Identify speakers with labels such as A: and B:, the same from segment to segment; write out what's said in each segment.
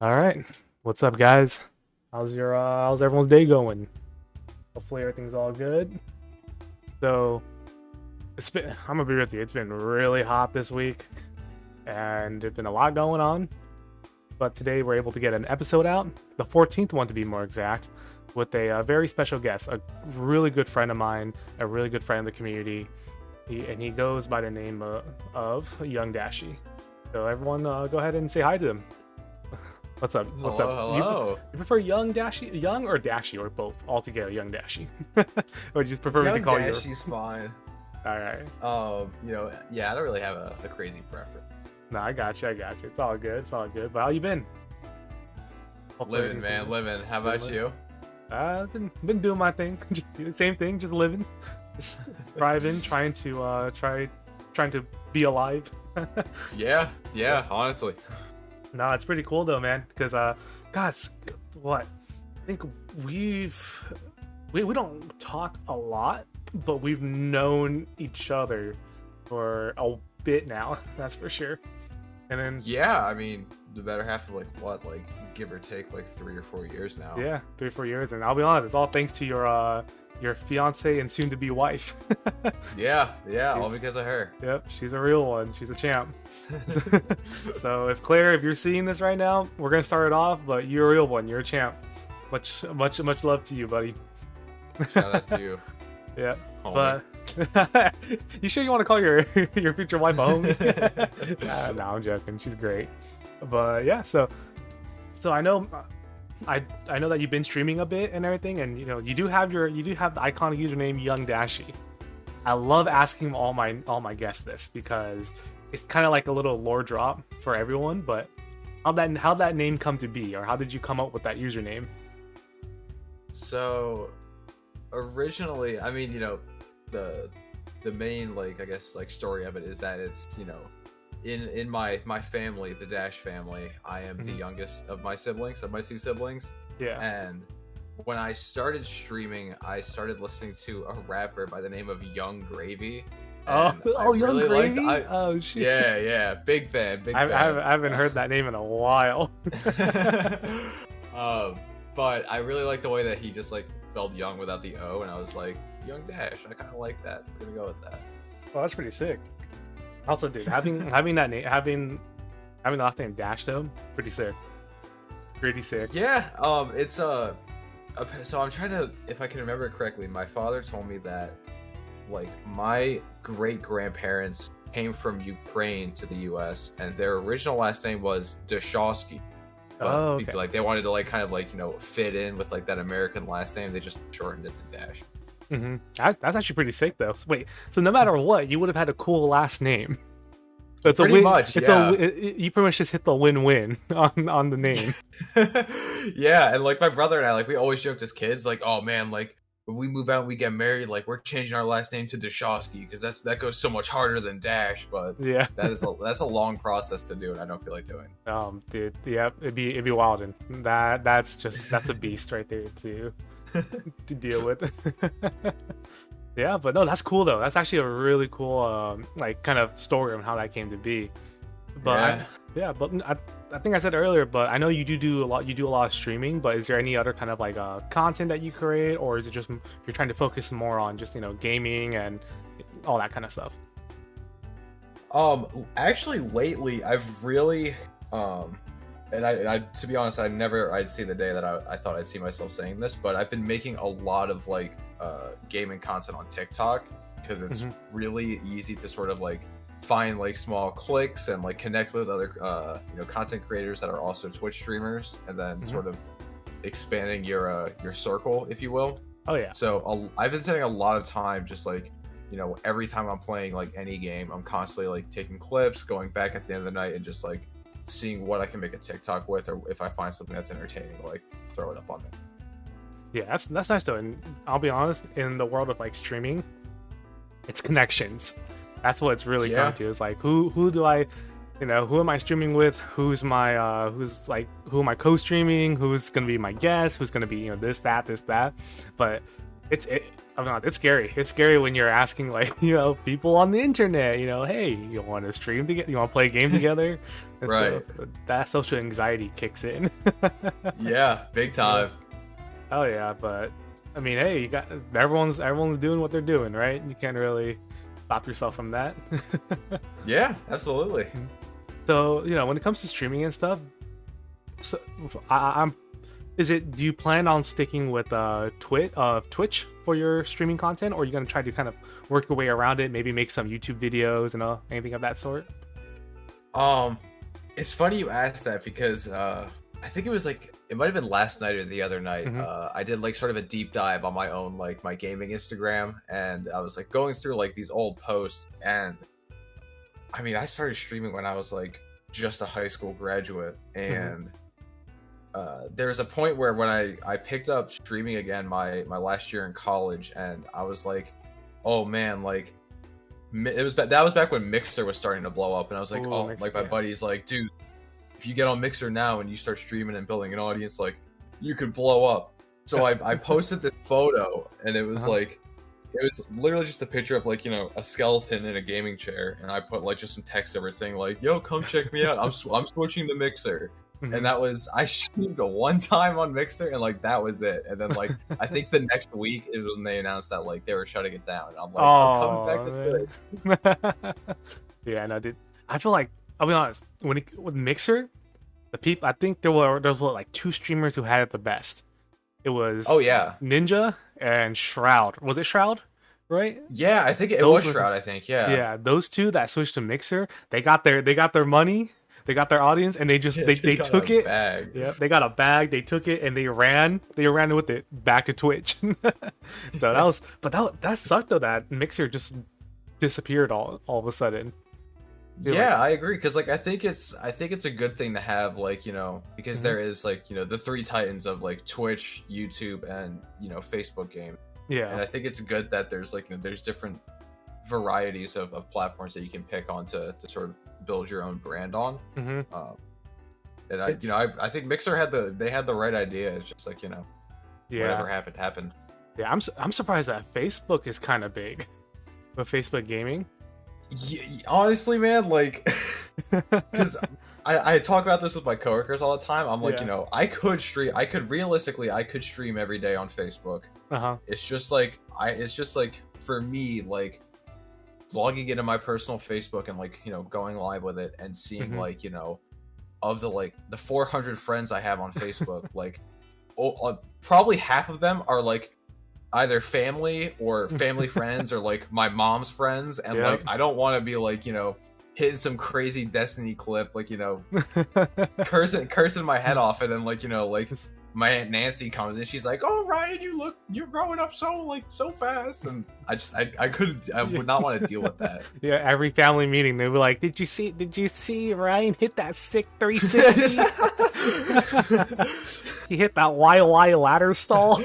A: All right. What's up, guys? How's everyone's day going? Hopefully everything's all good. So, I'm gonna be with you. It's been really hot this week, and there's been a lot going on. But today we're able to get an episode out, the 14th one to be more exact, with a very special guest, a really good friend of mine, a really good friend of the community. He goes by the name of YungDashe. So everyone, go ahead and say hi to him. What's up? What's up?
B: Hello.
A: You prefer YungDashe, Young or Dashy, or both altogether? YungDashe, or you just prefer me to call you?
B: YungDashe's fine.
A: All right.
B: Yeah, I don't really have a crazy preference.
A: No, I got you. It's all good. But how you been?
B: Living, man, living. How about you?
A: I've been doing my thing. Same thing, just living, just thriving, trying to be alive.
B: Yeah, honestly.
A: No, it's pretty cool though, man. Because guys, what? I think we don't talk a lot, but we've known each other for a bit now. That's for sure. And then
B: Yeah, I mean, the better half of like give or take 3 or 4 years now.
A: yeah, 3 or 4 years, and I'll be honest, it's all thanks to your fiance and soon to be wife.
B: Yeah, all because of her.
A: Yep, she's a real one. She's a champ. So if you're seeing this right now, we're gonna start it off, but you're a real one. You're a champ. Much love to you, buddy.
B: Shout out to you.
A: Yeah,
B: Homie.
A: but you sure you want to call your future wife a homie? No, I'm joking. She's great. But yeah, so I know. I know that you've been streaming a bit and everything, and you do have the iconic username YungDashe. I love asking all my guests this because it's kind of like a little lore drop for everyone. But how'd that name come to be, or how did you come up with that username?
B: So originally, I mean, the main story of it is that it's in my family, the Dash family, I am the youngest of my 2 siblings.
A: Yeah.
B: And when I started streaming, I started listening to a rapper by the name of Young Gravy.
A: Young Gravy? Oh shit.
B: Yeah, big fan.
A: I haven't heard that name in a while.
B: But I really like the way that he just spelled young without the O, and I was like, YungDashe. I kind of like that. We're gonna go with that.
A: Well, that's pretty sick. Also, dude, having that name, having the last name Dash though, pretty sick. Pretty sick.
B: Yeah. It's so I'm trying to, if I can remember it correctly, my father told me that my great grandparents came from Ukraine to the U.S. and their original last name was Dashowski. But
A: okay.
B: they wanted to fit in with that American last name. They just shortened it to Dash.
A: Mm-hmm. That's actually pretty sick though. Wait, so no matter what, you would have had a cool last name. It's
B: pretty much. Yeah.
A: You pretty much just hit the win-win on the name.
B: Yeah, and my brother and I, we always joked as kids, oh man, when we move out and we get married, we're changing our last name to Dashowski because that goes so much harder than Dash. But
A: yeah,
B: that's a long process to do, and I don't feel like doing.
A: Dude, yeah, it'd be wild, and that's a beast right there to deal with. Yeah, but no, that's cool though. That's actually a really cool kind of story on how that came to be. But I think I said earlier, but I know you do a lot. You do a lot of streaming, but is there any other kind of content that you create, or is it just you're trying to focus more on just gaming and all that kind of stuff?
B: Actually, lately I've really and I to be honest, I'd see the day that I thought I'd see myself saying this, but I've been making a lot of gaming content on TikTok because it's really easy to sort of find small clicks and connect with other content creators that are also Twitch streamers, and then sort of expanding your circle, if you will.
A: Oh yeah.
B: So I've been spending a lot of time just every time I'm playing any game, I'm constantly taking clips, going back at the end of the night, and just seeing what I can make a TikTok with, or if I find something that's entertaining, throw it up on there.
A: Yeah, that's nice though. And I'll be honest, in the world of streaming, it's connections. That's what it's really come to. It's who do I, who am I streaming with? Who am I co-streaming? Who's gonna be my guest? Who's gonna be this, that? But I'm not. It's scary. It's scary when you're asking like people on the internet. Hey, you want to stream together? You want to play a game together?
B: Right.
A: That social anxiety kicks in.
B: Yeah, big time.
A: Oh yeah, but I mean, hey, you got everyone's doing what they're doing, right? You can't really stop yourself from that.
B: Yeah, absolutely.
A: So when it comes to streaming and stuff, so I'm. Do you plan on sticking with Twitch for your streaming content, or are you gonna try to kind of work your way around it? Maybe make some YouTube videos and anything of that sort.
B: It's funny you asked that because I think it might have been last night or the other night. I did like sort of a deep dive on my own like my gaming Instagram, and I was like going through like these old posts, and I mean I started streaming when I was like just a high school graduate, and there was a point where when I picked up streaming again my last year in college, and I was like, oh man, like that was back when Mixer was starting to blow up, and I was like, Mixer, like my buddy's like, dude, if you get on Mixer now and you start streaming and building an audience, like you could blow up. So I posted this photo, and it was like, it was literally just a picture of like a skeleton in a gaming chair, and I put like just some text over it saying like, yo, come check me out, I'm switching to Mixer. And that was, I streamed one time on Mixer, and like that was it. And then like I think the next week is when they announced that like they were shutting it down. And I'm like, I'm coming back to it.
A: Yeah, no, dude. I feel like, I'll be honest, with Mixer, the people, I think there was like two streamers who had it the best. It was Ninja and Shroud. Was it Shroud? Right?
B: Yeah, I think it was Shroud. I think
A: yeah, those two that switched to Mixer, they got their money. They got their audience, and they just they took it. Yeah, they got a bag. They took it and they ran with it back to Twitch. So that sucked though. That Mixer just disappeared all of a sudden.
B: Yeah, I agree, because like I think it's a good thing to have, like because there is like the three titans of like Twitch, YouTube, and Facebook game.
A: Yeah,
B: and I think it's good that there's like there's different varieties of platforms that you can pick on to sort of build your own brand on. And I think Mixer had the right idea. It's just like whatever happened.
A: Yeah, I'm surprised that Facebook is kind of big with Facebook gaming.
B: Yeah, honestly, man, like because I talk about this with my coworkers all the time. I'm like, I could stream every day on Facebook. It's just like for me, like logging into my personal Facebook and like going live with it and seeing like of the 400 friends I have on Facebook, like probably half of them are like either family or family friends or like my mom's friends, and like I don't want to be like hitting some crazy Destiny clip, like cursing my head off, and then like my Aunt Nancy comes in, she's like, "Oh, Ryan, you're growing up so fast," and I would not want to deal with that.
A: Yeah, every family meeting they'd be like, Did you see Ryan hit that sick 360? He hit that YY ladder stall."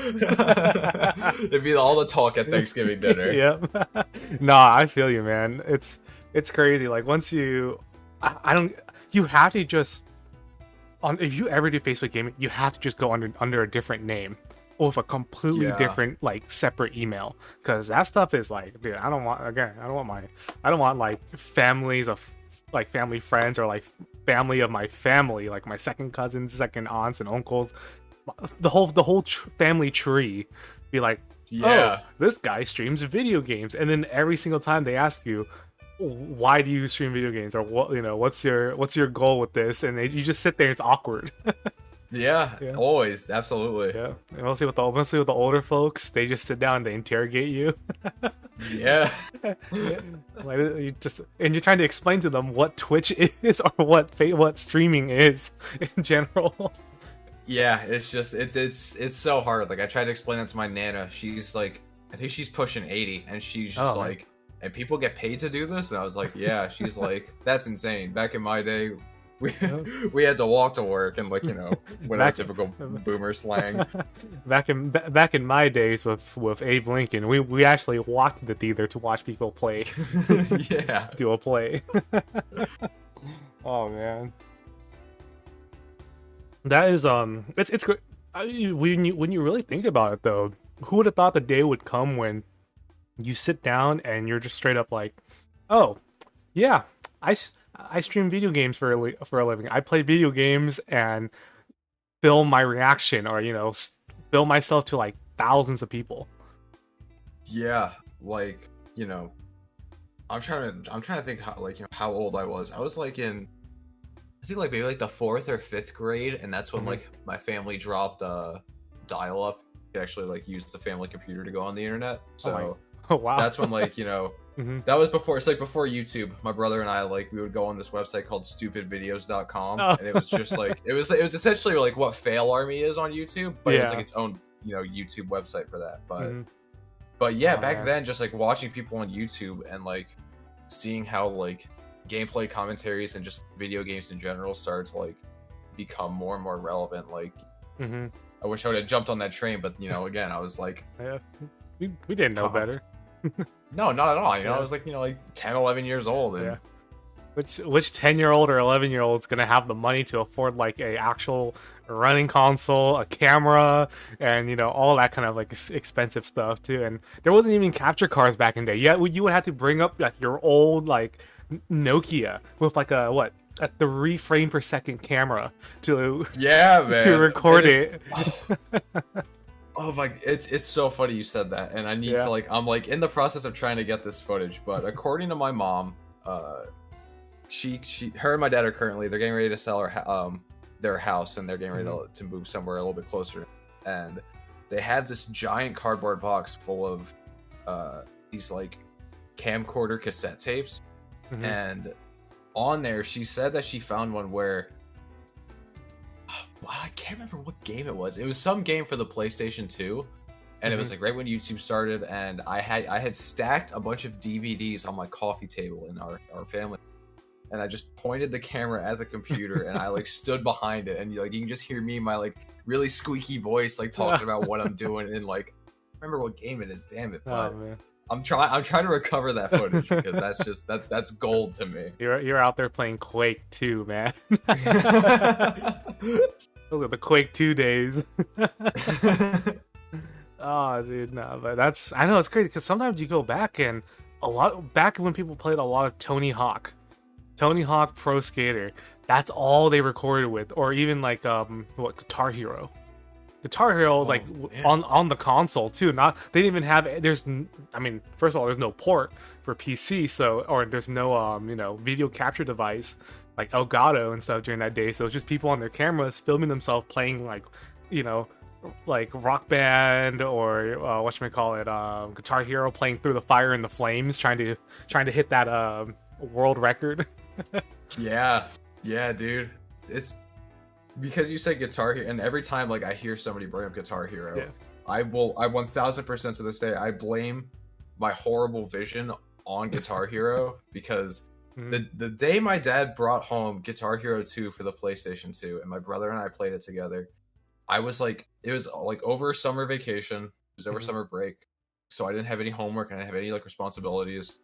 B: It'd be all the talk at Thanksgiving dinner.
A: Yep. Nah, I feel you, man. It's crazy. Like once you have to just if you ever do Facebook gaming, you have to just go under a different name or with a completely different like separate email, because that stuff is like, dude, I don't want like families of like family friends or like family of my family, like my second cousins, second aunts and uncles, the whole family tree be like, oh, this guy streams video games, and then every single time they ask you, why do you stream video games, or what what's your goal with this, and you just sit there. It's awkward.
B: yeah, always, absolutely.
A: Yeah, and mostly with the older folks, they just sit down and they interrogate you.
B: Yeah.
A: Like you're trying to explain to them what Twitch is or what streaming is in general.
B: Yeah, it's just it's so hard. Like I tried to explain that to my Nana. She's like, I think she's pushing 80, and she's just like, and people get paid to do this? And I was like, yeah. She's like, that's insane. Back in my day, we had to walk to work, and like whatever typical boomer slang.
A: Back in my days with Abe Lincoln, we actually walked to the theater to watch people play.
B: Yeah,
A: do a play. Oh man, that is it's great. When you really think about it though, who would have thought the day would come when you sit down and you're just straight up like, oh, yeah, I stream video games for for a living. I play video games and film my reaction, or film myself to like thousands of people.
B: Yeah, like, I'm trying to think how, like, how old I was. I was like I think like maybe like the 4th or 5th grade, and that's when like my family dropped dial up. You could actually like use the family computer to go on the internet. So
A: oh wow.
B: That's when like, that was before, it's like before YouTube. My brother and I, like, we would go on this website called stupidvideos.com, and it was just like it was essentially like what Fail Army is on YouTube, but it was like its own, YouTube website for that. But yeah, back then, just like watching people on YouTube and like seeing how like gameplay commentaries and just video games in general started to like become more and more relevant. Like, I wish I would have jumped on that train, but again, I was like,
A: we didn't know better.
B: No, not at all. I was like, like 10, 11 years old. And...
A: Which 10-year-old or 11-year-old is gonna have the money to afford like a actual running console, a camera, and all that kind of like expensive stuff too. And there wasn't even capture cards back in the day. Yeah, you would have to bring up like your old like Nokia with like a 3 frame per second camera to
B: man,
A: to record it.
B: Oh my! It's so funny you said that, and I need to like I'm like in the process of trying to get this footage, but according to my mom, her and my dad are they're getting ready to sell their house, and they're getting ready to move somewhere a little bit closer, and they had this giant cardboard box full of these like camcorder cassette tapes, and on there she said that she found one where I can't remember what game it was. It was some game for the PlayStation 2, and it was like right when YouTube started, and I had stacked a bunch of DVDs on my coffee table in our family, and I just pointed the camera at the computer, and I like stood behind it, and like you can just hear me, my like really squeaky voice, like talking about what I'm doing, and like remember what game it is, damn it. But I'm trying to recover that footage because that's gold to me.
A: You're out there playing Quake 2, man. Those are the Quake 2 days. Oh, dude, no, but I know it's crazy because sometimes you go back and back when people played a lot of Tony Hawk Pro Skater, that's all they recorded with, or even like Guitar Hero. Guitar Hero, like on the console too. They didn't even have. First of all, there's no port for PC, or there's no video capture device like Elgato and stuff during that day. So it's just people on their cameras filming themselves playing like Rock Band or Guitar Hero, playing Through the Fire and the Flames, trying to hit that world record.
B: yeah, dude, it's. Because you said Guitar Hero, and every time like I hear somebody bring up Guitar Hero, I 1000% to this day I blame my horrible vision on Guitar Hero because the day my dad brought home Guitar Hero 2 for the PlayStation 2 and my brother and I played it together, I was like, it was like over summer vacation, it was over summer break, so I didn't have any homework, I didn't have any like responsibilities,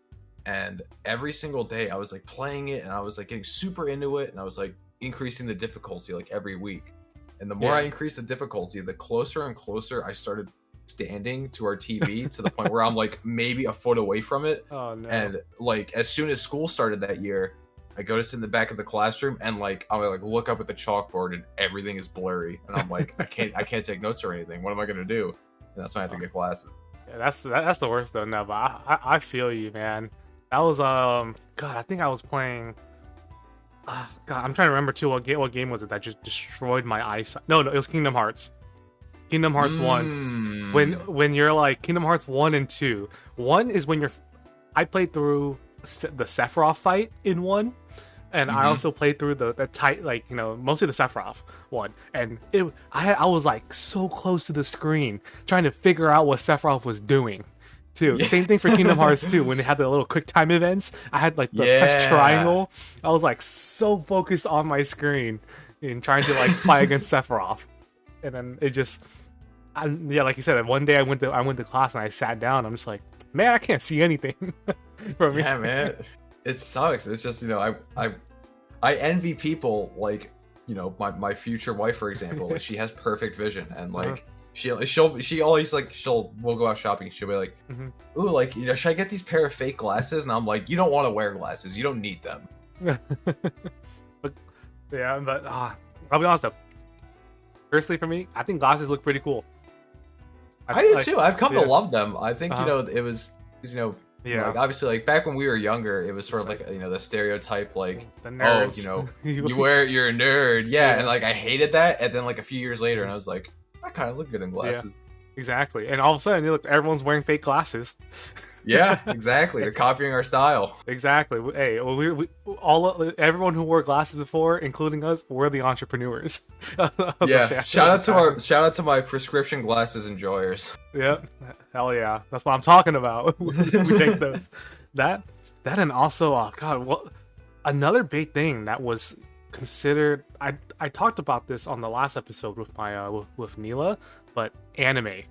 B: and every single day I was like playing it and I was like getting super into it, and I was like increasing the difficulty like every week, and the more I increased the difficulty, the closer and closer I started standing to our TV to the point where I'm like maybe a foot away from it.
A: Oh no.
B: And like as soon as school started that year, I go to sit in the back of the classroom and like I like look up at the chalkboard and everything is blurry, and I'm like I can't take notes or anything. What am I gonna do? And that's when I have to get glasses.
A: Yeah, that's the worst though. No, but I feel you, man. That was God, I think I was playing. God, I'm trying to remember too. What game was it that just destroyed my eyesight? No, it was Kingdom Hearts. Kingdom Hearts 1. When you're like Kingdom Hearts 1 and 2. 1 is when I played through the Sephiroth fight in 1, and I also played through the tight, like mostly the Sephiroth one. And I was like so close to the screen trying to figure out what Sephiroth was doing. Too. Same thing for Kingdom Hearts 2 when they had the little quick time events. I had like the press triangle. I was like so focused on my screen in trying to like fight against Sephiroth, and then it just, like you said, one day I went to class and I sat down. I'm just like, man, I can't see anything. From
B: yeah, man, it sucks. It's just I envy people like my future wife, for example. Like she has perfect vision, and like She always like we'll go out shopping. She'll be like, ooh, like should I get these pair of fake glasses? And I'm like, you don't want to wear glasses. You don't need them.
A: but I'll be honest though. Personally, for me, I think glasses look pretty cool.
B: I do too. I've come to love them. I think it was
A: like
B: obviously like back when we were younger, it was sort of like the stereotype like
A: the nerds.
B: you're a nerd, and like I hated that. And then like a few years later, and I was like, I kind of look good in glasses.
A: Yeah, exactly. And all of a sudden, everyone's wearing fake glasses.
B: Yeah, exactly. They're copying our style.
A: Exactly. Hey, everyone who wore glasses before, including us, we're the entrepreneurs.
B: Yeah. Shout out to my prescription glasses enjoyers.
A: Yep. Hell yeah. That's what I'm talking about. we take those. That and also, another big thing that was considered. I talked about this on the last episode with my with Neela, but anime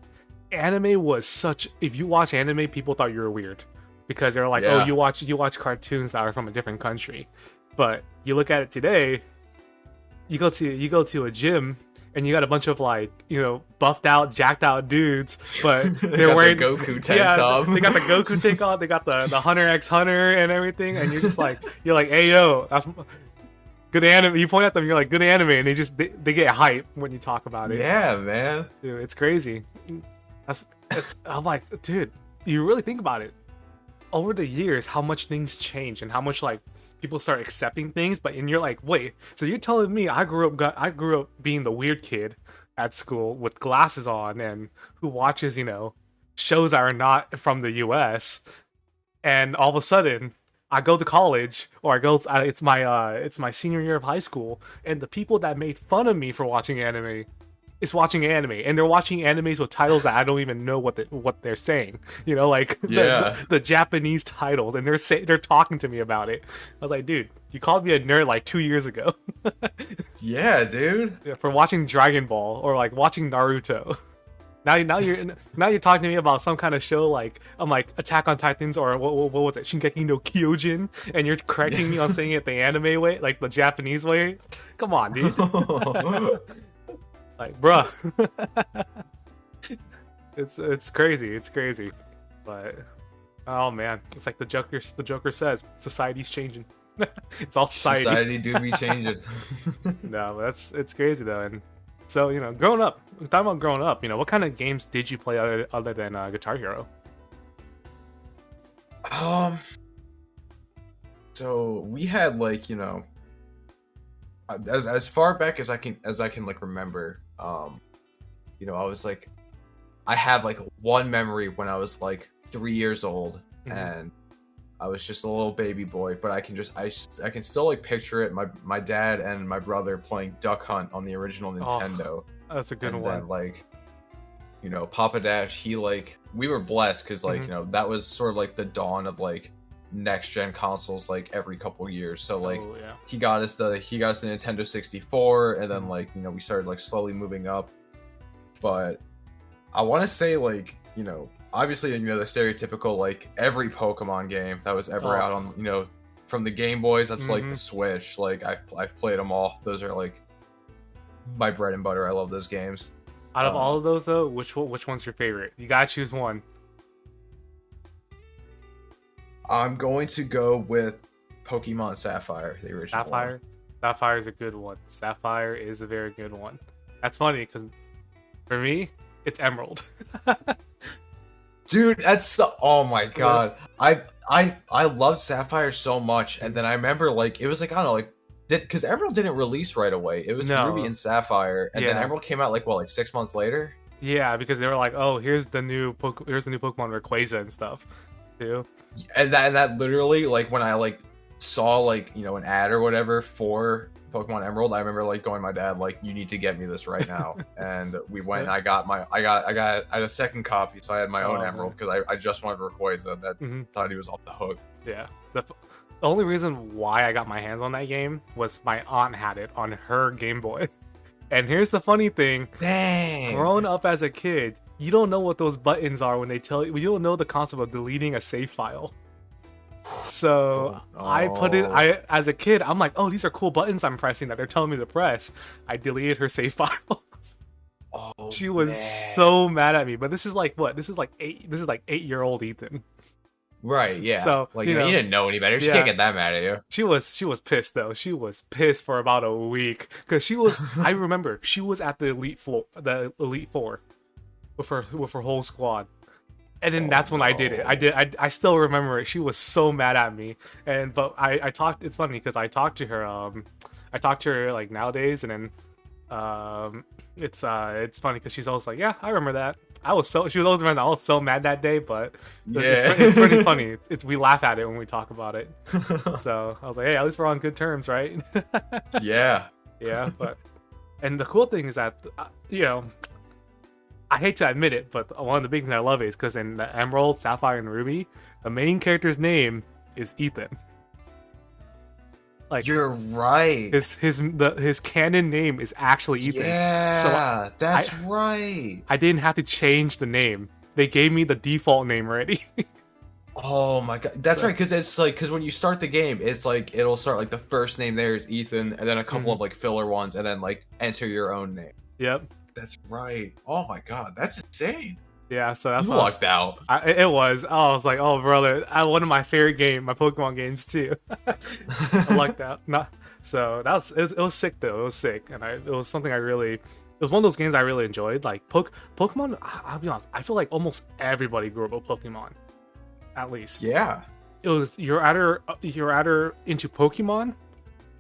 A: was such. If you watch anime, people thought you were weird because they're like, oh, you watch cartoons that are from a different country. But you look at it today, you go to a gym and you got a bunch of like buffed out, jacked out dudes, but they're wearing
B: the Goku tank top.
A: They got the Goku tank on, they got the Hunter x Hunter and everything, and you're like, hey yo, that's good anime. You point at them, you're like, good anime, and they get hype when you talk about it.
B: Yeah, man,
A: dude, it's crazy. I'm like, dude, you really think about it. Over the years, how much things change and how much like people start accepting things, and you're like, wait, so you're telling me I grew up being the weird kid at school with glasses on and who watches shows that are not from the US, and all of a sudden I go to college, or it's my senior year of high school, and the people that made fun of me for watching anime is watching anime, and they're watching animes with titles that I don't even know what they're saying. The Japanese titles, and they're talking to me about it. I was like, dude, you called me a nerd like 2 years ago.
B: Yeah, dude.
A: Yeah, for watching Dragon Ball or like watching Naruto. Now you're talking to me about some kind of show like Attack on Titans, or what was it, Shingeki no Kyojin, and you're correcting me on saying it the anime way, like the Japanese way. Come on, dude. Like, bruh. It's crazy. But oh man, it's like the Joker says, society's changing. It's all society
B: do be changing.
A: No, but it's crazy though. And so talking about growing up, what kind of games did you play other than Guitar Hero?
B: So we had like as far back as I can like remember, I was like, I have like one memory when I was like 3 years old, and I was just a little baby boy, but I can still like picture it. My dad and my brother playing Duck Hunt on the original Nintendo.
A: Oh, that's a good one.
B: Then, like, Papa Dash, he like, we were blessed because like that was sort of like the dawn of like next gen consoles like every couple years. So like he got us the Nintendo 64, and then like we started like slowly moving up. But I want to say like obviously the stereotypical like every Pokemon game that was ever out on from the Game Boys up to like the Switch, like I've played them all. Those are like my bread and butter. I love those games.
A: Out of all of those though, which one's your favorite? You gotta choose one.
B: I'm going to go with Pokemon Sapphire, the original one.
A: Sapphire is a good one. Sapphire is a very good one. That's funny because for me, it's Emerald.
B: Dude, oh my god. I loved Sapphire so much, and then I remember like it was like, I don't know, like because Emerald didn't release right away. It was Ruby and Sapphire, and then Emerald came out like 6 months later. Yeah,
A: because they were like, oh, here's the new Pokemon Rayquaza and stuff too.
B: And that literally, like, when I like saw like an ad or whatever for Pokemon Emerald, I remember like going to my dad like, you need to get me this right now. And we went and I had a second copy, so I had my own Emerald because I just wanted Rayquaza. That thought he was off the hook.
A: Yeah. The only reason why I got my hands on that game was my aunt had it on her Game Boy. And here's the funny thing.
B: Dang.
A: Growing up as a kid, you don't know what those buttons are when they tell you. You don't know the concept of deleting a save file. So as a kid, I'm like, oh, these are cool buttons I'm pressing that they're telling me to press. I deleted her save file.
B: Oh
A: She was
B: man.
A: so mad at me. But this is like what? This is like 8-year-old Ethan.
B: Right, yeah.
A: So,
B: Like, you know, you didn't know any better. She can't
A: yeah.
B: get that mad at you.
A: She was pissed though. She was pissed for about a week because she was. I remember she was at the Elite Four, with her whole squad, and then
B: Oh
A: that's when I did it.
B: no.
A: I still remember it. She was so mad at me, but I talked. It's funny because I talked to her. I talked to her like nowadays, and then it's funny because she's always like, yeah, I remember that. She was always remember I was so mad that day, but
B: Yeah.
A: it's pretty funny. It's we laugh at it when we talk about it. So I was like, hey, at least we're on good terms, right?
B: Yeah.
A: Yeah, and the cool thing is that I hate to admit it, but one of the big things I love is because in the Emerald, Sapphire, and Ruby, the main character's name is Ethan. Like
B: You're right.
A: his canon name is actually Ethan.
B: Yeah,
A: So
B: that's right.
A: I didn't have to change the name. They gave me the default name already.
B: Oh my god, that's right. Because it's like, because when you start the game, it's like it'll start like the first name there is Ethan, and then a couple of like filler ones, and then like enter your own name.
A: Yep.
B: That's right. Oh my god, that's insane.
A: Yeah, so that's
B: You
A: what
B: lucked out.
A: it was. Oh, I was like, oh brother, one of my favorite my Pokemon games too. I like that. So it was sick though. It was sick, and it was something I really. It was one of those games I really enjoyed. Like Pokemon. I'll be honest. I feel like almost everybody grew up with Pokemon, at least.
B: Yeah.
A: It was you're either into Pokemon,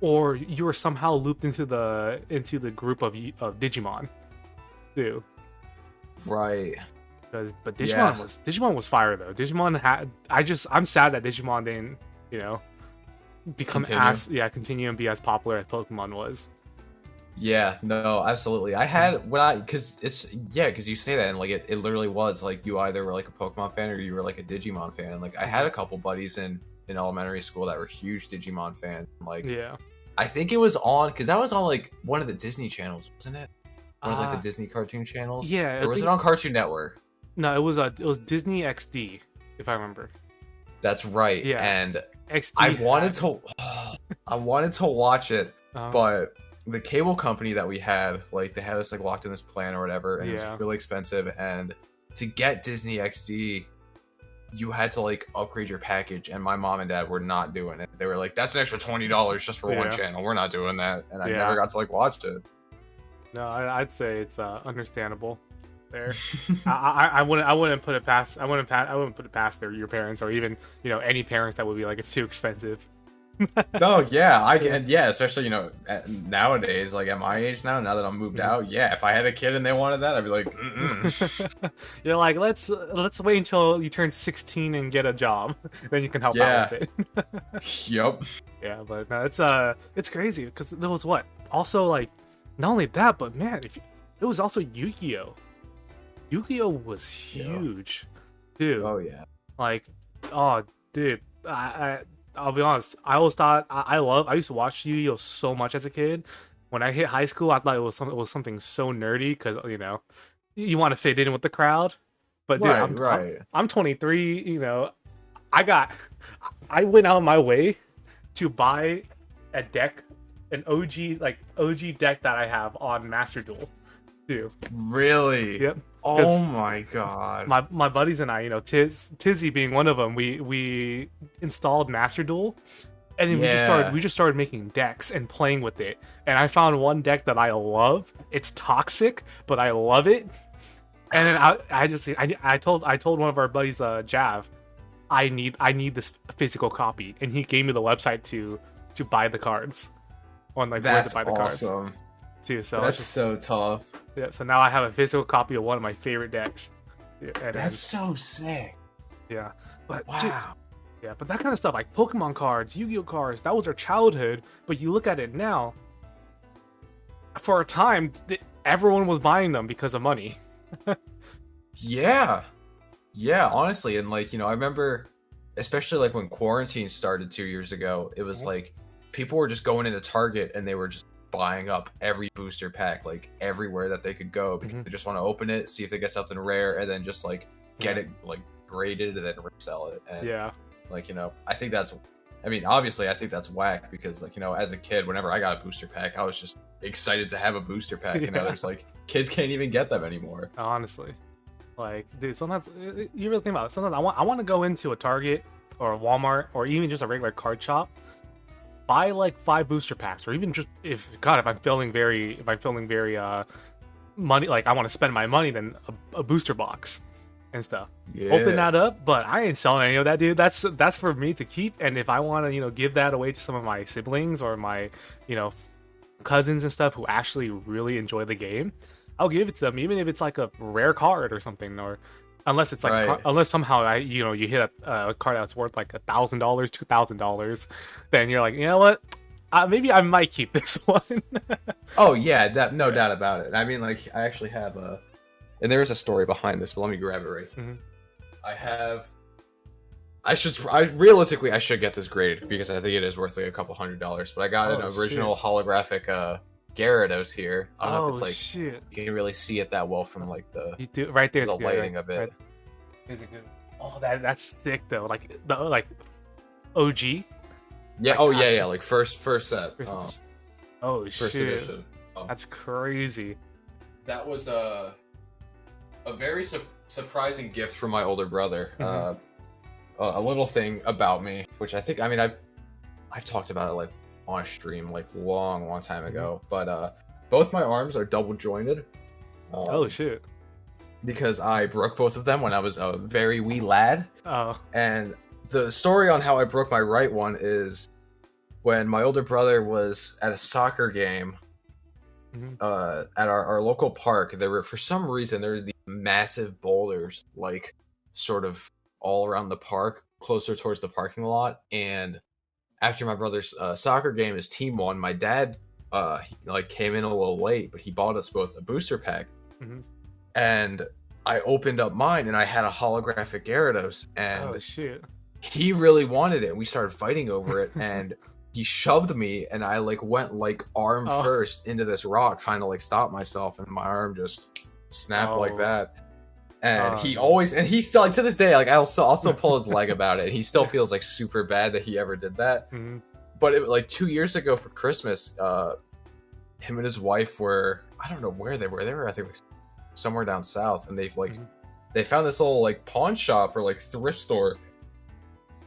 A: or you were somehow looped into the group of Digimon, too.
B: Right.
A: But Digimon was fire though. Digimon had I'm sad that Digimon didn't continue and be as popular as Pokemon was.
B: Yeah, no, absolutely. I had because you say that, and like it literally was like you either were like a Pokemon fan or you were like a Digimon fan. And like I had a couple buddies in elementary school that were huge Digimon fans. Like,
A: Yeah,
B: I think it was on because that was on like one of the Disney channels, wasn't it? One of like the Disney cartoon channels.
A: Yeah,
B: or was it on Cartoon Network?
A: No, it was Disney XD, if I remember.
B: That's right.
A: Yeah,
B: And
A: XD.
B: I wanted to watch it,
A: uh,
B: but the cable company that we had, like, they had us like locked in this plan or whatever, and it
A: Yeah.
B: was really expensive. And to get Disney XD, you had to like upgrade your package, and my mom and dad were not doing it. They were like, "That's an extra $20 just for one
A: Yeah.
B: channel. We're not doing that." And I
A: Yeah.
B: never got to like watch it.
A: No, I'd say it's understandable. There, I wouldn't put it past. I wouldn't put it past your parents, or even any parents that would be like, it's too expensive.
B: Oh yeah, especially nowadays, like at my age now that I'm moved out, yeah, if I had a kid and they wanted that, I'd be like, mm-mm.
A: You're like, let's wait until you turn 16 and get a job, then you can help out with it.
B: Yep.
A: Yeah, but no, it's crazy because there was what also like, not only that, but man, it was also Yu-Gi-Oh. Yu-Gi-Oh was huge, dude.
B: Oh yeah.
A: Like, oh dude, I'll be honest. I always thought I used to watch Yu-Gi-Oh so much as a kid. When I hit high school, I thought it was something so nerdy because you want to fit in with the crowd. But dude, I'm 23. I went out of my way to buy a deck, an OG deck that I have on Master Duel, too.
B: Really?
A: Yep.
B: Oh my god.
A: My buddies and I, Tizzy being one of them, we installed Master Duel, and then we just started making decks and playing with it. And I found one deck that I love. It's toxic, but I love it. And then I told one of our buddies, Jav, I need this physical copy, and he gave me the website to buy the cards, on like where to buy the cards too. So
B: that's so tough.
A: Yeah, so now I have a physical copy of one of my favorite decks.
B: That's so sick.
A: Yeah, but
B: wow.
A: Dude, yeah, but that kind of stuff like Pokemon cards, Yu-Gi-Oh cards, that was our childhood. But you look at it now. For a time, everyone was buying them because of money.
B: Yeah, honestly, and like I remember, especially like when quarantine started 2 years ago, it was like people were just going into Target and they were just buying up every booster pack like everywhere that they could go because they just want to open it, see if they get something rare, and then just like get it like graded and then resell it. And I think obviously I think that's whack because like as a kid, whenever I got a booster pack, I was just excited to have a booster pack. There's like kids can't even get them anymore.
A: Honestly, like, dude, sometimes you really think about it. Sometimes I want to go into a Target or a Walmart or even just a regular card shop, buy like 5 booster packs, or even just if I'm feeling very money, like I want to spend my money, then a booster box and stuff.
B: Yeah.
A: Open that up, but I ain't selling any of that, dude. That's for me to keep, and if I want to, give that away to some of my siblings or my, cousins and stuff who actually really enjoy the game, I'll give it to them, even if it's like a rare card or something, or unless it's like
B: Right.
A: unless somehow you hit a card that's worth like $1,000, $2,000, then you're like, you know what, maybe I might keep this one.
B: Oh yeah, no doubt about it. I mean, like, I actually have and there is a story behind this, but let me grab it right.
A: Mm-hmm.
B: Realistically, I should get this graded because I think it is worth like a couple $100. But I got an original holographic Gyarados here. I don't know if it's like
A: shit.
B: you can really see it that well from like the
A: You do right there.
B: the lighting of it.
A: Right. Is it good? Oh, that's sick though. Like the OG.
B: Yeah.
A: Like,
B: Yeah. Like first set.
A: Oh
B: First
A: shit.
B: edition.
A: That's crazy.
B: That was a very surprising gift from my older brother.
A: Mm-hmm.
B: A little thing about me, which I've talked about it like on a stream like long time ago. But both my arms are double jointed.
A: Oh shit.
B: Because I broke both of them when I was a very wee lad.
A: Oh.
B: And the story on how I broke my right one is when my older brother was at a soccer game.
A: Mm-hmm.
B: At our local park, for some reason there were these massive boulders like sort of all around the park, closer towards the parking lot. And after my brother's soccer game, his team won. My dad came in a little late, but he bought us both a booster pack.
A: Mm-hmm.
B: And I opened up mine, and I had a holographic Gyarados, and
A: oh shit,
B: he really wanted it. We started fighting over it, and he shoved me, and I went arm first into this rock, trying to stop myself, and my arm just snapped like that. And he's still to this day, I'll still pull his leg about it. And he still feels super bad that he ever did that.
A: Mm-hmm.
B: But 2 years ago for Christmas, him and his wife were, I don't know where they were. They were, I think, somewhere down south, and they found this little pawn shop or thrift store.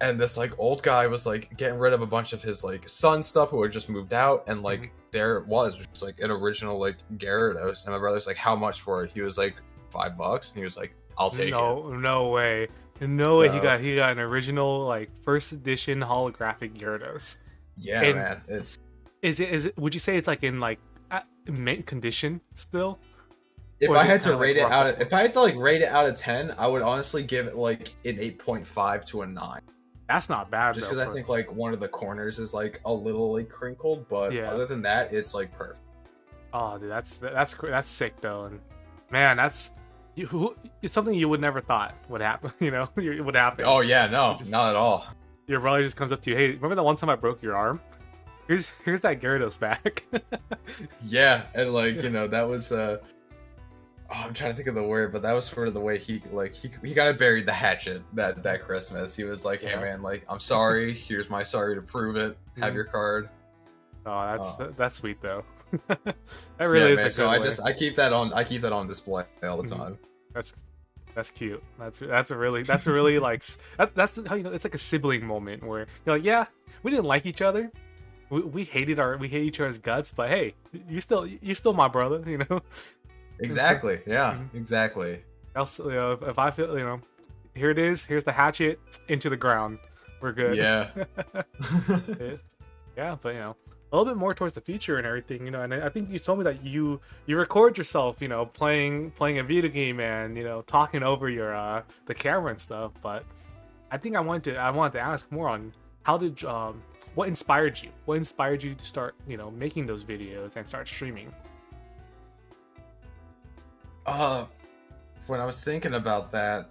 B: And this old guy was getting rid of a bunch of his son stuff who had just moved out, and there it was just an original Gyarados. And my brother's how much for it? He was $5, and he was I'll take it.
A: No way. No way. He got an original first edition holographic Gyarados.
B: Yeah,
A: and
B: man.
A: Is it? Would you say it's in mint condition still?
B: If I had to rate it out of 10, I would honestly give it an 8.5 to a 9.
A: That's not bad.
B: Just because I think one of the corners is a little crinkled, but other than that, it's perfect.
A: Oh, dude, that's sick though, and man, it's something you would never thought would happen. Would happen.
B: Oh yeah, no, not at all.
A: Your brother just comes up to you. Hey, remember that one time I broke your arm? Here's that Gyarados back.
B: Yeah, and that was I'm trying to think of the word, but that was sort of the way he kind of buried the hatchet that Christmas. He was hey man, I'm sorry. Here's my sorry to prove it. Have your card.
A: Oh, that's sweet though. That really is. Man,
B: so I keep that on display all the time.
A: That's cute. That's a really that's that's how it's a sibling moment where you're yeah, we didn't like each other. We hate each other's guts, but hey, you're still my brother,
B: Exactly. Yeah. Exactly.
A: Else, if I feel, here it is. Here's the hatchet into the ground. We're good.
B: Yeah.
A: Yeah, but a little bit more towards the future and everything, And I think you told me that you record yourself, playing a video game and talking over your the camera and stuff. But I think I wanted to ask more on how did what inspired you? What inspired you to start making those videos and start streaming?
B: When I was thinking about that,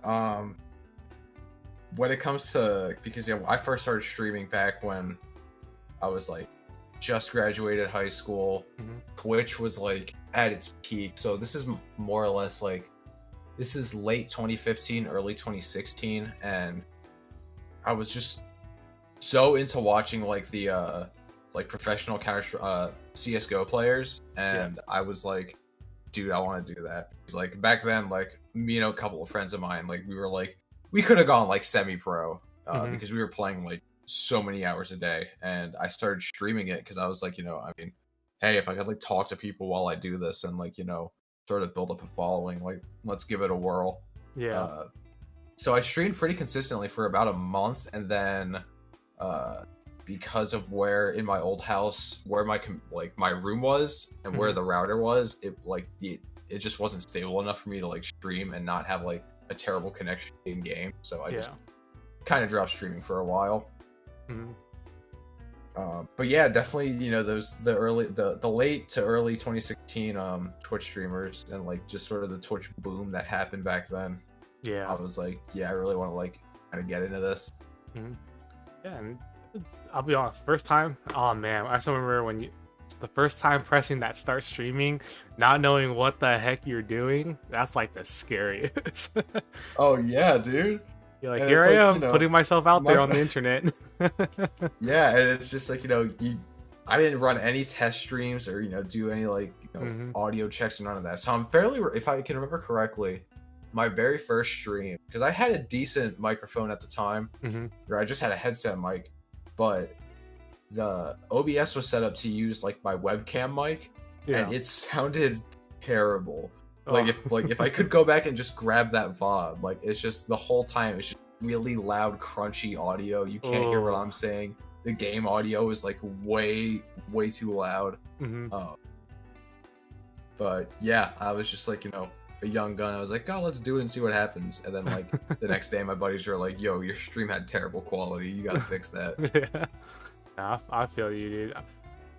B: when it comes to, because I first started streaming back when I was just graduated high school.
A: Mm-hmm.
B: Twitch was at its peak, so this is more or less this is late 2015, early 2016, and I was just so into watching professional counter CS:GO players, and I was dude, I want to do that. It's like back then, like me and a couple of friends of mine, like we could have gone like semi-pro because we were playing like so many hours a day, and I started streaming it because I was like, I mean, hey, if I could like talk to people while I do this and like sort of build up a following, like let's give it a whirl.
A: Yeah.
B: So I streamed pretty consistently for about a month, and then because of where in my old house where my room was and where the router was, it just wasn't stable enough for me to like stream and not have like a terrible connection in game. So I just kind of dropped streaming for a while. But yeah, definitely, the late to early 2016 Twitch streamers and like just sort of the Twitch boom that happened back then.
A: Yeah.
B: I was like, yeah, I really want to like kind of get into this.
A: Yeah, and I'll be honest, first time, oh man, I still remember the first time pressing that start streaming, not knowing what the heck you're doing, that's like the scariest.
B: Oh yeah, dude.
A: You're like, and here I am, putting myself out there on the internet.
B: Yeah, and it's just like, I didn't run any test streams or, do any like, audio checks or none of that. So I'm if I can remember correctly, my very first stream, because I had a decent microphone at the time, where I just had a headset mic, but the OBS was set up to use like my webcam mic, and it sounded terrible. If I could go back and just grab that VOD, like it's just the whole time it's just really loud, crunchy audio. You can't hear what I'm saying. The game audio is like way too loud. But yeah, I was just like, a young gun. I was like, oh, let's do it and see what happens. And then like the next day, my buddies were like, yo, your stream had terrible quality. You gotta fix that.
A: Yeah, nah, I feel you, dude.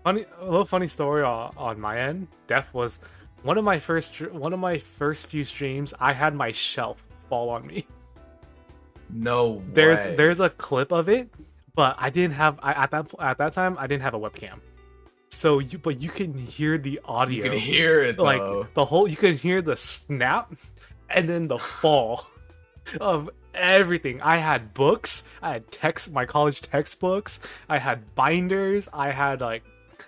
A: A little funny story on my end. Def was one of my first few streams. I had my shelf fall on me.
B: No way.
A: There's a clip of it, but I didn't have at that time I didn't have a webcam. So you can hear the audio.
B: You can hear it though.
A: Like you can hear the snap and then the fall of everything. I had books, I had my college textbooks, I had binders, I had a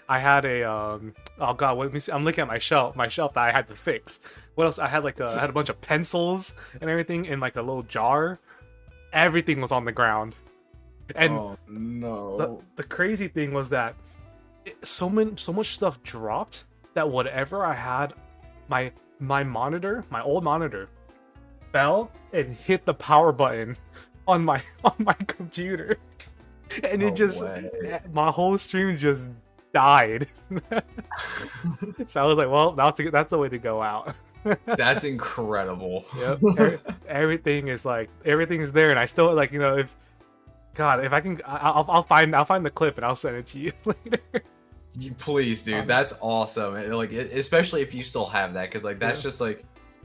A: oh god, let me see. I'm looking at my shelf that I had to fix. What else? I had I had a bunch of pencils and everything in like a little jar. Everything was on the ground. And
B: oh no.
A: The crazy thing was that so much stuff dropped that whatever I had, my old monitor fell and hit the power button on my computer, and my whole stream just died. So I was like, well, that's the way to go out.
B: That's incredible.
A: Yep. Everything is there, and I still if I can, I'll find the clip and I'll send it to you later.
B: You please, dude. That's awesome. And especially if you still have that, because that's just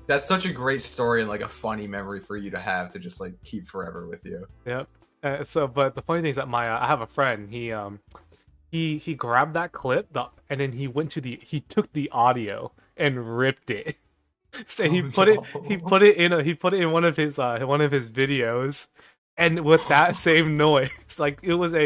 B: that's such a great story and like a funny memory for you to have to just like keep forever with you.
A: Yep. But the funny thing is that I have a friend. He grabbed that clip and then he took the audio and ripped it. So he put it in one of his videos. And with that same noise, like it was the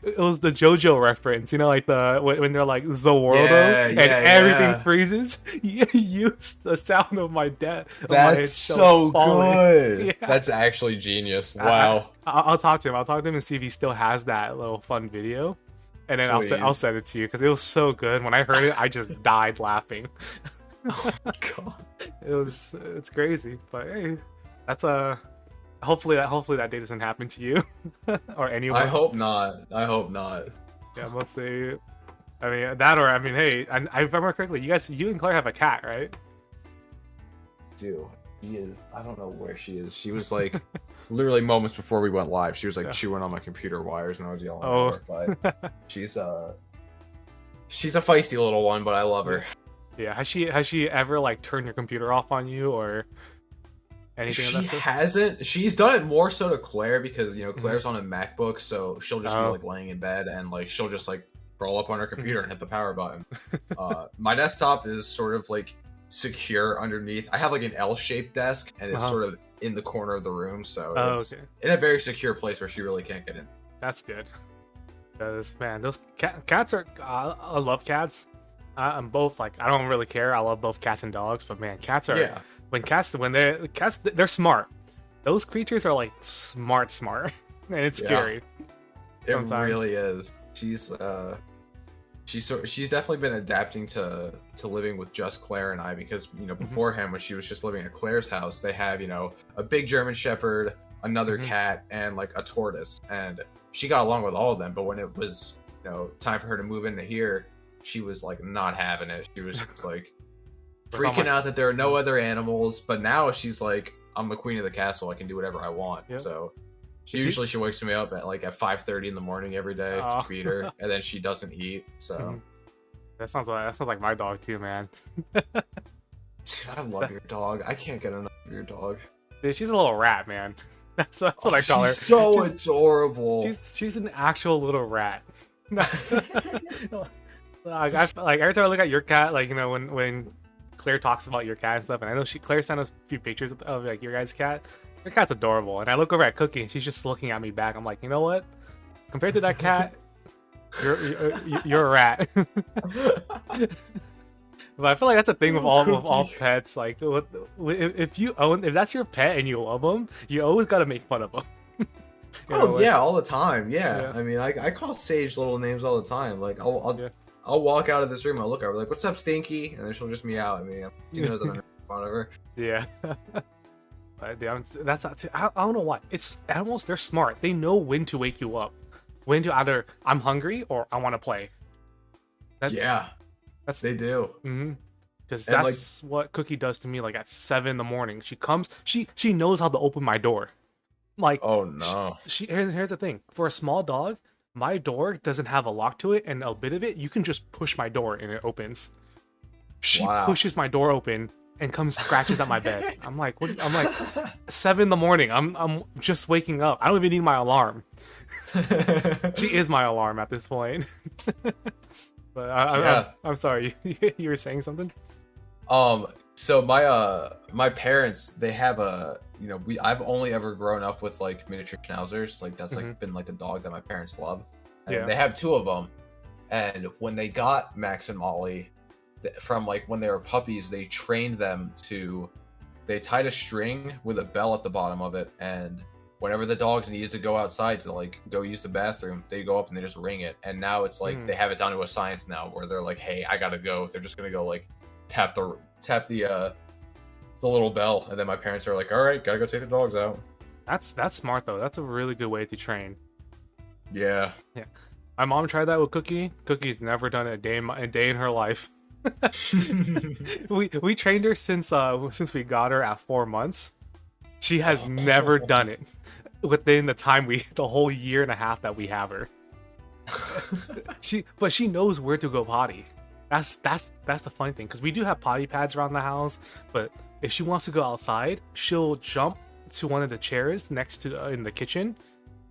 A: JoJo reference, like when they're like Zoroardo and everything freezes. You use the sound of my dad.
B: That's so good. Yeah. That's actually genius. Wow.
A: I'll talk to him. I'll talk to him and see if he still has that little fun video, and then I'll send it to you because it was so good. When I heard it, I just died laughing.
B: Oh my god.
A: It's crazy, but hey, that's hopefully that day doesn't happen to you or anyone.
B: I hope not.
A: Yeah, let's see. I mean that, or I mean, hey, if I remember correctly, you and Claire have a cat, right?
B: Dude, she is. I don't know where she is. She was like, literally moments before we went live, she was like chewing on my computer wires, and I was yelling at her. But she's a feisty little one, but I love her.
A: Yeah, has she ever like turned your computer off on you or anything?
B: She hasn't. She's done it more so to Claire because Claire's on a MacBook, so she'll just be like laying in bed and like she'll just like roll up on her computer and hit the power button. My desktop is sort of like secure underneath. I have like an L-shaped desk and it's sort of in the corner of the room, so it's in a very secure place where she really can't get in.
A: That's good. Because man, those cats are. I love cats. I'm both like I don't really care. I love both cats and dogs, but man, cats are
B: Yeah.
A: they're smart. Those creatures are like smart, and it's scary.
B: It
A: Sometimes.
B: really is. She's definitely been adapting to living with just Claire and I, because beforehand, when she was just living at Claire's house, they have a big German Shepherd, another cat, and like a tortoise, and she got along with all of them. But when it was time for her to move into here, she was like not having it. She was just like freaking out that there are no other animals. But now she's like, I'm the queen of the castle. I can do whatever I want. Yep. So she wakes me up at 5:30 in the morning every day to feed her, and then she doesn't eat. So
A: that sounds like my dog too, man.
B: Dude, I love your dog. I can't get enough of your dog.
A: Dude, she's a little rat, man. That's what I call her.
B: So adorable.
A: She's an actual little rat. Like every time I look at your cat, when Claire talks about your cat and stuff, and I know Claire sent us a few pictures of like your guys' cat. Your cat's adorable, and I look over at Cookie, and she's just looking at me back. I'm like, you know what? Compared to that cat, you're a rat. But I feel like that's a thing with all pets. Like, if that's your pet and you love them, you always got to make fun of them.
B: All the time. Yeah. I mean, I call Sage little names all the time. Like, I'll walk out of this room, I'll look at her like, "What's up, Stinky?" And then she'll just meow at me. She knows I'm making fun of her.
A: Yeah. I don't know why. It's animals. They're smart. They know when to wake you up, when to either I'm hungry or I want to play. They do. Because that's what Cookie does to me. Like at 7 in the morning, she comes. She knows how to open my door. Like,
B: oh no.
A: Here's the thing. For a small dog, my door doesn't have a lock to it, and a bit of it, you can just push my door and it opens. She pushes my door open and comes scratches at my bed. I'm like 7 in the morning. I'm just waking up. I don't even need my alarm. She is my alarm at this point. But I'm sorry. You were saying something?
B: So my parents, they have I've only ever grown up with like miniature schnauzers. Like that's been like the dog that my parents love. And they have 2 of them. And when they got Max and Molly, from like when they were puppies, they trained them they tied a string with a bell at the bottom of it, and whenever the dogs needed to go outside to like go use the bathroom, they go up and they just ring it. And now it's like they have it down to a science now, where they're like, "Hey, I gotta go." They're just gonna go like tap the little bell, and then my parents are like, "All right, gotta go take the dogs out."
A: That's smart though. That's a really good way to train.
B: Yeah.
A: My mom tried that with Cookie. Cookie's never done it a day in her life. we trained her since we got her at 4 months. She has never done it within the whole year and a half that we have her. But she knows where to go potty. That's the funny thing, because we do have potty pads around the house, but if she wants to go outside, she'll jump to one of the chairs next to in the kitchen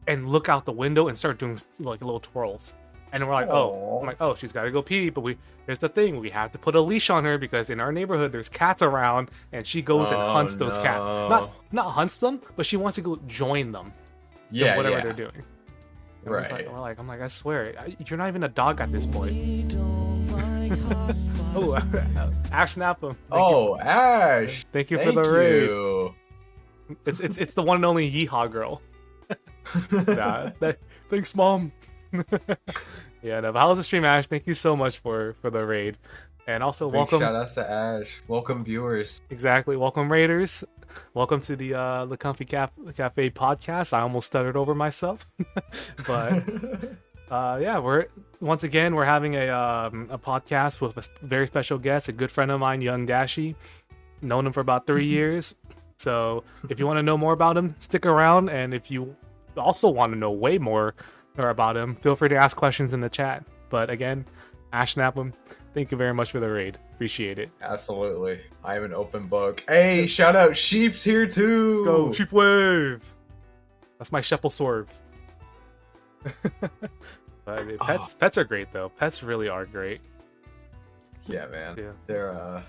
A: and look out the window and start doing like little twirls. And we're like, oh, she's got to go pee. But here's the thing: we have to put a leash on her, because in our neighborhood there's cats around, and she goes and hunts those cats. Not hunts them, but she wants to go join them.
B: Yeah,
A: whatever they're doing. And
B: right.
A: I'm like, I swear, you're not even a dog at this point. Ash Napham.
B: Ash.
A: Thank you for the raid. It's the one and only Yeehaw girl. Thanks, Mom. Yeah, no, but how was the stream, Ash? Thank you so much for the raid. And also welcome.
B: Shout outs to Ash. Welcome viewers.
A: Exactly. Welcome raiders. Welcome to the Comfy Café Podcast. I almost stuttered over myself. But we're having a podcast with a very special guest, a good friend of mine, YungDashe. Known him for about 3 years. So if you want to know more about him, stick around. And if you also want to know way more about him, feel free to ask questions in the chat. But again, Ash Napham, thank you very much for the raid. Appreciate it.
B: Absolutely. I am an open book. Hey, shout out Sheep's here too.
A: Let's go, Sheep Wave. That's my Sheppel Swerve. But pets are great though. Pets really are great.
B: Yeah, man.
A: Yeah.
B: They're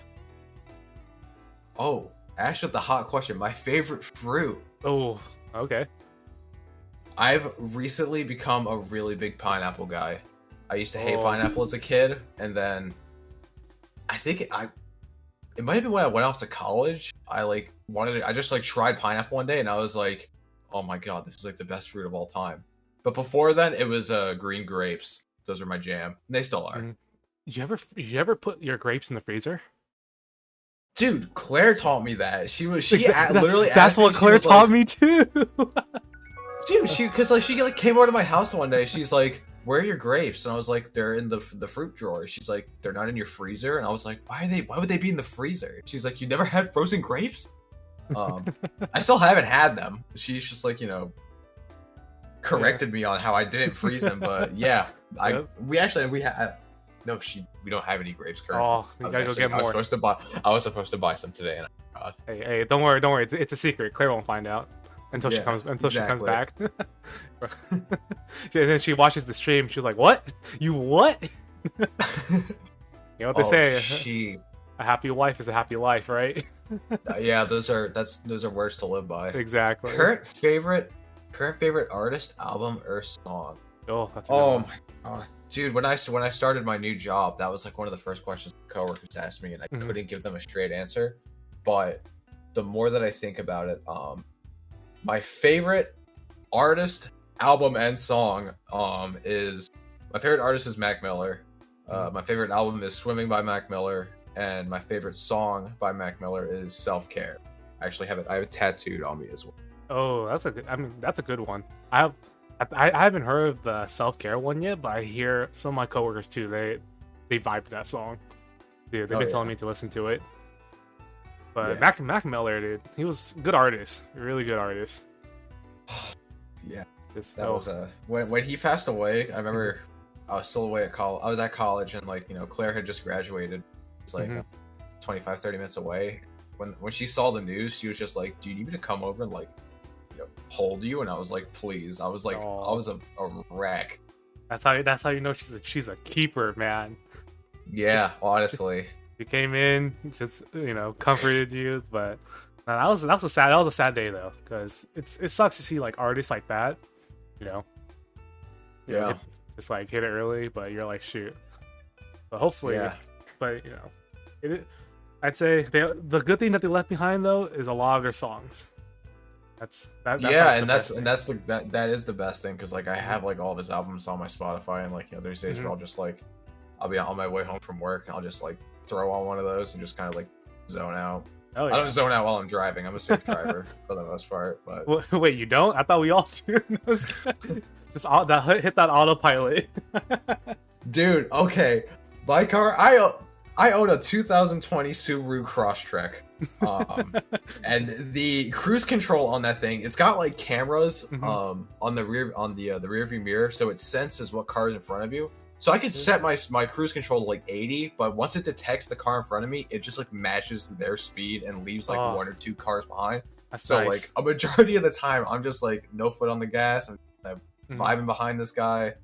B: Ash with the hot question. My favorite fruit.
A: Oh, okay.
B: I've recently become a really big pineapple guy. I used to hate pineapple as a kid, and then I think it might have been when I went off to college. I just like tried pineapple one day and I was like, oh my god, this is like the best fruit of all time. But before then, it was green grapes. Those are my jam. And they still are.
A: You ever put your grapes in the freezer?
B: Dude, Claire taught me that. She
A: literally.
B: That's
A: what Claire taught me too.
B: Dude, she came over to my house one day. She's like, "Where are your grapes?" And I was like, "They're in the fruit drawer." She's like, "They're not in your freezer." And I was like, "Why would they be in the freezer?" She's like, "You never had frozen grapes?" I still haven't had them. She's just like, corrected me on how I didn't freeze them. But yeah, we don't have any grapes currently.
A: Oh, you gotta go get more.
B: I was supposed to buy some today, and God.
A: Hey, don't worry. It's a secret. Claire won't find out until she comes back. And then she watches the stream. She's like, "What? You what?" You know what they say? A happy wife is a happy life, right?
B: Yeah, those are words to live by.
A: Exactly.
B: Current favorite artist, album, or song?
A: Oh, that's
B: my god. Dude, when I started my new job, that was like one of the first questions coworkers asked me, and I couldn't give them a straight answer. But the more that I think about it, my favorite artist, album, and song is my favorite artist is Mac Miller. My favorite album is Swimming by Mac Miller, and my favorite song by Mac Miller is Self Care. I actually have it tattooed on me as well.
A: Oh, that's a good one. I haven't heard of the Self Care one yet, but I hear some of my coworkers too. They vibe to that song. Dude, they've been telling me to listen to it. But Mac Miller, dude, he was a good artist, a really good artist.
B: Yeah, was when he passed away. I remember I was still away at college. I was at college, and Claire had just graduated. It's like 25-30 minutes away. When she saw the news, she was just like, "Do you need me to come over and hold you?" And I was like, "Please." I was like, I was a wreck.
A: That's how you know she's a keeper, man.
B: Yeah, honestly.
A: She came in, just comforted you, but that was a sad day though, because it sucks to see artists like that, just hit it early, but you're like, shoot. But hopefully, I'd say the good thing that they left behind though is a lot of their songs. That is the best thing, because I have all of his albums on my Spotify, and there's days where I'll just I'll be on my way home from work and I'll just throw on one of those and just kind of zone out. Oh, yeah. I don't zone out while I'm driving. I'm a safe driver for the most part. But wait, you don't? I thought we all do. Just hit that autopilot.
B: Dude, okay. My car, I own a 2020 Subaru Crosstrek. And the cruise control on that thing, it's got cameras on the rear view mirror, so it senses what car is in front of you. So I could set my cruise control to 80, but once it detects the car in front of me, it just matches their speed and leaves one or two cars behind.
A: That's
B: so
A: nice.
B: A majority of the time, I'm just no foot on the gas. I'm vibing behind this guy.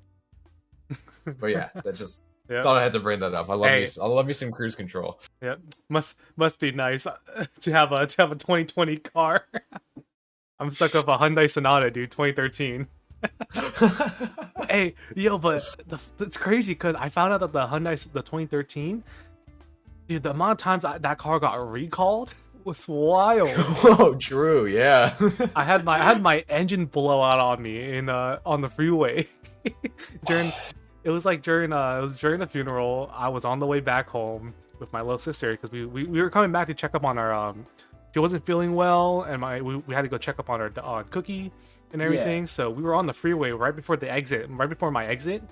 B: But yeah, that just thought I had to bring that up. I love me some cruise control.
A: Yeah, must be nice to have a 2020 car. I'm stuck with a Hyundai Sonata, dude, 2013. Hey, yo, but it's crazy because I found out that the 2013, dude, the amount of times that car got recalled was wild.
B: Oh, true, yeah.
A: I had my engine blow out on me on the freeway during the funeral. I was on the way back home with my little sister because we were coming back to check up on our she wasn't feeling well, and we had to go check up on her Cookie and everything. Yeah. So we were on the freeway right before my exit.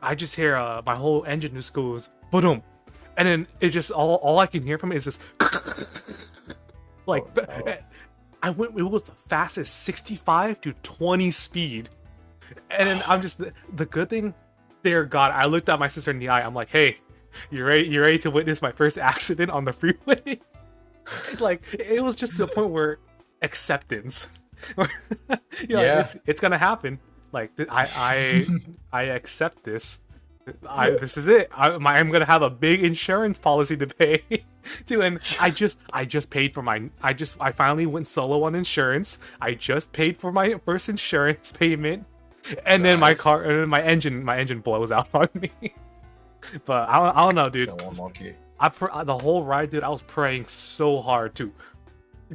A: I just hear my whole engine just goes boom, and then it just all I can hear from it is this it was the fastest 65 to 20 speed, and then I'm just the good thing, dear God, I looked at my sister in the eye. I'm like, hey, you ready to witness my first accident on the freeway? It was just to the point where acceptance. It's gonna happen. I accept this. This is it. I'm gonna have a big insurance policy to pay to, and I just paid for I finally went solo on insurance. I just paid for my first insurance payment, and then my engine blows out on me. But I don't know, dude. The whole ride, dude, I was praying so hard to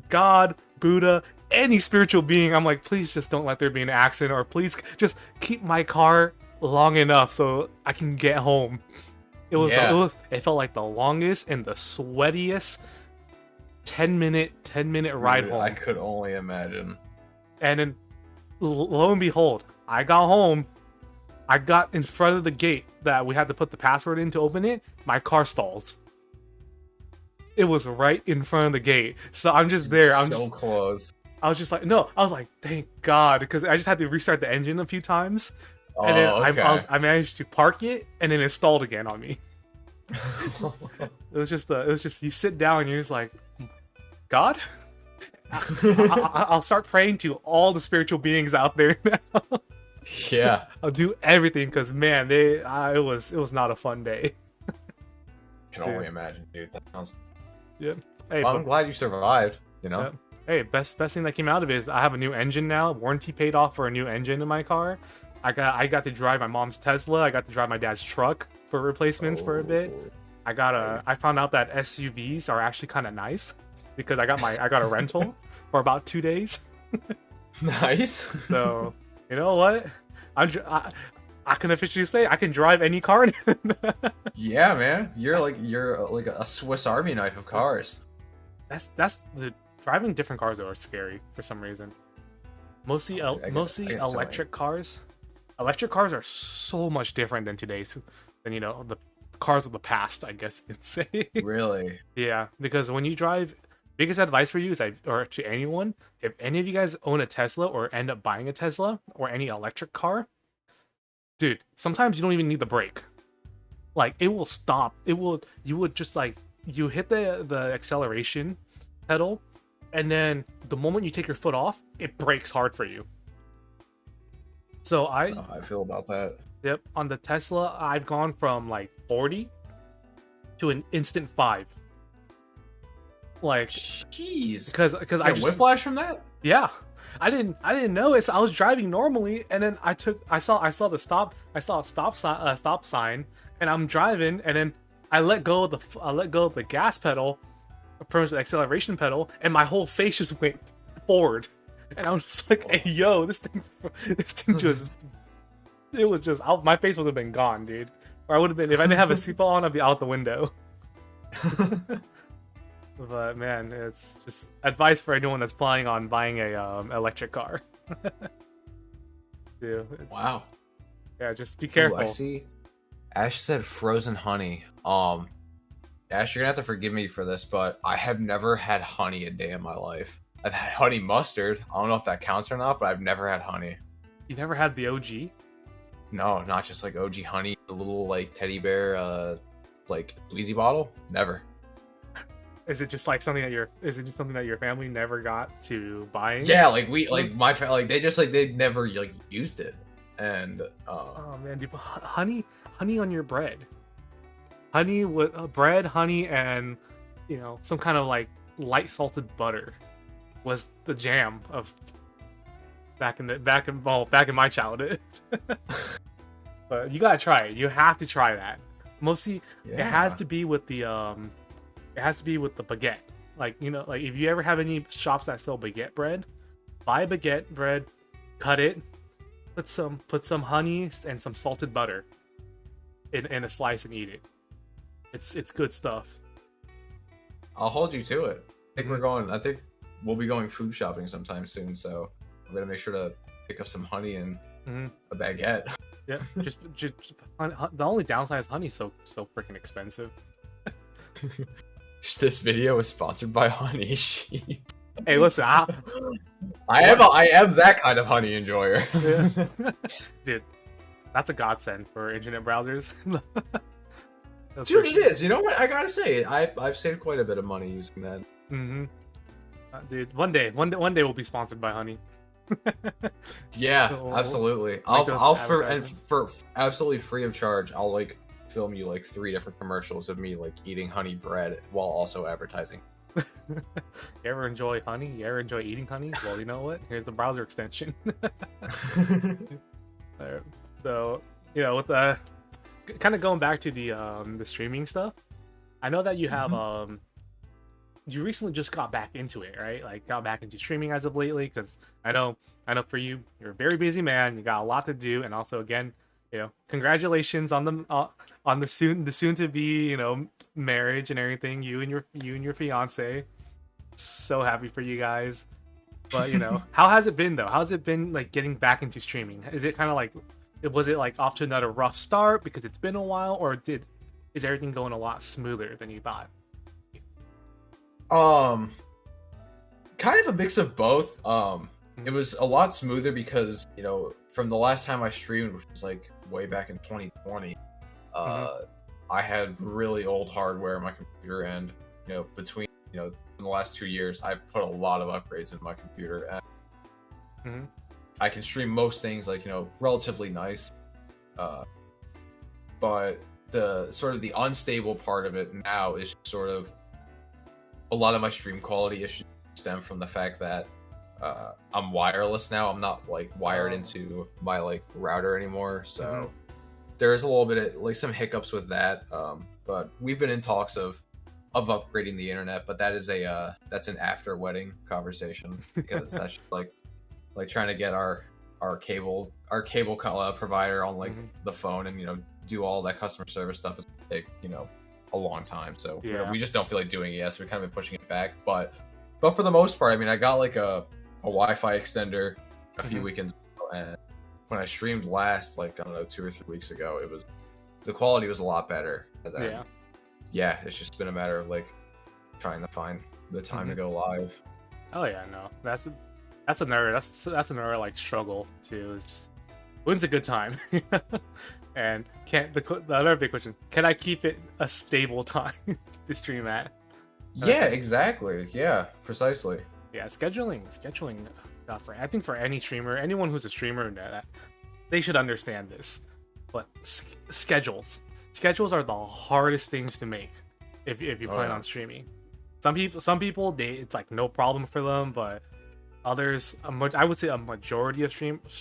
A: God, Buddha, any spiritual being. I'm like, please just don't let there be an accident, or please just keep my car long enough so I can get home. It felt like the longest and the sweatiest 10-minute ride home.
B: I could only imagine.
A: And then, lo and behold, I got home. I got in front of the gate that we had to put the password in to open it. My car stalls. It was right in front of the gate. So I'm just there. I'm
B: so close.
A: I was just like, no. I was like, thank God, because I just had to restart the engine a few times, and then
B: okay.
A: I managed to park it, and then it stalled again on me. It was just you sit down and you're just like, God, I'll start praying to all the spiritual beings out there now.
B: Yeah,
A: I'll do everything, because man, it was not a fun day.
B: Can only imagine, dude. That sounds.
A: Yeah. Hey,
B: I'm glad you survived. You know.
A: Yeah. Hey, best thing that came out of it is I have a new engine now. Warranty paid off for a new engine in my car. I got to drive my mom's Tesla. I got to drive my dad's truck for replacements for a bit. I found out that SUVs are actually kind of nice, because I got a rental for about 2 days.
B: Nice.
A: So, you know what? I can officially say I can drive any car.
B: Yeah, man. You're like a Swiss Army knife of cars.
A: That's the driving different cars though are scary for some reason. Mostly electric cars. Electric cars are so much different than today's, than the cars of the past, I guess you could say.
B: Really?
A: Yeah, because when you drive, biggest advice for you is, or to anyone, if any of you guys own a Tesla or end up buying a Tesla or any electric car, dude, sometimes you don't even need the brake. Like, it will stop. You would just like, you hit the acceleration pedal, and then the moment you take your foot off, it brakes hard for you. So I
B: feel about that.
A: Yep, on the Tesla, I've gone from like 40 to an instant 5. Like,
B: jeez,
A: because I just
B: whiplash from that.
A: Yeah, I didn't know it. So I was driving normally, and then I saw a stop sign, and I'm driving, and then I let go of the gas pedal, from the acceleration pedal, and my whole face just went forward, and I was just like, "Hey, yo, this thing just." It was just, my face would have been gone, dude. Or I would have been, if I didn't have a seatbelt on, I'd be out the window. But man, it's just advice for anyone that's planning on buying a electric car. Dude,
B: wow.
A: Yeah, just be careful.
B: Ooh, I see. Ash said frozen honey. Ash, you're gonna have to forgive me for this, but I have never had honey a day in my life. I've had honey mustard. I don't know if that counts or not, but I've never had honey.
A: You never had the OG?
B: No, not just like OG honey, the little like teddy bear, like squeezy bottle. Never.
A: Is it just something that your family never got to buying?
B: Yeah, my family, they never like used it, and
A: oh man, dude, honey on your bread, honey with bread, honey, and some kind of like light salted butter was the jam of back in my childhood. But you gotta try it. You have to try that. Mostly, yeah. It has to be with the baguette. Like, like if you ever have any shops that sell baguette bread, buy baguette bread, cut it, put some honey and some salted butter in a slice and eat it. It's good stuff.
B: I'll hold you to it. I think we'll be going food shopping sometime soon, so I'm gonna make sure to pick up some honey and a baguette.
A: Yeah, just the only downside is honey's so freaking expensive.
B: This video is sponsored by Honey Sheep.
A: Hey, listen, I
B: am that kind of honey enjoyer.
A: Yeah. Dude, that's a godsend for internet browsers.
B: Dude, it is. You know what? I gotta say, I've saved quite a bit of money using that.
A: Mm-hmm. Dude, one day we'll be sponsored by Honey.
B: Yeah, absolutely. I'll for absolutely free of charge, I'll like film you like 3 different commercials of me like eating honey bread while also advertising.
A: You ever enjoy honey? You ever enjoy eating honey? Well, you know what? Here's the browser extension. So, with the kind of going back to the streaming stuff, I know that you have
B: Mm-hmm.
A: you recently just got back into it, right? Like got back into streaming as of lately, because I know for you, you're a very busy man. You got a lot to do, and also again, congratulations on the soon to be marriage and everything. You and your fiance. So happy for you guys. But how has it been though? How's it been like getting back into streaming? Is it kind of like was it like off to another rough start because it's been a while, or is everything going a lot smoother than you thought?
B: Um, Kind of a mix of both. It was a lot smoother because from the last time I streamed, which was like way back in 2020,
A: Mm-hmm.
B: I had really old hardware in my computer, and between in the last 2 years, I've put a lot of upgrades in my computer, and
A: Mm-hmm.
B: I can stream most things like relatively nice. Uh, but the sort of the unstable part of it now is sort of a lot of my stream quality issues stem from the fact that I'm wireless now. I'm not like wired
A: Oh.
B: into my like router anymore, so
A: Mhm.
B: there is a little bit of like some hiccups with that. But we've been in talks of upgrading the internet, but that is that's an after wedding conversation because that's just like trying to get our cable provider on like
A: Mhm.
B: the phone and do all that customer service stuff is gonna take a long time. So
A: Yeah.
B: we just don't feel like doing it yet. So we kind of been pushing it back. But for the most part, I mean, I got like a Wi-Fi extender a few
A: Mhm.
B: weekends ago, and when I streamed last, like I don't know, 2 or 3 weeks ago, the quality was a lot better. And then,
A: Yeah.
B: yeah, it's just been a matter of like trying to find the time to
A: Mhm.
B: go live.
A: Oh yeah, no. That's another like struggle too. Is just when's a good time? And can't the other big question, can I keep it a stable time to stream at?
B: Yeah, exactly. Yeah, precisely.
A: Yeah, scheduling. I think for any streamer, anyone who's a streamer, they should understand this. But schedules are the hardest things to make if you
B: Oh
A: plan
B: yeah.
A: on streaming. Some people, it's like no problem for them, but others, I would say a majority of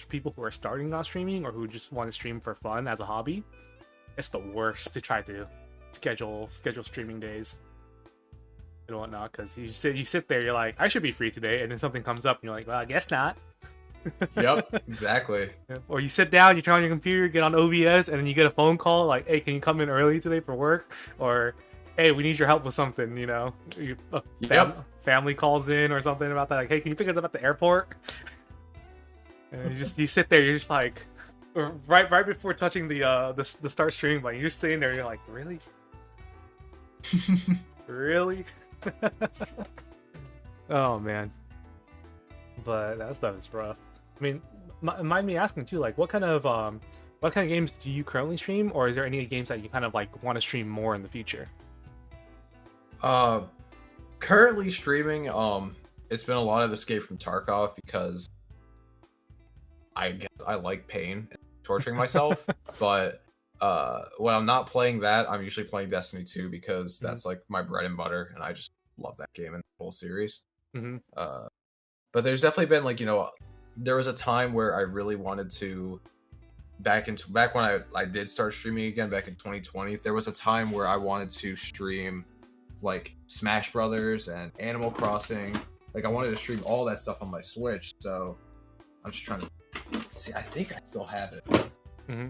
A: people who are starting on streaming or who just want to stream for fun as a hobby, it's the worst to try to schedule streaming days and whatnot, because you sit there, you're like, I should be free today, and then something comes up and you're like, well, I guess not.
B: Yep, exactly.
A: Or you sit down, you turn on your computer, get on OBS, and then you get a phone call like, hey, can you come in early today for work? Or hey, we need your help with something, a
B: Yep.
A: family calls in or something about that, like, hey, can you pick us up at the airport? And you sit there, you're just like, or right before touching the start stream button, you're just sitting there, you're like, really? Really? Oh man. But that stuff is rough. I mean, mind me asking too, like what kind of games do you currently stream, or is there any games that you kind of like want to stream more in the future?
B: uh, Currently streaming. It's been a lot of Escape from Tarkov because I guess I like pain and torturing myself. But when I'm not playing that, I'm usually playing Destiny 2 because that's like my bread and butter, and I just love that game and the whole series.
A: Mm-hmm.
B: But there's definitely been like there was a time where I really wanted to back when I did start streaming again back in 2020. There was a time where I wanted to stream like Smash Brothers and Animal Crossing. Like I wanted to stream all that stuff on my Switch. So I'm just trying to see. I think I still have it,
A: Mm-hmm.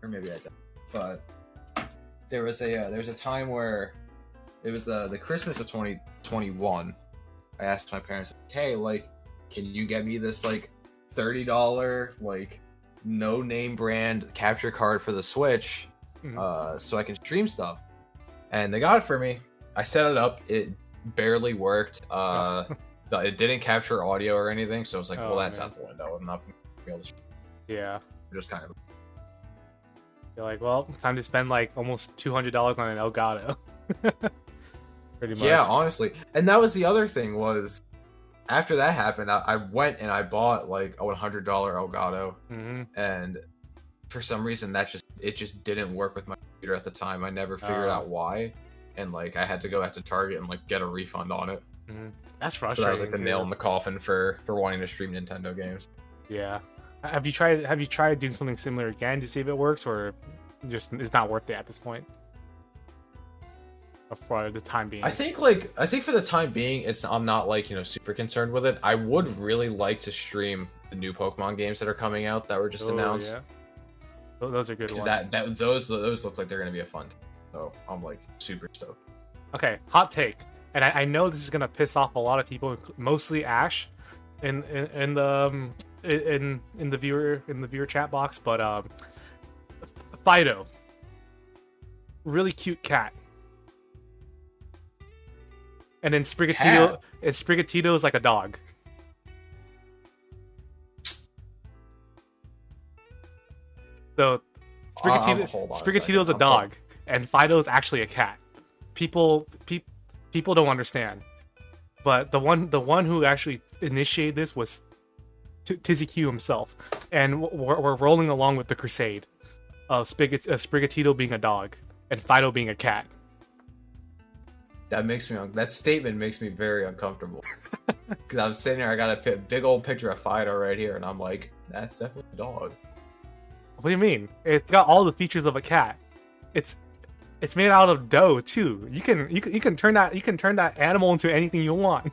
B: or maybe I don't. But there was a time where it was the Christmas of 2021. I asked my parents, hey, like, can you get me this like $30 like no name brand capture card for the Switch,
A: Mm-hmm.
B: so I can stream stuff? And they got it for me. I set it up. It barely worked. It didn't capture audio or anything, so it's like,
A: Oh,
B: well, that's
A: man.
B: out the window. I'm not gonna be able to
A: Yeah.
B: just kind of.
A: You're like, well, time to spend like almost $200 on an Elgato. Pretty much.
B: Yeah, honestly. And that was the other thing was after that happened, I went and I bought like a $100 Elgato,
A: Mm-hmm.
B: and for some reason it just didn't work with my computer at the time. I never figured out why, and like I had to go back to Target and like get a refund on it.
A: Mm-hmm. That's
B: So
A: frustrating.
B: that was like the nail
A: too.
B: in the coffin for wanting to stream Nintendo games.
A: Yeah. Have you tried doing something similar again to see if it works, or just it's not worth it at this point? for the time being.
B: I think for the time being, I'm not like, super concerned with it. I would really like to stream the new Pokemon games that are coming out that were just announced.
A: Yeah. Those are good ones.
B: Those look like they're gonna be a fun time. So I'm like super stoked.
A: Okay, hot take, and I know this is gonna piss off a lot of people, mostly Ash, in the viewer chat box, but Fido, really cute cat, and then Sprigatito is like a dog. So Sprigatito's a dog, and Fido's actually a cat. People don't understand, but the one who actually initiated this was Tizzy Q himself, and we're rolling along with the crusade of Sprigatito being a dog and Fido being a cat.
B: That statement makes me very uncomfortable because I'm sitting here, I got a big old picture of Fido right here, and I'm like, that's definitely a dog.
A: What do you mean? It's got all the features of a cat. It's made out of dough too. You can turn that animal into anything you want.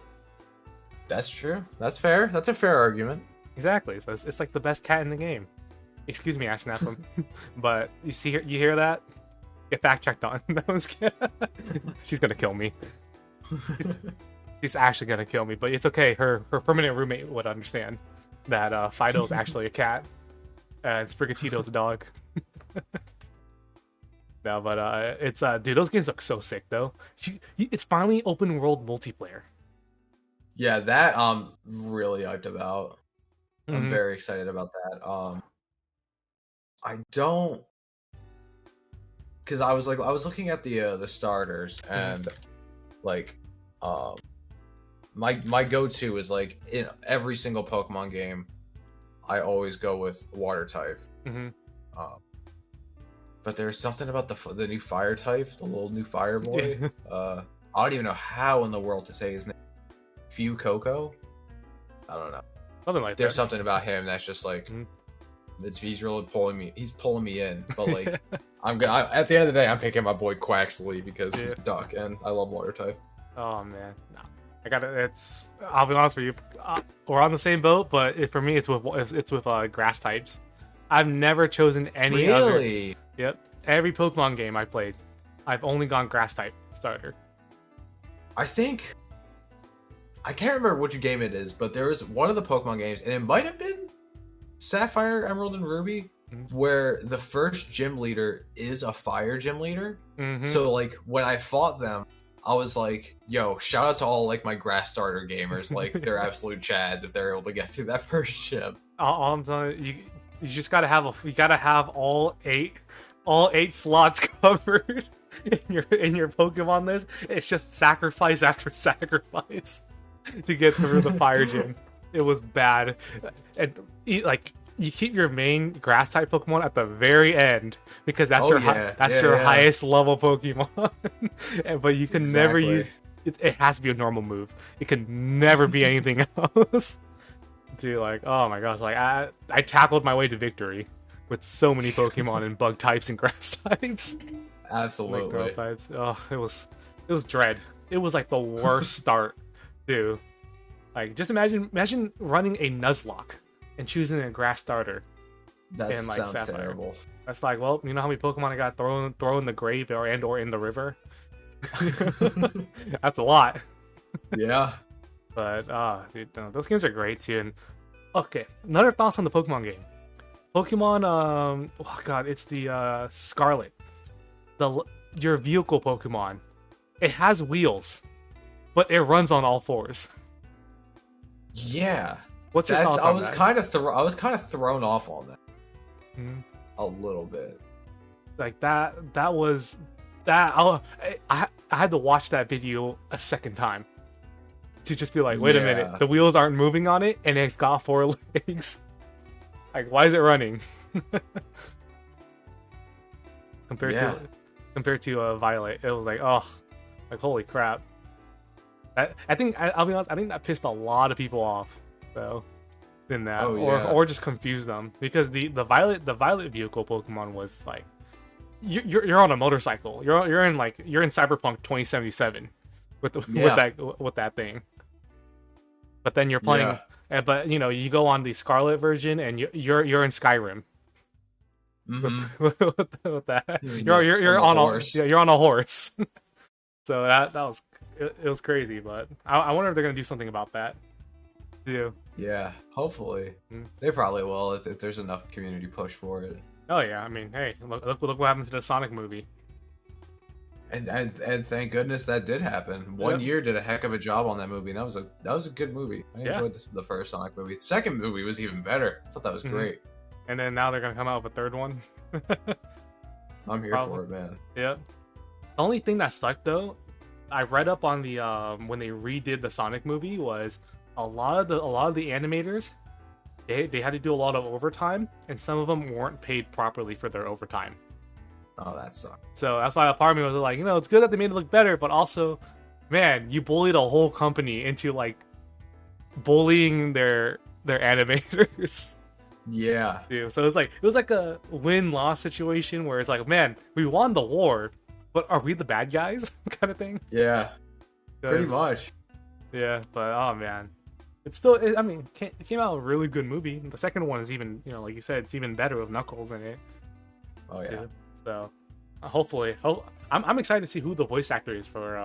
B: That's true. That's fair. That's a fair argument.
A: Exactly. So it's like the best cat in the game. Excuse me, Ash Napham. But you hear that? Get fact checked on. She's gonna kill me. She's actually gonna kill me. But it's okay. Her permanent roommate would understand that Fido's actually a cat and Sprigatito's a dog. No, but it's dude, those games look so sick though. It's finally open world multiplayer.
B: Yeah, that I'm really hyped about. I'm very excited about that. I don't, because I was looking at the starters, and like my go-to is like in every single Pokemon game, I always go with water type. But there's something about the new fire type, the little new fire boy. I don't even know how in the world to say his name. Coco? I don't know.
A: Something like
B: there's
A: that.
B: something about him that's just like he's really pulling me. He's pulling me in. But like at the end of the day, I'm picking my boy Quaxley because he's a duck and I love water type.
A: Oh man, no. I'll be honest with you. We're on the same boat, but for me, it's with grass types. I've never chosen any other.
B: Really?
A: Yep. Every Pokemon game I played, I've only gone grass type starter.
B: I think I can't remember which game it is, but there was one of the Pokemon games, and it might have been Sapphire, Emerald, and Ruby, where the first gym leader is a fire gym leader. So like when I fought them, I was like, yo, shout out to all like my grass starter gamers. Like they're absolute chads if they're able to get through that first gym.
A: All I'm telling you, you just gotta have all eight slots covered in your Pokemon list. It's just sacrifice after sacrifice to get through the fire gym. It was bad, and like you keep your main grass type Pokemon at the very end because that's your highest level Pokemon. But you can never use it. It has to be a normal move. It can never be anything else. Dude, like, oh my gosh, like I tackled my way to victory with so many Pokemon and bug types and grass types.
B: Absolutely.
A: Like types. Oh, it was dread. It was like the worst start, dude. Like, just imagine running a Nuzlocke and choosing a grass starter.
B: That sounds
A: Sapphire.
B: terrible.
A: That's like, well, you know how many Pokemon I got thrown in the grave or in the river? That's a lot.
B: Yeah.
A: But dude, no, those games are great too. And okay, another thoughts on the Pokemon game. Pokemon, oh god, it's the Scarlet, your vehicle Pokemon. It has wheels, but it runs on all fours.
B: Yeah.
A: What's your thoughts on that?
B: I was kind of thrown off on that. A little bit.
A: Like that was that. I had to watch that video a second time to just be like, wait a minute, the wheels aren't moving on it, and it's got 4 legs. Like, why is it running? compared to Violet, it was like, oh, like holy crap. I think I'll be honest. I think that pissed a lot of people off, though. Than that, or just confused them because the Violet vehicle Pokemon was like you're on a motorcycle. You're in Cyberpunk 2077 with with that thing. But then you're playing, but you go on the Scarlet version and you're in Skyrim. With that, you're on a horse. You're on a horse. So that was it was crazy, but I wonder if they're gonna do something about that.
B: Yeah, hopefully they probably will if there's enough community push for it.
A: Oh yeah, I mean, hey, look what happened to the Sonic movie.
B: And thank goodness that did happen. One year did a heck of a job on that movie, and that was a good movie. I enjoyed the first Sonic movie. The second movie was even better. I thought that was great.
A: And then now they're gonna come out with a third one.
B: I'm here for it, man.
A: Yeah. The only thing that sucked though, I read up on the when they redid the Sonic movie was a lot of the animators, they had to do a lot of overtime, and some of them weren't paid properly for their overtime.
B: Oh, that sucks.
A: So that's why a part of me was like, it's good that they made it look better, but also, man, you bullied a whole company into like bullying their animators.
B: Yeah.
A: Dude, so it was like a win-loss situation where it's like, man, we won the war, but are we the bad guys? Kind of thing.
B: Yeah. Pretty much.
A: Yeah, but oh man. It's still, it came out a really good movie. The second one is even, like you said, it's even better with Knuckles in it.
B: Oh, yeah.
A: Dude. So, hopefully, I'm excited to see who the voice actor is for.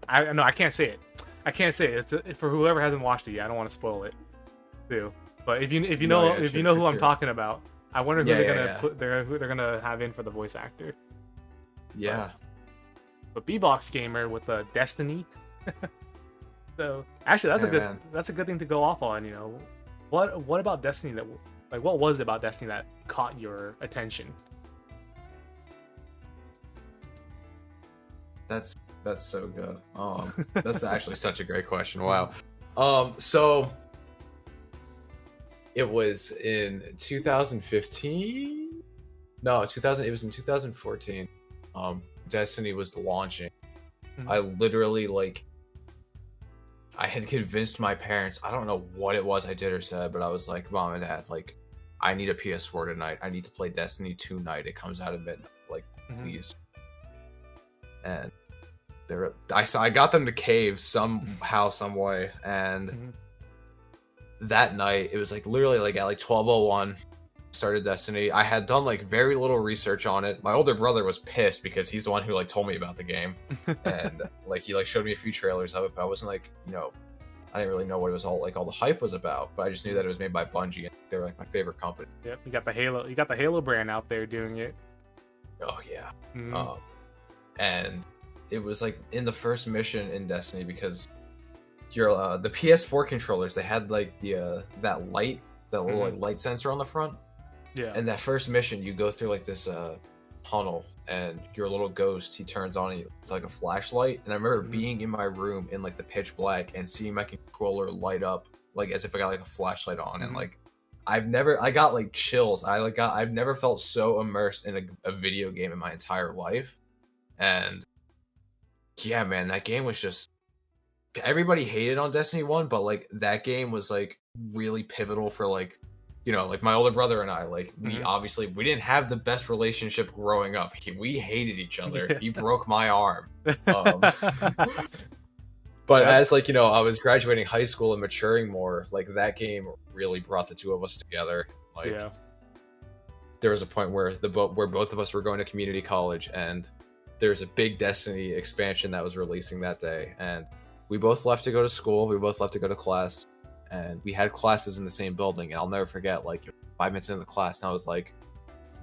A: I can't say it. I can't say it. It's for whoever hasn't watched it yet. I don't want to spoil it, too. But if you know who I'm talking about, I wonder who who they're gonna have in for the voice actor.
B: Yeah.
A: But B-Box Gamer with Destiny. So actually, that's a good thing to go off on. What about Destiny what was it about Destiny that caught your attention?
B: That's so good. That's actually such a great question. Wow. So it was in 2015. No, 2000. It was in 2014. Destiny was launching. I literally I had convinced my parents. I don't know what it was I did or said, but I was like, Mom and Dad, I need a PS4 tonight. I need to play Destiny 2 tonight. It comes out at midnight. Please. And I got them to cave somehow, some way, and that night it was literally at 12:01 started Destiny. I had done very little research on it. My older brother was pissed because he's the one who told me about the game, and he showed me a few trailers of it, but I wasn't I didn't really know what it was all the hype was about, but I just knew that it was made by Bungie and they were my favorite company.
A: Yep, you got the Halo brand out there doing it.
B: Oh yeah. And it was in the first mission in Destiny, because your the PS4 controllers, they had that light, that little light sensor on the front.
A: Yeah.
B: And that first mission, you go through this tunnel, and your little ghost, he turns on, it's like a flashlight. And I remember being in my room in the pitch black and seeing my controller light up as if I got a flashlight on, and I got chills. I've never felt so immersed in a video game in my entire life. And yeah, man, that game was just, everybody hated on Destiny 1, but that game was really pivotal for my older brother and I, we obviously, we didn't have the best relationship growing up. We hated each other. He broke my arm. But as I was graduating high school and maturing more, that game really brought the two of us together. There was a point where where both of us were going to community college, and there's a big Destiny expansion that was releasing that day, and we both left to go to school. We both left to go to class, and we had classes in the same building. And I'll never forget, 5 minutes into the class, and I was like,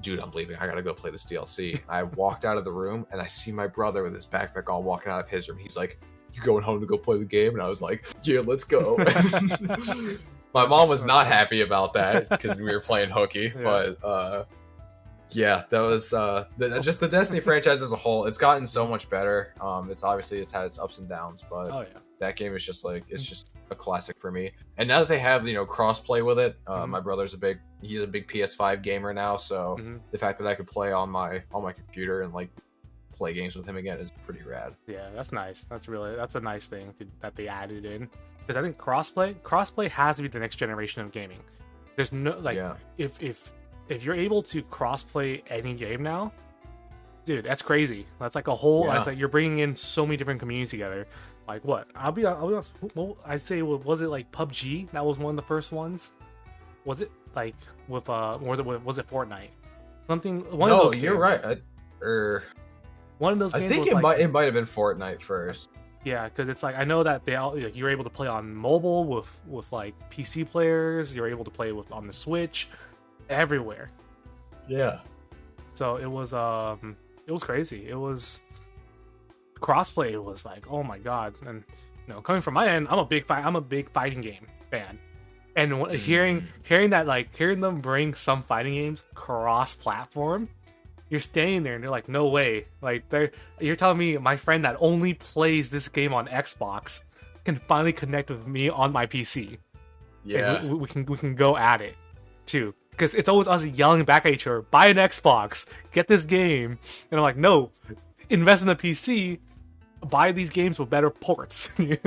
B: dude, I'm leaving. I gotta go play this DLC. I walked out of the room, and I see my brother with his backpack on walking out of his room. He's like, you going home to go play the game? And I was like, yeah, let's go. My mom was not happy about that because we were playing hooky. Yeah. But yeah, that was just the Destiny franchise as a whole. It's gotten so much better. It's had its ups and downs, but that game is just it's just a classic for me. And now that they have crossplay with it, my brother's a big PS5 gamer now, so the fact that I could play on my computer and play games with him again is pretty rad.
A: Yeah, that's nice. That's a nice thing that they added in, because I think crossplay has to be the next generation of gaming. There's no if you're able to crossplay any game now, dude, that's crazy. That's like a whole.
B: Yeah.
A: It's like you're bringing in so many different communities together. Like what? I'll be honest. Well, I'd say was it like PUBG? That was one of the first ones. Was it like with was it Fortnite? Something. One of
B: No,
A: those
B: you're
A: games.
B: right.
A: One of those games.
B: I think
A: was like,
B: it might have been Fortnite first.
A: Yeah, because it's like I know that they all like, you're able to play on mobile with like PC players. You're able to play with on the Switch, everywhere.
B: Yeah.
A: So it was crazy. It was crossplay. It was like, oh my god. And coming from my end, I'm a big fighting game fan. And hearing them bring some fighting games cross platform, you're standing there and they're like, no way. Like you're telling me my friend that only plays this game on Xbox can finally connect with me on my PC.
B: Yeah.
A: And we can go at it too. Because it's always us yelling back at each other, buy an Xbox, get this game. And I'm like, no, invest in the PC, buy these games with better ports, and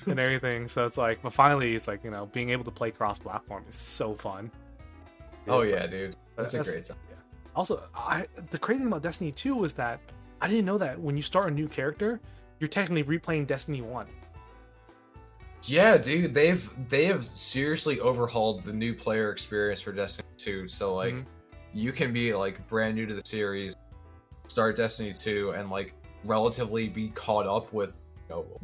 A: everything. So it's like, but finally, it's like, being able to play cross-platform is so fun.
B: Oh, yeah, dude. That's a great time.
A: Yeah. Also, the crazy thing about Destiny 2 was that I didn't know that when you start a new character, you're technically replaying Destiny 1.
B: Yeah, dude, they have seriously overhauled the new player experience for Destiny 2. So like, you can be like brand new to the series, start Destiny 2, and like relatively be caught up with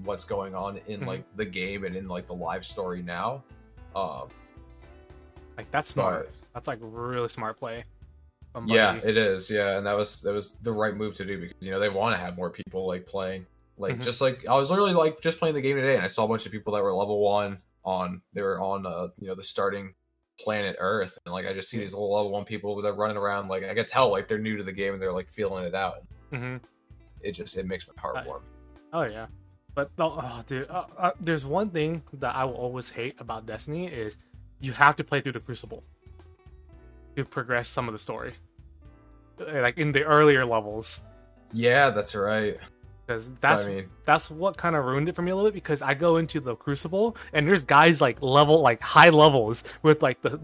B: what's going on in like the game and in like the live story now.
A: Like that's smart. That's like really smart play.
B: Yeah, it is. Yeah, and that was the right move to do because they want to have more people like playing. Like just like I was literally like just playing the game today, and I saw a bunch of people that were level 1 on. They were on the starting planet Earth, and like I just see these little level 1 people that are running around. Like I could tell like they're new to the game and they're like feeling it out. It makes my heart warm.
A: Oh yeah, but dude, there's one thing that I will always hate about Destiny is you have to play through the Crucible to progress some of the story, like in the earlier levels.
B: Yeah, that's right.
A: Because that's what kind of ruined it for me a little bit. Because I go into the Crucible and there's guys like high levels with like the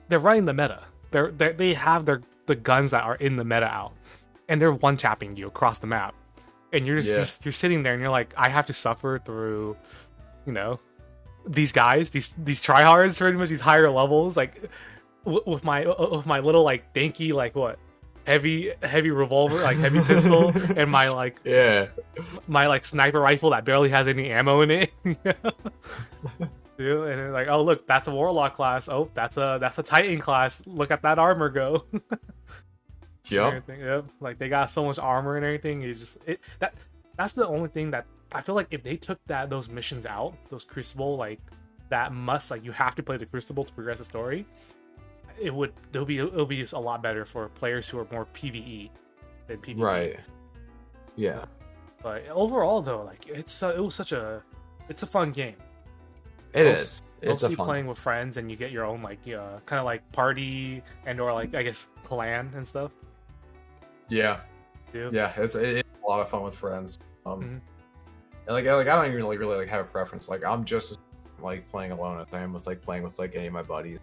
A: they're running the meta. They have the guns that are in the meta out, and they're one tapping you across the map, and you're you're sitting there and you're like, I have to suffer through, these guys, these tryhards, pretty much these higher levels, like with my little like danky like what. Heavy revolver, like heavy pistol, and my like sniper rifle that barely has any ammo in it. Dude, and they're like, oh look, that's a warlock class. Oh, that's a titan class. Look at that armor go. Yep. Like they got so much armor and everything. That's the only thing that I feel like if they took those missions out, those Crucible that you have to play the Crucible to progress the story. It'll be a lot better for players who are more PvE than PvP.
B: Right. Yeah.
A: But overall, though, like it's a fun game.
B: It's
A: mostly playing with friends, and you get your own like kind of like party or like I guess clan and stuff.
B: Yeah. Yeah. It's a lot of fun with friends. And like I don't even really like have a preference. Like I'm just like playing alone as I am with like playing with like any of my buddies.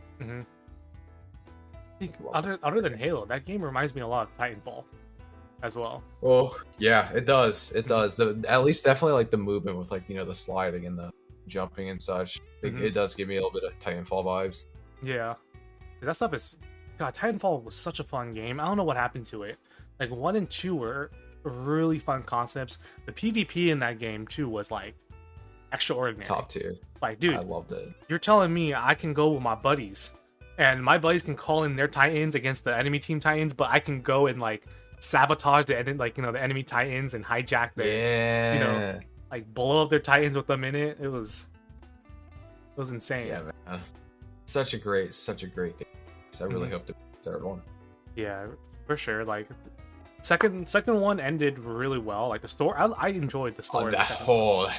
A: Other than Halo, that game reminds me a lot of Titanfall as well.
B: Oh yeah, it does. At least definitely like the movement with like the sliding and the jumping and such. It does give me a little bit of Titanfall vibes.
A: Yeah, that stuff is. God, Titanfall was such a fun game. I don't know what happened to it. Like 1 and 2 were really fun concepts. The PvP in that game too was like extraordinary.
B: Top tier.
A: Like, dude,
B: I loved it.
A: You're telling me I can go with my buddies. And my buddies can call in their Titans against the enemy team Titans, but I can go and like sabotage the enemy Titans and hijack their, like blow up their Titans with them in it. It was insane.
B: Yeah, man. Such a great game. So I really hope to the third one.
A: Yeah, for sure. Like second one ended really well. Like the story, I enjoyed the story.
B: That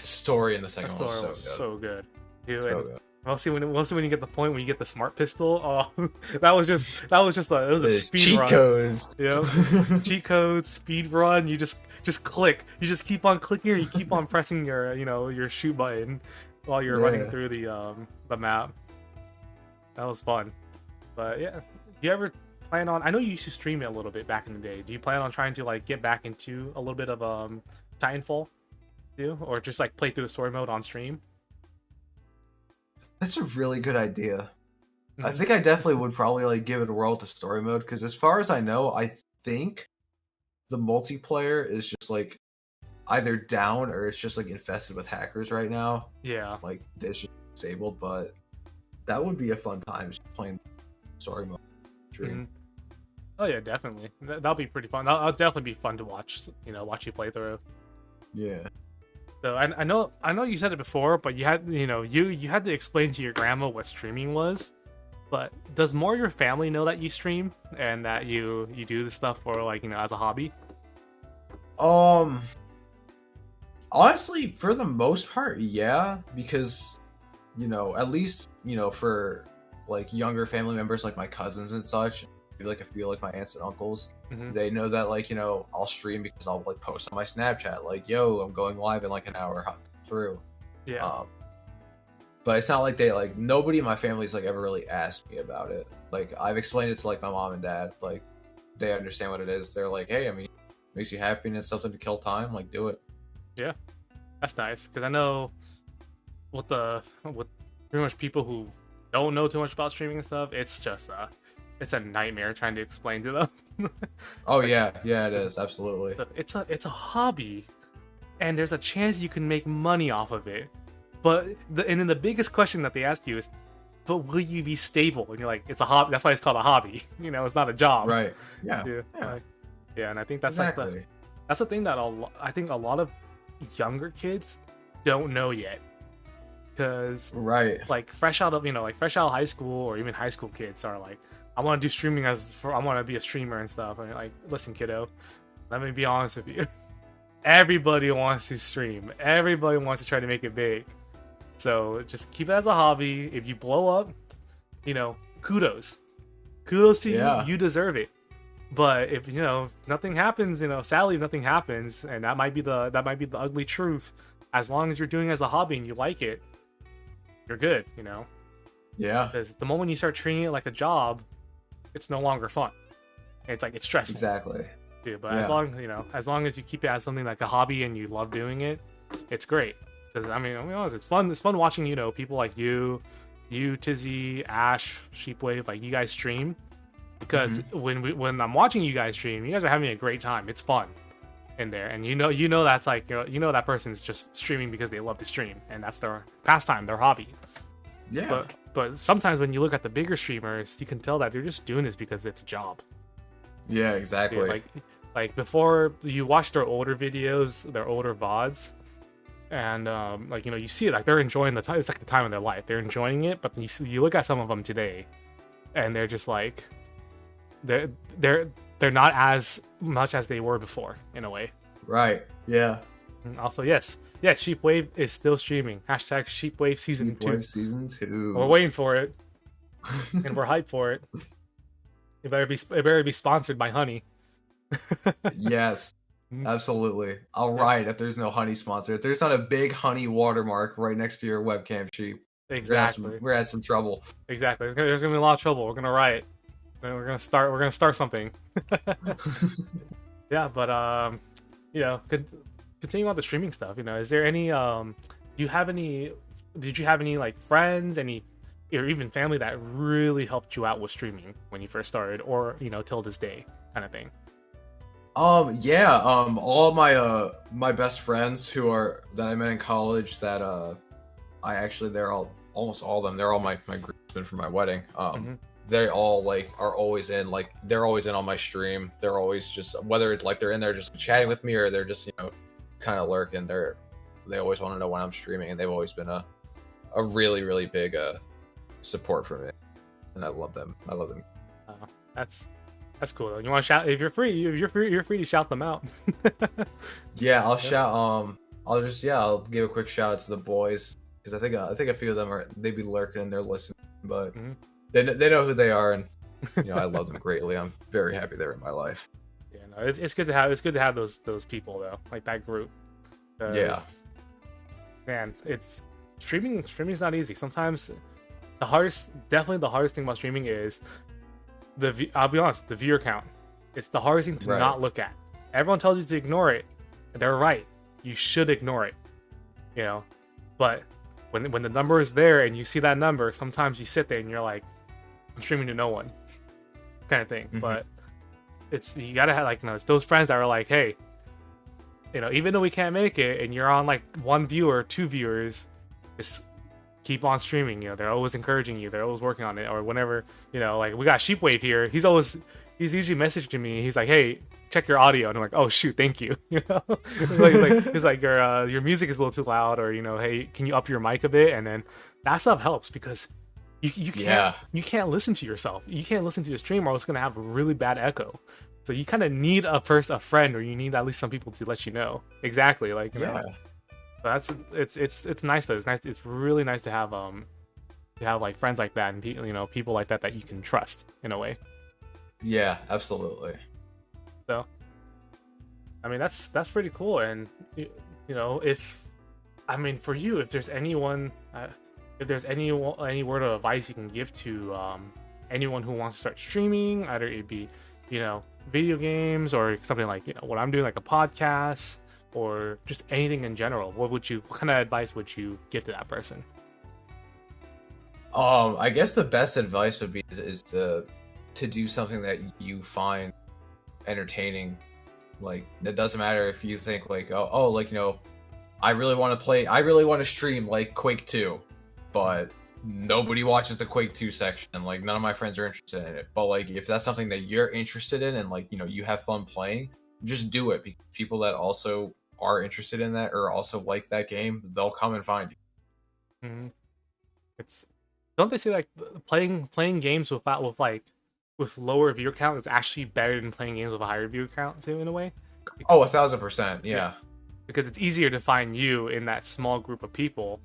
B: story in the second one was
A: so good. Dude,
B: so good.
A: Mostly when you get the point when you get the smart pistol, that was just a speed run.
B: Codes.
A: Yeah, cheat codes, speed run. You just click. You just keep on clicking, or you keep on pressing your shoot button while you're running through the map. That was fun. But yeah, do you ever plan on? I know you used to stream it a little bit back in the day. Do you plan on trying to like get back into a little bit of Titanfall, too, or just like play through the story mode on stream?
B: That's a really good idea. I
A: Mhm.
B: think I definitely would probably like give it a whirl to story mode because as far as I know, I think the multiplayer is just like either down or it's just like infested with hackers right now.
A: Yeah.
B: Like it's just disabled, but that would be a fun time just playing story mode.
A: Mhm. Oh yeah, definitely. That'll be pretty fun. That'll definitely be fun to watch. Watch you play through.
B: Yeah.
A: So I know you said it before, but you had you had to explain to your grandma what streaming was. But does more of your family know that you stream and that you do this stuff for like as a hobby?
B: Honestly, for the most part, yeah, because at least for like younger family members like my cousins and such, maybe like a few like my aunts and uncles,
A: Mm-hmm.
B: they know that like I'll stream because I'll like post on my Snapchat like, yo, I'm going live in like an hour through.
A: Yeah.
B: But it's not like they like nobody in my family's like ever really asked me about it. Like I've explained it to like my mom and dad, like they understand what it is. They're like, hey, I mean, makes you happy and it's something to kill time, like do it.
A: Yeah, that's nice because I know with pretty much people who don't know too much about streaming and stuff, it's just it's a nightmare trying to explain to them.
B: Oh yeah, it is absolutely.
A: It's a hobby, and there's a chance you can make money off of it. But and then the biggest question that they ask you is, but will you be stable? And you're like, it's a hobby. That's why it's called a hobby. It's not a job.
B: Right. Yeah.
A: Yeah. And I think that's
B: exactly.
A: like that's the thing that I think a lot of younger kids don't know yet. Because like fresh out of high school or even high school kids are like, I want to do streaming I want to be a streamer and stuff. And you're like, listen, kiddo, let me be honest with you. Everybody wants to stream. Everybody wants to try to make it big. So just keep it as a hobby. If you blow up, kudos to you. You deserve it. But if nothing happens, sadly nothing happens, and that might be the ugly truth. As long as you're doing it as a hobby and you like it, you're good.
B: Yeah.
A: Because the moment you start treating it like a job, it's no longer fun. It's stressful.
B: Exactly.
A: Dude, but as long as you keep it as something like a hobby and you love doing it, it's great. Because I mean, I'll be honest, it's fun. It's fun watching people like you, Tizzy, Ash, Sheepwave, like you guys stream. Because when I'm watching you guys stream, you guys are having a great time. It's fun in there, and that's like that person's just streaming because they love to stream, and that's their pastime, their hobby.
B: Yeah.
A: But sometimes when you look at the bigger streamers, you can tell that they're just doing this because it's a job.
B: Yeah, exactly.
A: Dude, like before you watch their older videos, their older VODs, and you see it, like they're enjoying the time. It's like the time of their life. They're enjoying it, but you look at some of them today, and they're just like they're not as much as they were before in a way.
B: Right. Yeah.
A: And also, yes, Sheepwave is still streaming. Hashtag Sheepwave Season 2.
B: Season 2.
A: We're waiting for it, and we're hyped for it. It better be sponsored by Honey.
B: Yes, absolutely. I'll ride if there's no Honey sponsor. If there's not a big Honey watermark right next to your webcam sheep,
A: exactly,
B: we're gonna have some trouble.
A: Exactly, there's gonna be a lot of trouble. We're gonna riot. We're gonna start something. Yeah, but continuing on the streaming stuff. Is there any did you have any like friends, or even family that really helped you out with streaming when you first started, or till this day kind of thing?
B: All my best friends that I met in college that they're almost all of them, they're all my groomsmen for my wedding. They all are always in on my stream. They're always just, whether it's like they're in there just chatting with me or they're just kind of lurking, they always want to know when I'm streaming, and they've always been a really, really big support for me, and I love them.
A: That's cool though. You want to shout if you're free? You're free to shout them out.
B: Yeah, I'll shout. I'll give a quick shout out to the boys, because I think a few of them they'd be lurking and they're listening, but they know who they are, and I love them greatly. I'm very happy they're in my life.
A: Yeah, no, it's good to have those people though, like that group.
B: Yeah,
A: man, it's streaming is not easy. Sometimes definitely the hardest thing about streaming is I'll be honest, the viewer count. It's the hardest thing to not look at. Everyone tells you to ignore it, and they're right. You should ignore it, you know. But when the number is there and you see that number, sometimes you sit there and you're like, I'm streaming to no one, kind of thing. But you gotta have like, it's those friends that are like, hey, even though we can't make it, and you're on like 1 viewer, 2 viewers, just keep on streaming. They're always encouraging you. They're always working on it. Or whenever, like we got Sheepwave here. He's usually messaging me. He's like, hey, check your audio. And I'm like, oh shoot, thank you. He's like your music is a little too loud, or hey, can you up your mic a bit? And then that stuff helps because you can't listen to yourself. You can't listen to your stream, or it's gonna have a really bad echo. So you kind of need a friend, or you need at least some people to let you know exactly. Like, but it's nice though. It's nice. It's really nice to have like friends like that, and people like that you can trust in a way.
B: Yeah, absolutely.
A: So, I mean, that's pretty cool. And for you, if there's anyone, if there's any word of advice you can give to anyone who wants to start streaming, either it be video games or something like what I'm doing, like a podcast, or just anything in general, what kind of advice would you give to that person?
B: I guess the best advice would be is to do something that you find entertaining. Like, it doesn't matter if you think like, I really want to stream like Quake 2, but nobody watches the Quake 2 section, and like none of my friends are interested in it. But like, if that's something that you're interested in, and like you have fun playing, just do it, because people that also are interested in that or also like that game, they'll come and find you.
A: Don't they say like playing games with lower viewer count is actually better than playing games with a higher viewer count too, in a way?
B: 1,000%, yeah.
A: Because it's easier to find you in that small group of people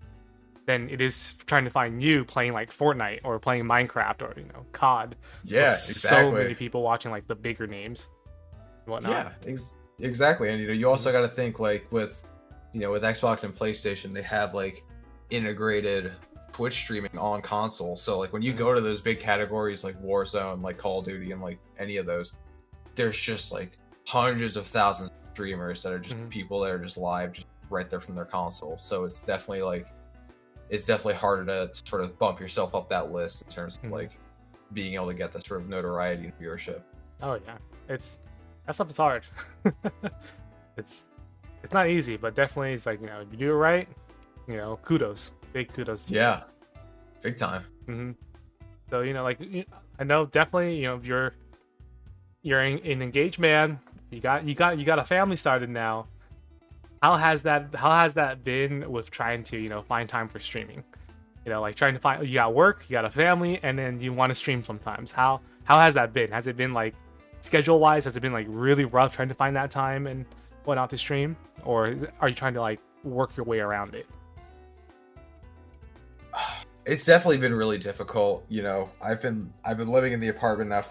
A: than it is trying to find you playing like Fortnite or playing Minecraft or COD.
B: Yeah, exactly.
A: So many people watching like the bigger names and whatnot.
B: Yeah, exactly. And you also got to think like with Xbox and PlayStation, they have like integrated Twitch streaming on console. So like when you go to those big categories like Warzone, like Call of Duty, and like any of those, there's just like hundreds of thousands of streamers that are just people that are just live, just right there from their console. So it's definitely harder to sort of bump yourself up that list in terms of like being able to get that sort of notoriety and viewership. Oh yeah,
A: that stuff is hard. It's not easy, but definitely it's like if you do it right, kudos, big kudos to you.
B: Big time.
A: So I know definitely you're an engaged man. You got a family started now. How has that been with trying to find time for streaming? Like trying to find, you got work, you got a family, and then you want to stream sometimes. How has that been? Has it been like schedule wise? Has it been like really rough trying to find that time and whatnot to stream, or are you trying to like work your way around it?
B: It's definitely been really difficult. I've been living in the apartment now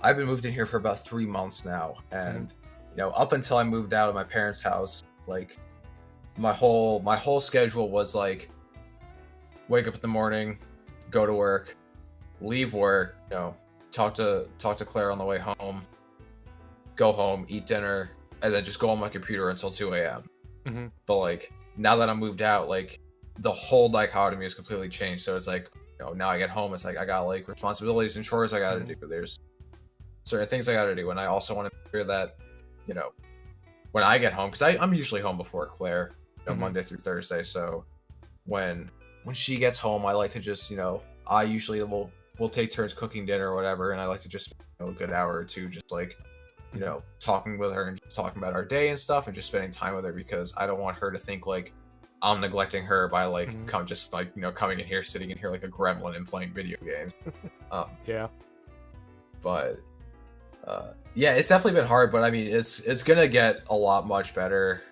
B: I've been moved in here for about 3 months now, and up until I moved out of my parents' house, like my whole schedule was like wake up in the morning, go to work, leave work, talk to Claire on the way home, go home, eat dinner, and then just go on my computer until 2 a.m. But like now that I moved out, like the whole dichotomy has completely changed. So it's like, now I get home, it's like I got like responsibilities and chores I gotta do. There's certain things I gotta do, and I also want to make sure that when I get home, because I'm usually home before Claire, Monday through Thursday. So when she gets home, I like to just I usually we'll take turns cooking dinner or whatever, and I like to just a good hour or two just like talking with her and just talking about our day and stuff, and just spending time with her, because I don't want her to think like I'm neglecting her by like coming in here, sitting in here like a gremlin and playing video games. But it's definitely been hard, but I mean it's gonna get a lot much better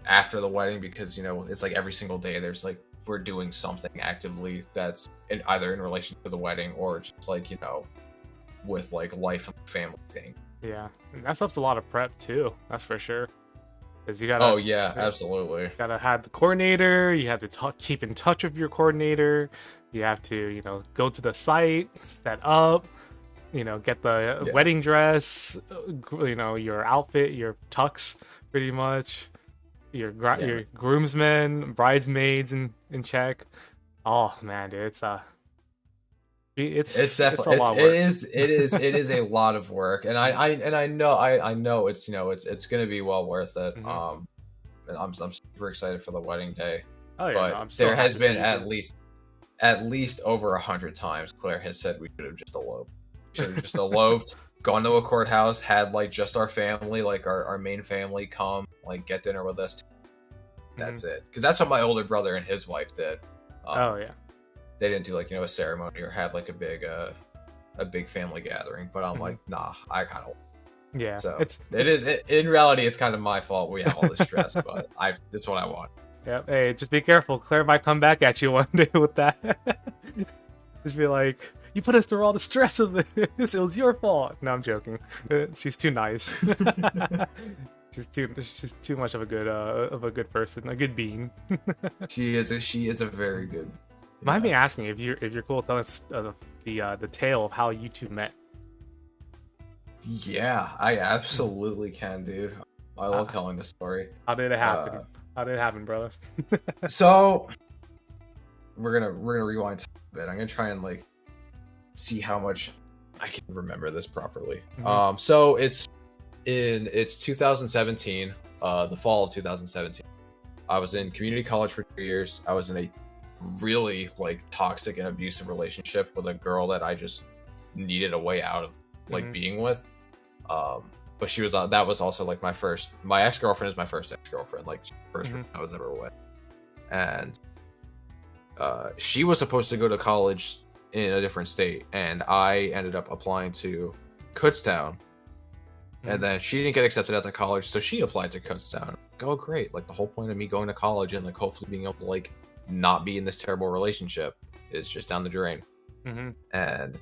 B: after the wedding, because it's like every single day there's like we're doing something actively that's either in relation to the wedding or just like with like life and family thing.
A: Yeah, and that stuff's a lot of prep too, that's for sure. because you gotta.
B: Oh yeah, absolutely.
A: Gotta have the coordinator. You have to keep in touch with your coordinator. You have to, go to the site, set up. Get the wedding dress. Your outfit, your tux, pretty much. Your groomsmen, bridesmaids in check. Oh man, dude, it's
B: definitely
A: a lot of work.
B: it is a lot of work, and I know it's gonna be well worth it.
A: Mm-hmm.
B: And I'm super excited for the wedding day.
A: Oh yeah,
B: but
A: no, I'm so
B: there has
A: happy
B: been
A: for you.
B: at least over 100 times Claire has said we should have just eloped. Should have just eloped, gone to a courthouse, had like just our family, like our main family, come like get dinner with us. That's it, because that's what my older brother and his wife did.
A: Oh yeah,
B: they didn't do like a ceremony or have like a big family gathering. But I'm like, nah, I kind of.
A: Yeah,
B: so in reality, it's kind of my fault we have all this stress, but that's what I want.
A: Yeah, hey, just be careful. Claire might come back at you one day with that. Just be like, you put us through all the stress of this. It was your fault. No, I'm joking. She's too nice. She's too much of a good person, a good being.
B: She is a very good.
A: Mind me asking if you're cool telling us the tale of how you two met.
B: Yeah, I absolutely can, dude. I love telling the story.
A: How did it happen? How did it happen, brother?
B: So we're gonna rewind a bit. I'm gonna try and like see how much I can remember this properly.
A: Mm-hmm.
B: So it's 2017, the fall of 2017. I was in community college for 2 years. I was in a really like toxic and abusive relationship with a girl that I just needed a way out of like being with. But she was that was also like my ex-girlfriend is my first ex-girlfriend, like first person I was ever with. And she was supposed to go to college in a different state, and I ended up applying to Kutztown. And then she didn't get accepted at the college, so she applied to Kutztown. Like, oh great, like the whole point of me going to college and like hopefully being able to like not be in this terrible relationship is just down the drain. And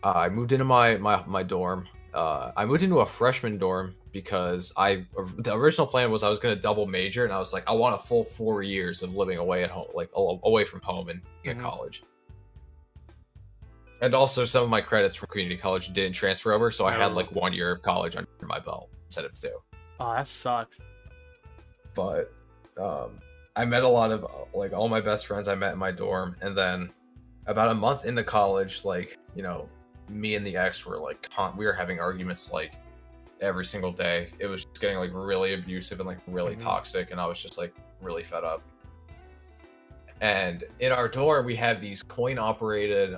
B: I moved into my dorm. I moved into a freshman dorm because the original plan was I was going to double major, and I was like, I want a full 4 years of living away at home, like away from home and at college. And also some of my credits from community college didn't transfer over, so I had like 1 year of college under my belt instead of 2.
A: Oh, that sucks.
B: But I met a lot of like all my best friends I met in my dorm, and then about a month into college, like, me and the ex were like we were having arguments like every single day. It was just getting like really abusive and like really toxic, and I was just like really fed up. And in our dorm we have these coin operated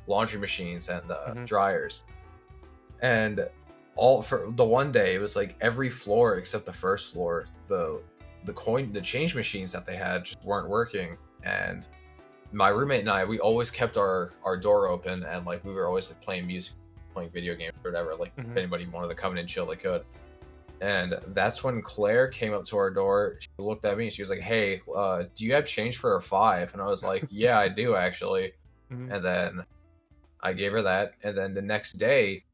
B: laundry machines and dryers, and all for the one day it was like every floor except the first floor, the change machines that they had just weren't working. And my roommate and I, we always kept our door open, and like we were always like playing music, playing video games or whatever, like if anybody wanted to come in and chill, they could. And that's when Claire came up to our door. She looked at me and she was like, hey, do you have change for a 5? And I was like, yeah, I do actually. And then I gave her that, and then the next day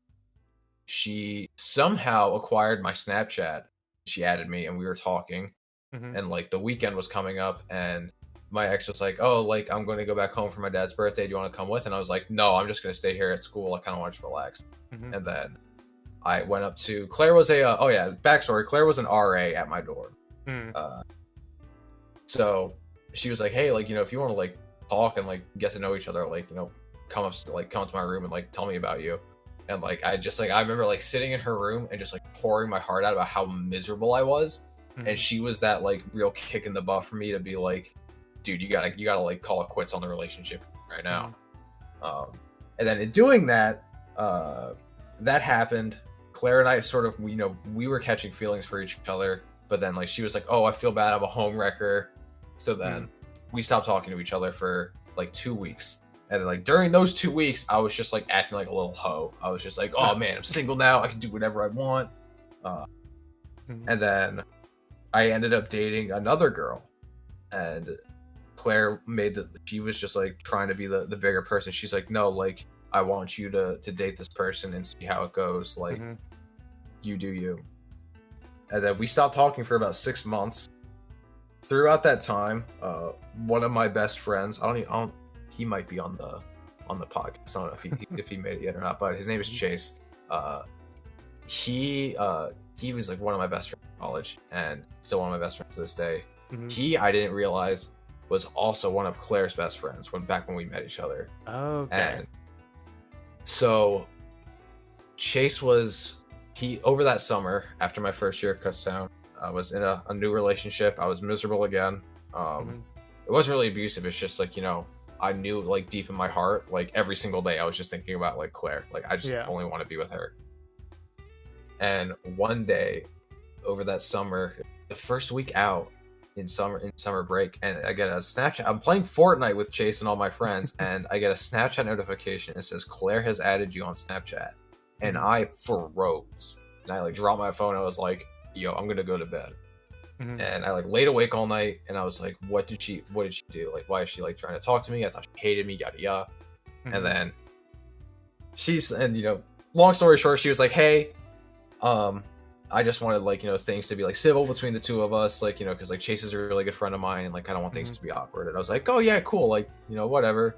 B: she somehow acquired my Snapchat. She added me and we were talking, and like the weekend was coming up, and my ex was like, oh, like I'm going to go back home for my dad's birthday, do you want to come with? And I was like, no, I'm just going to stay here at school, I kind of want to relax. And then I went up to Claire was backstory, Claire was an RA at my dorm. So she was like, hey, like, if you want to like talk and like get to know each other, like, come to my room and like tell me about you. And like I remember like sitting in her room and just like pouring my heart out about how miserable I was. And she was that like real kick in the butt for me to be like, dude, you gotta like call it quits on the relationship right now. And then in doing that, that happened. Claire and I sort of, we were catching feelings for each other, but then like she was like, oh, I feel bad, I'm a home wrecker. So then we stopped talking to each other for like 2 weeks. And then, like, during those 2 weeks, I was just like acting like a little hoe. I was just like, oh man, I'm single now, I can do whatever I want. And then I ended up dating another girl, and Claire she was just like trying to be the bigger person. She's like, no, like I want you to date this person and see how it goes. Like, you do you. And then we stopped talking for about 6 months. Throughout that time, one of my best friends, he might be on the podcast. I don't know if he made it yet or not, but his name is Chase. He was like one of my best friends in college, and still one of my best friends to this day. Mm-hmm. I didn't realize, was also one of Claire's best friends back when we met each other.
A: Oh, okay.
B: And so Chase was over that summer after my first year at Kutztown. I was in a new relationship. I was miserable again. It wasn't really abusive. It's just like, I knew like deep in my heart, like every single day I was just thinking about like Claire. Like I just only want to be with her. And one day over that summer, the first week out in summer break, and I get a Snapchat. I'm playing Fortnite with Chase and all my friends, and I get a Snapchat notification. It says Claire has added you on Snapchat, and I froze. And I like dropped my phone. I was like, "Yo, I'm gonna go to bed." And I like laid awake all night, and I was like, "What did she do? Like, why is she like trying to talk to me? I thought she hated me, yada yada." And then long story short, she was like, "Hey, I just wanted like, things to be like civil between the two of us, like, because like Chase is a really good friend of mine, and like I don't want things to be awkward." And I was like, "Oh yeah, cool, like, whatever."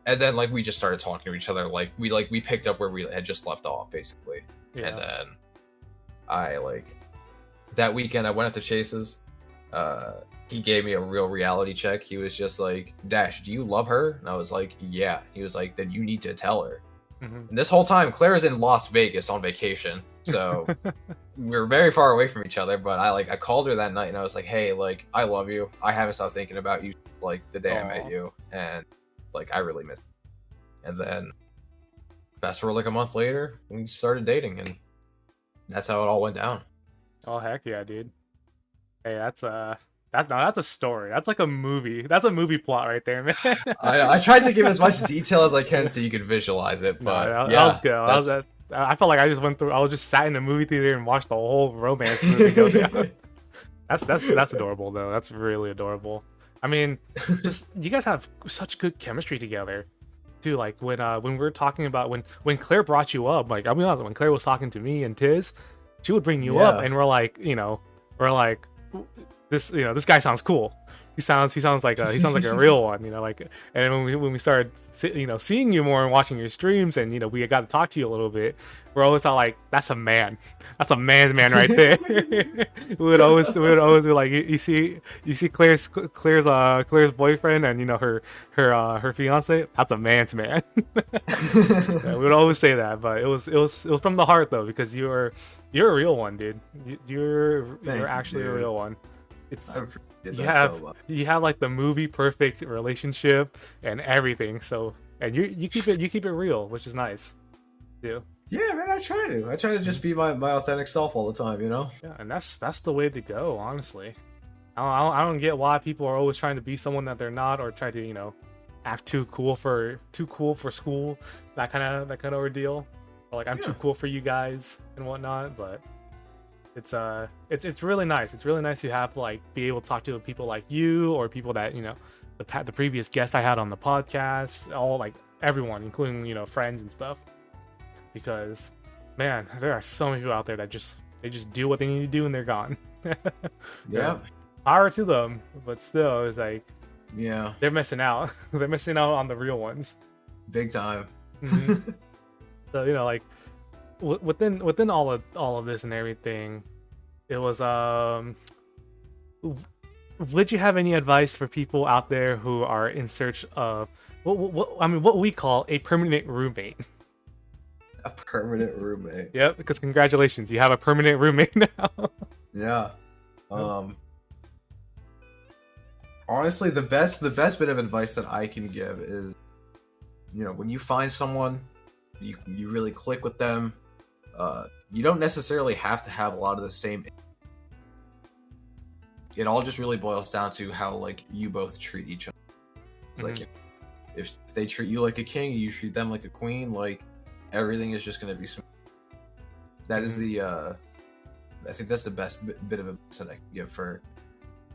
B: And then like we just started talking to each other, like we picked up where we had just left off, basically. And then I like that weekend I went up to Chase's. He gave me a real reality check. He was just like, "Dash, do you love her?" And I was like, "Yeah." He was like, "Then you need to tell her." And this whole time, Claire is in Las Vegas on vacation, so we're very far away from each other. But I called her that night, and I was like, "Hey, like, I love you. I haven't stopped thinking about you like the day I met you, and like I really miss you." And then fast forward like a month later, we started dating, and that's how it all went down.
A: Oh heck yeah, dude! Hey, that's a story. That's like a movie. That's a movie plot right there, man.
B: I tried to give as much detail as I can so you could visualize it, but
A: that was good. I felt like I was just sat in the movie theater and watched the whole romance movie go down. That's adorable though. That's really adorable. I mean, just you guys have such good chemistry together. Too, like when we were talking about when Claire brought you up, like I'll be honest, when Claire was talking to me and Tiz, she would bring you up, and we're like, this guy sounds cool. He sounds like a real one, and when we started seeing you more and watching your streams, and we got to talk to you a little bit, we're always all like, that's a man right there. we would always be like, you see Claire's boyfriend and her fiance, that's a man's man. We would always say that, but it was from the heart though, because you're a real one, dude. You're actually a real one. You have like the movie perfect relationship and everything. So and you keep it real, which is nice. too.
B: Yeah, man, I try to just be my authentic self all the time, Yeah,
A: and that's the way to go, honestly. I don't get why people are always trying to be someone that they're not, or try to act too cool for school, that kind of ordeal. Or like I'm too cool for you guys and whatnot, but. It's really nice. It's really nice to have be able to talk to people like you, or people that the previous guests I had on the podcast, all everyone, including friends and stuff. Because man, there are so many people out there that they just do what they need to do and they're gone.
B: Yeah.
A: Power to them, but still, it's they're missing out. They're missing out on the real ones.
B: Big time.
A: Mm-hmm. So within all of this and everything, it was would you have any advice for people out there who are in search of what we call a permanent roommate?
B: A permanent roommate.
A: Yep, because congratulations, you have a permanent roommate now.
B: Yeah. Honestly, the best bit of advice that I can give is, when you find someone, you really click with them. You don't necessarily have to have a lot of the same. It all just really boils down to how you both treat each other. Mm-hmm. If they treat you like a king, you treat them like a queen. Everything is just going to be smooth. That is the. I think that's the best bit of advice that I can give for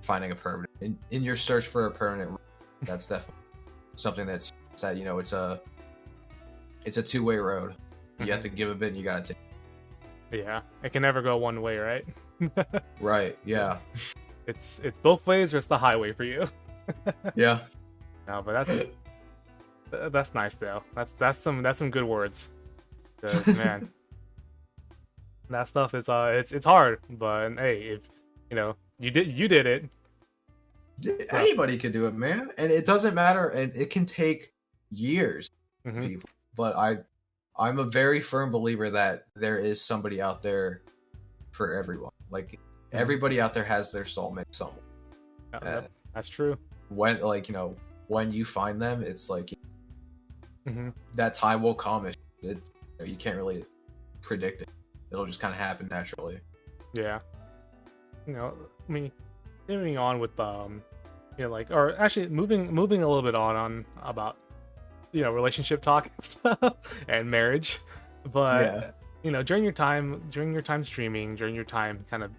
B: finding a permanent in your search for a permanent. That's definitely something that's it's a two-way road. You have to give a bit and you gotta take.
A: Yeah, it can never go one way, right?
B: Right. Yeah.
A: It's both ways, or it's the highway for you.
B: Yeah.
A: No, but that's nice though. That's some good words. 'Cause, man, that stuff is it's hard, but hey, if you did it.
B: Anybody could do it, man, and it doesn't matter, and it can take years, people. But I'm a very firm believer that there is somebody out there for everyone. Like everybody out there has their soulmate somewhere.
A: That's true.
B: When when you find them, it's like that time will come. You can't really predict it. It'll just kind of happen naturally.
A: Yeah. I mean, continuing on with or actually moving a little bit on about relationship talk and stuff and marriage, but during your time streaming, during your time kind of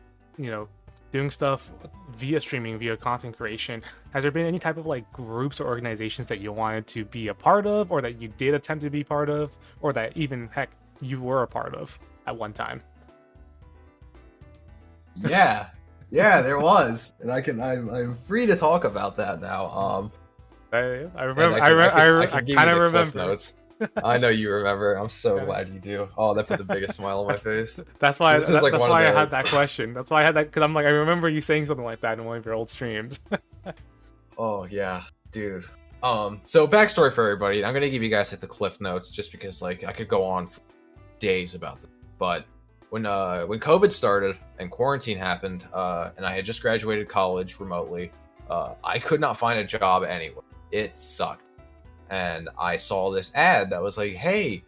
A: doing stuff via streaming, via content creation, has there been any type of like groups or organizations that you wanted to be a part of, or that you did attempt to be part of, or that even heck you were a part of at one time?
B: Yeah, there was, and I'm free to talk about that now.
A: I remember. I kind of remember.
B: Notes. I know you remember. I'm so glad you do. Oh, that put the biggest smile on my face.
A: That's why. That's why I had that question. That's why I had that, because I'm like, I remember you saying something like that in one of your old streams.
B: Oh yeah, dude. So backstory for everybody. I'm gonna give you guys like the cliff notes, just because like I could go on for days about this. But when COVID started and quarantine happened, and I had just graduated college remotely, I could not find a job anywhere. It sucked. And I saw this ad that was like, hey,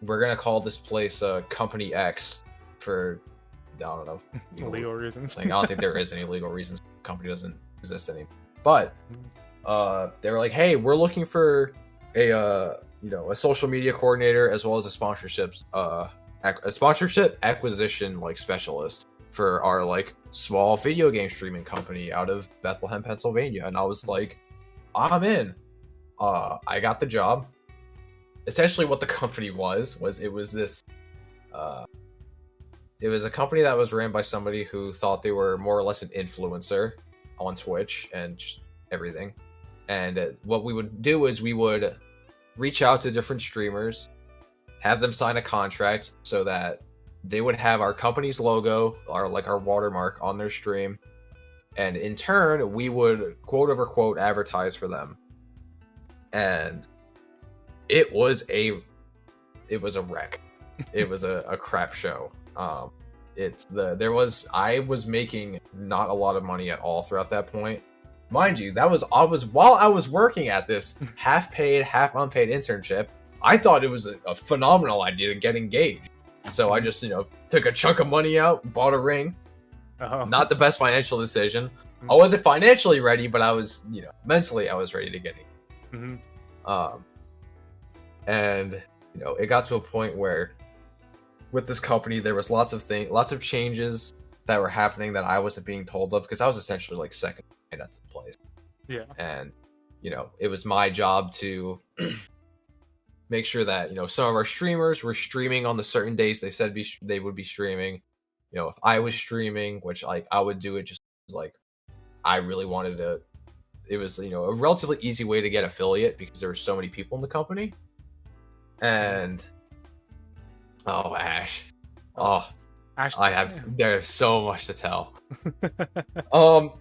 B: we're going to call this place Company X for, I don't know.
A: Legal reasons.
B: Like, I don't think there is any legal reasons. The company doesn't exist anymore. But they were like, hey, we're looking for a social media coordinator, as well as a sponsorship acquisition like specialist for our like small video game streaming company out of Bethlehem, Pennsylvania. And I was like, I'm in. I got the job. Essentially what the company was it was this it was a company that was ran by somebody who thought they were more or less an influencer on Twitch and just everything. And what we would do is we would reach out to different streamers, have them sign a contract so that they would have our company's logo, our watermark on their stream, and in turn we would quote unquote advertise for them. And it was a wreck. It was a crap show. I was making not a lot of money at all throughout that point. Mind you, while I was working at this half paid, half unpaid internship. I thought it was a phenomenal idea to get engaged. So I just, took a chunk of money out, bought a ring. Not the best financial decision. I wasn't financially ready, but I was, mentally I was ready to get it. And it got to a point where with this company there was lots of changes that were happening that I wasn't being told of, because I was essentially like second at the place. Yeah. And it was my job to make sure that some of our streamers were streaming on the certain days they said they would be streaming. If I was streaming, which like I would do it just like I really wanted to. It was, a relatively easy way to get affiliate because there were so many people in the company. And Ash. Ash, there's so much to tell.
A: Got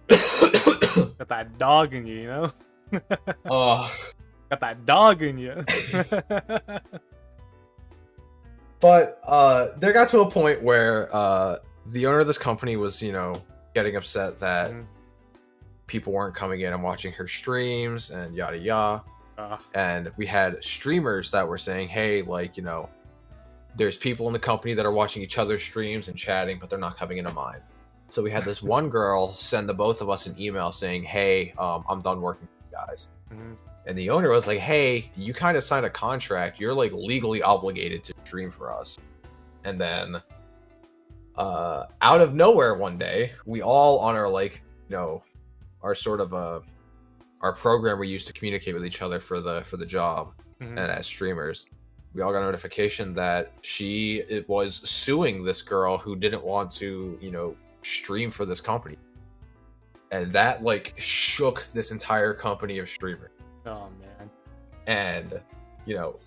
A: that dog in you, Got that dog in you.
B: But there got to a point where the owner of this company was, getting upset that people weren't coming in and watching her streams and yada yada. And we had streamers that were saying, hey, like, there's people in the company that are watching each other's streams and chatting, but they're not coming into mine. So we had this one girl send the both of us an email saying, hey, I'm done working with you guys. And the owner was like, hey, you kind of signed a contract. You're like legally obligated to stream for us. And then out of nowhere one day, we all on our our sort of our program we used to communicate with each other for the job and as streamers, we all got a notification that it was suing this girl who didn't want to, stream for this company. And that like shook this entire company of streamers.
A: Oh man.
B: And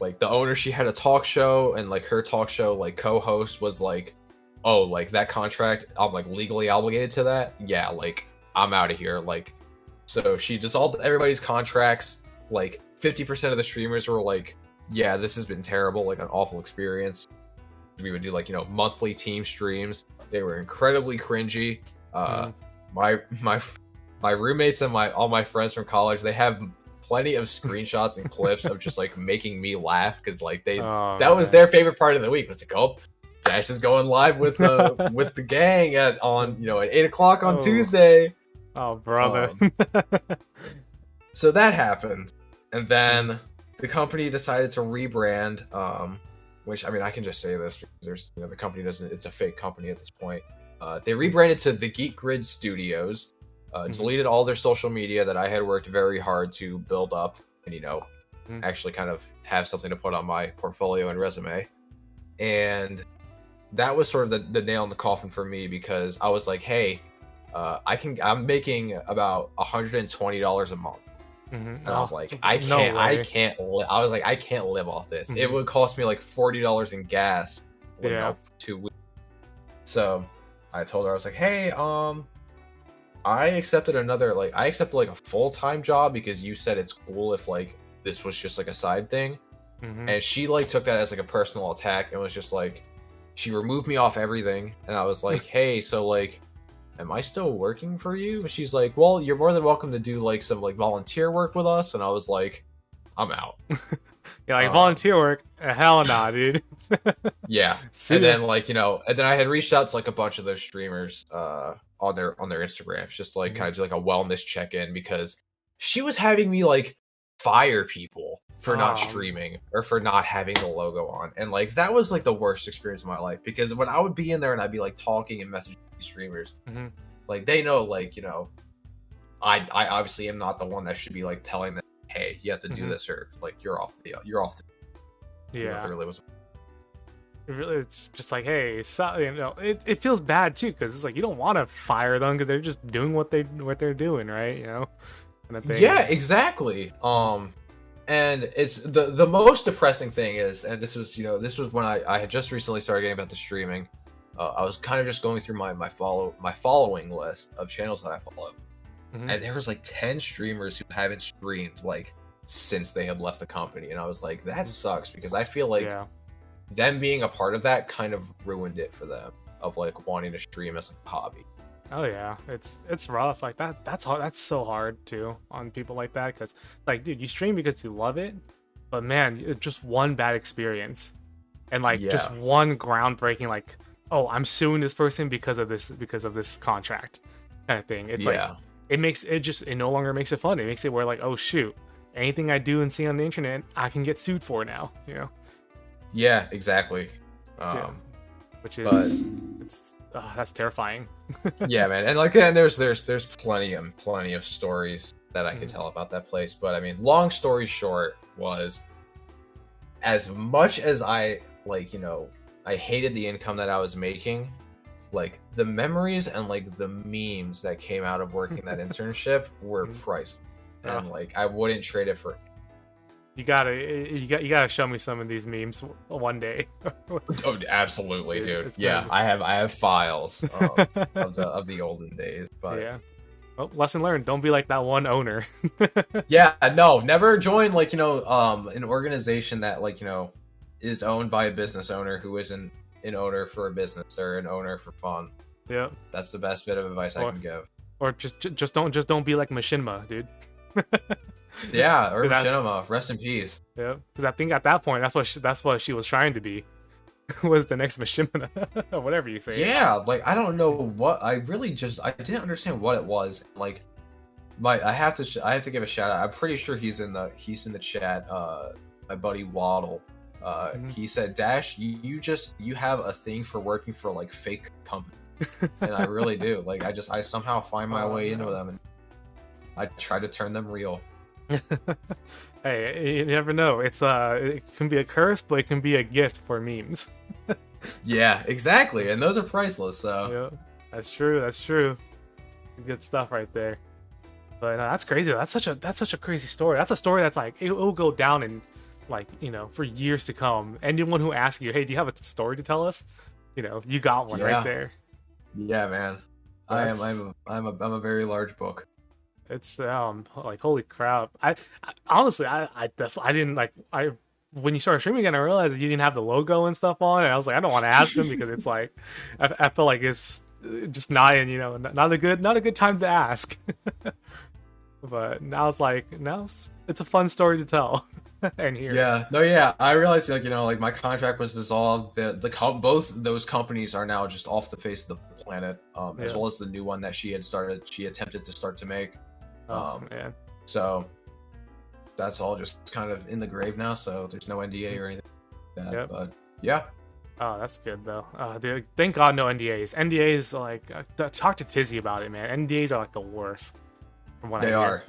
B: like the owner, she had a talk show, and like her talk show like co-host was like, oh, like that contract, I'm like legally obligated to that. Yeah, like I'm out of here. Like, so she dissolved everybody's contracts. Like 50% of the streamers were like, yeah, this has been terrible, like an awful experience. We would do like, monthly team streams. They were incredibly cringy. My roommates and all my friends from college, they have plenty of screenshots and clips of just like making me laugh, because like that was their favorite part of the week. It's like, oh, Dash is going live with the gang at 8:00 on Tuesday.
A: Oh, brother.
B: So that happened, and then the company decided to rebrand. Which, I mean, I can just say this because there's the company doesn't. It's a fake company at this point. They rebranded to the Geek Grid Studios. Deleted all their social media that I had worked very hard to build up and actually kind of have something to put on my portfolio and resume. And that was sort of the nail in the coffin for me, because I was like, hey, I'm making about $120 a month. And I was like, I can't live off this. It would cost me like $40 in gas for 2 weeks. So I told her, I was like, hey, I accepted a full-time job because you said it's cool if like this was just like a side thing. And she like took that as like a personal attack and was just like, she removed me off everything. And I was like, hey, so like, am I still working for you? And she's like, well, you're more than welcome to do like some like volunteer work with us. And I was like, I'm out.
A: Yeah, like volunteer work? Hell nah, dude.
B: Yeah. And then like, and then I had reached out to like a bunch of those streamers on their Instagrams, just like kind of do like a wellness check-in, because she was having me like fire people for not streaming or for not having the logo on. And like that was like the worst experience of my life, because when I would be in there and I'd be like talking and messaging streamers, like they know, like, I obviously am not the one that should be like telling them, hey, you have to do this, or like you're off the
A: yeah.
B: It really was.
A: It's just like, hey, so, it feels bad too, because it's like you don't want to fire them because they're just doing what they're doing, right? Kind of thing.
B: Yeah, exactly. And it's the most depressing thing is, and this was when I had just recently started getting back to streaming. I was kind of just going through my following list of channels that I follow, and there was like 10 streamers who haven't streamed like since they had left the company, and I was like, that sucks, because I feel like them being a part of that kind of ruined it for them, of like wanting to stream as a hobby.
A: Oh yeah, it's rough. Like that's hard. That's so hard too on people like that, because like, dude, you stream because you love it, but man, it's just one bad experience, and like just one groundbreaking, like, oh, I'm suing this person because of this contract kind of thing. It's like it no longer makes it fun. It makes it where like, oh shoot, anything I do and see on the internet, I can get sued for now.
B: Yeah, exactly.
A: Which is that's terrifying.
B: Yeah, man, and like, and there's plenty of stories that I could tell about that place. But I mean, long story short was, as much as I like, I hated the income that I was making, like the memories and like the memes that came out of working that internship were priceless, and like I wouldn't trade it for.
A: You gotta show me some of these memes one day.
B: Oh, absolutely, dude. Yeah, I have files of the olden days. But
A: yeah, well, lesson learned: don't be like that one owner.
B: Yeah, no, never join like an organization that like is owned by a business owner who isn't an owner for a business, or an owner for fun.
A: Yeah,
B: that's the best bit of advice I can give. Or
A: just don't be like Machinima, dude.
B: Yeah, or Machinima, rest in peace.
A: Yeah, because I think at that point, that's what she was trying to be, was the next Machinima, or whatever you say.
B: Yeah, like I don't know what I didn't understand what it was. Like, I have to give a shout out. I'm pretty sure he's in the chat. My buddy Waddle. He said, Dash, you have a thing for working for like fake companies, and I really do. Like I somehow find my way into them, and I try to turn them real.
A: Hey, you never know. It can be a curse, but it can be a gift for memes.
B: Yeah, exactly, and those are priceless. So
A: Yeah, that's true. That's true. Good stuff right there. But that's crazy. That's such a crazy story. That's a story that's like it will go down in like for years to come. Anyone who asks you, "Hey, do you have a story to tell us?" You got one right there.
B: Yeah, man. I'm a very large book.
A: It's like holy crap. I honestly that's I didn't like I when you started streaming again I realized that you didn't have the logo and stuff on, and I was like I don't want to ask them because it's like I feel like it's just not not a good time to ask. But now it's a fun story to tell and hear.
B: Yeah, no, yeah. I realized like my contract was dissolved. Both those companies are now just off the face of the planet. As well as the new one that she attempted to start to make.
A: Man.
B: So that's all just kind of in the grave now. So there's no NDA or anything like that. Yep. But yeah.
A: Oh, that's good though. Dude, thank God no NDAs. NDAs like talk to Tizzy about it, man. NDAs are like the worst. From what
B: they are.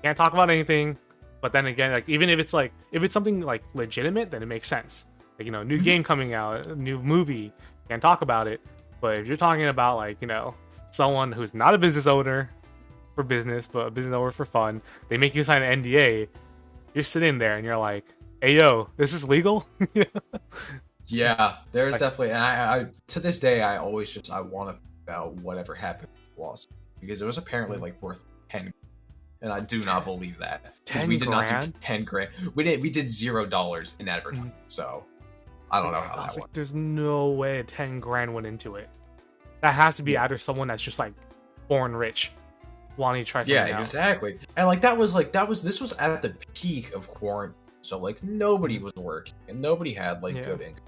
A: Can't talk about anything. But then again, like even if it's something like legitimate, then it makes sense. Like new game coming out, a new movie, can't talk about it. But if you're talking about like someone who's not a business owner for business, but a business owner for fun, they make you sign an NDA. You're sitting there and you're like, "Hey, yo, this is legal."
B: Yeah, there's definitely, and I to this day I always I want to about whatever happened with the lawsuit because it was apparently like worth 10, and I do not believe that.
A: 10
B: we did
A: grand?
B: not do 10 grand. We did $0 in advertising, so I don't know how that went.
A: There's no way 10 grand went into it. That has to be either someone that's just like born rich, wanting to try something out.
B: Exactly. And this was at the peak of quarantine, so like nobody was working and nobody had like good income.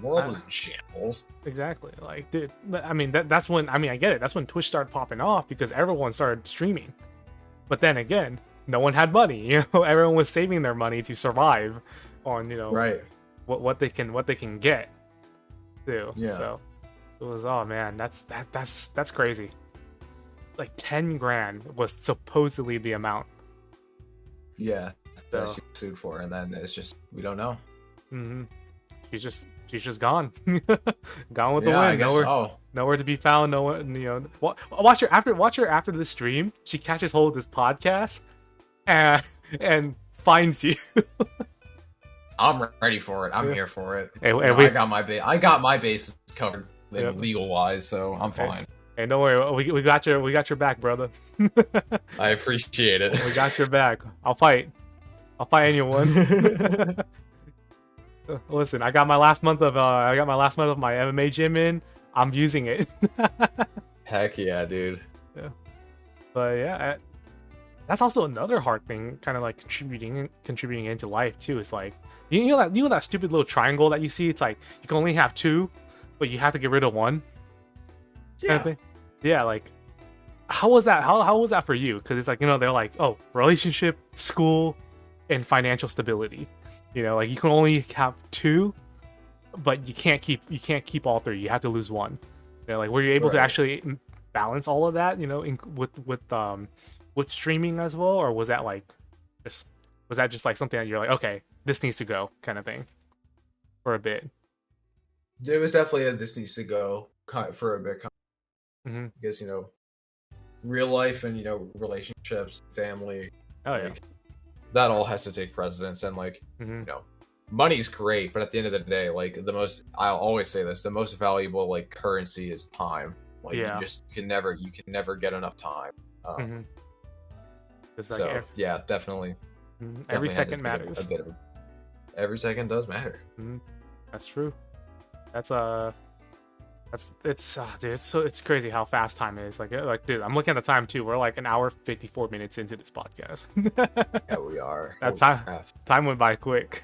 B: The world was in shambles.
A: Exactly. Like, dude, I mean, that's when, I get it. That's when Twitch started popping off because everyone started streaming. But then again, no one had money. Everyone was saving their money to survive on,
B: right.
A: what they can get. Too.
B: Yeah.
A: So it was, oh man, that's crazy. Like 10 grand was supposedly the amount.
B: Yeah. That she sued for, and then it's just we don't know.
A: Mm-hmm. She's just gone. Gone with the wind. Nowhere to be found. Nowhere. Watch her after the stream. She catches hold of this podcast and finds you.
B: I'm ready for it. I'm here for it.
A: I
B: got my bases covered legal wise, so I'm fine.
A: Hey, don't worry. We got your back, brother.
B: I appreciate it.
A: We got your back. I'll fight anyone. Listen, I got my last month of my MMA gym in. I'm using it.
B: Heck yeah, dude.
A: Yeah. But yeah, that's also another hard thing, kind of like contributing into life too. It's like you know that stupid little triangle that you see. It's like you can only have two, but you have to get rid of one.
B: Yeah.
A: Kind of thing. Yeah. Like, how was that? How was that for you? Because it's like they're like, oh, relationship, school, and financial stability. Like you can only have two, but you can't keep all three. You have to lose one. Like were you able to actually balance all of that? With streaming as well, or was that just like something that you're like, okay, this needs to go kind of thing for a bit?
B: There was definitely this needs to go for a bit, because real life and relationships, family.
A: Oh yeah.
B: That all has to take precedence, and money's great, but at the end of the day, like I'll always say this, the most valuable like currency is time. Like you can never get enough time. Definitely.
A: Every second matters.
B: Every second does matter.
A: That's true. Dude, it's crazy how fast time is. Like, dude, I'm looking at the time too. We're like an hour 54 minutes into this podcast.
B: Yeah, we are.
A: Time went by quick.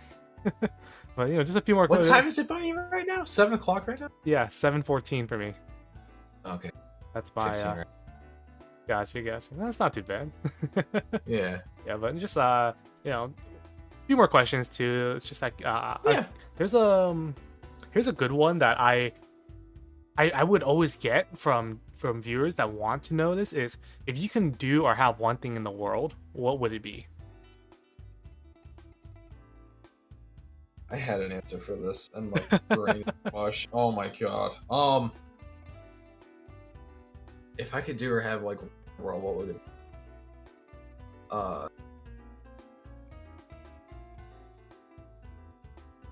A: But just a few more.
B: What time is it by you right now? 7 o'clock right now?
A: Yeah, 7:14 for me.
B: Okay.
A: That's my. Gotcha. That's not too bad.
B: Yeah.
A: Yeah, but just a few more questions too. It's just like here's a good one that I would always get from from viewers that want to know this is, if you can do or have one thing in the world, what would it be?
B: I had an answer for this, and my brain mush. Oh my god. If I could do or have like world, what would it?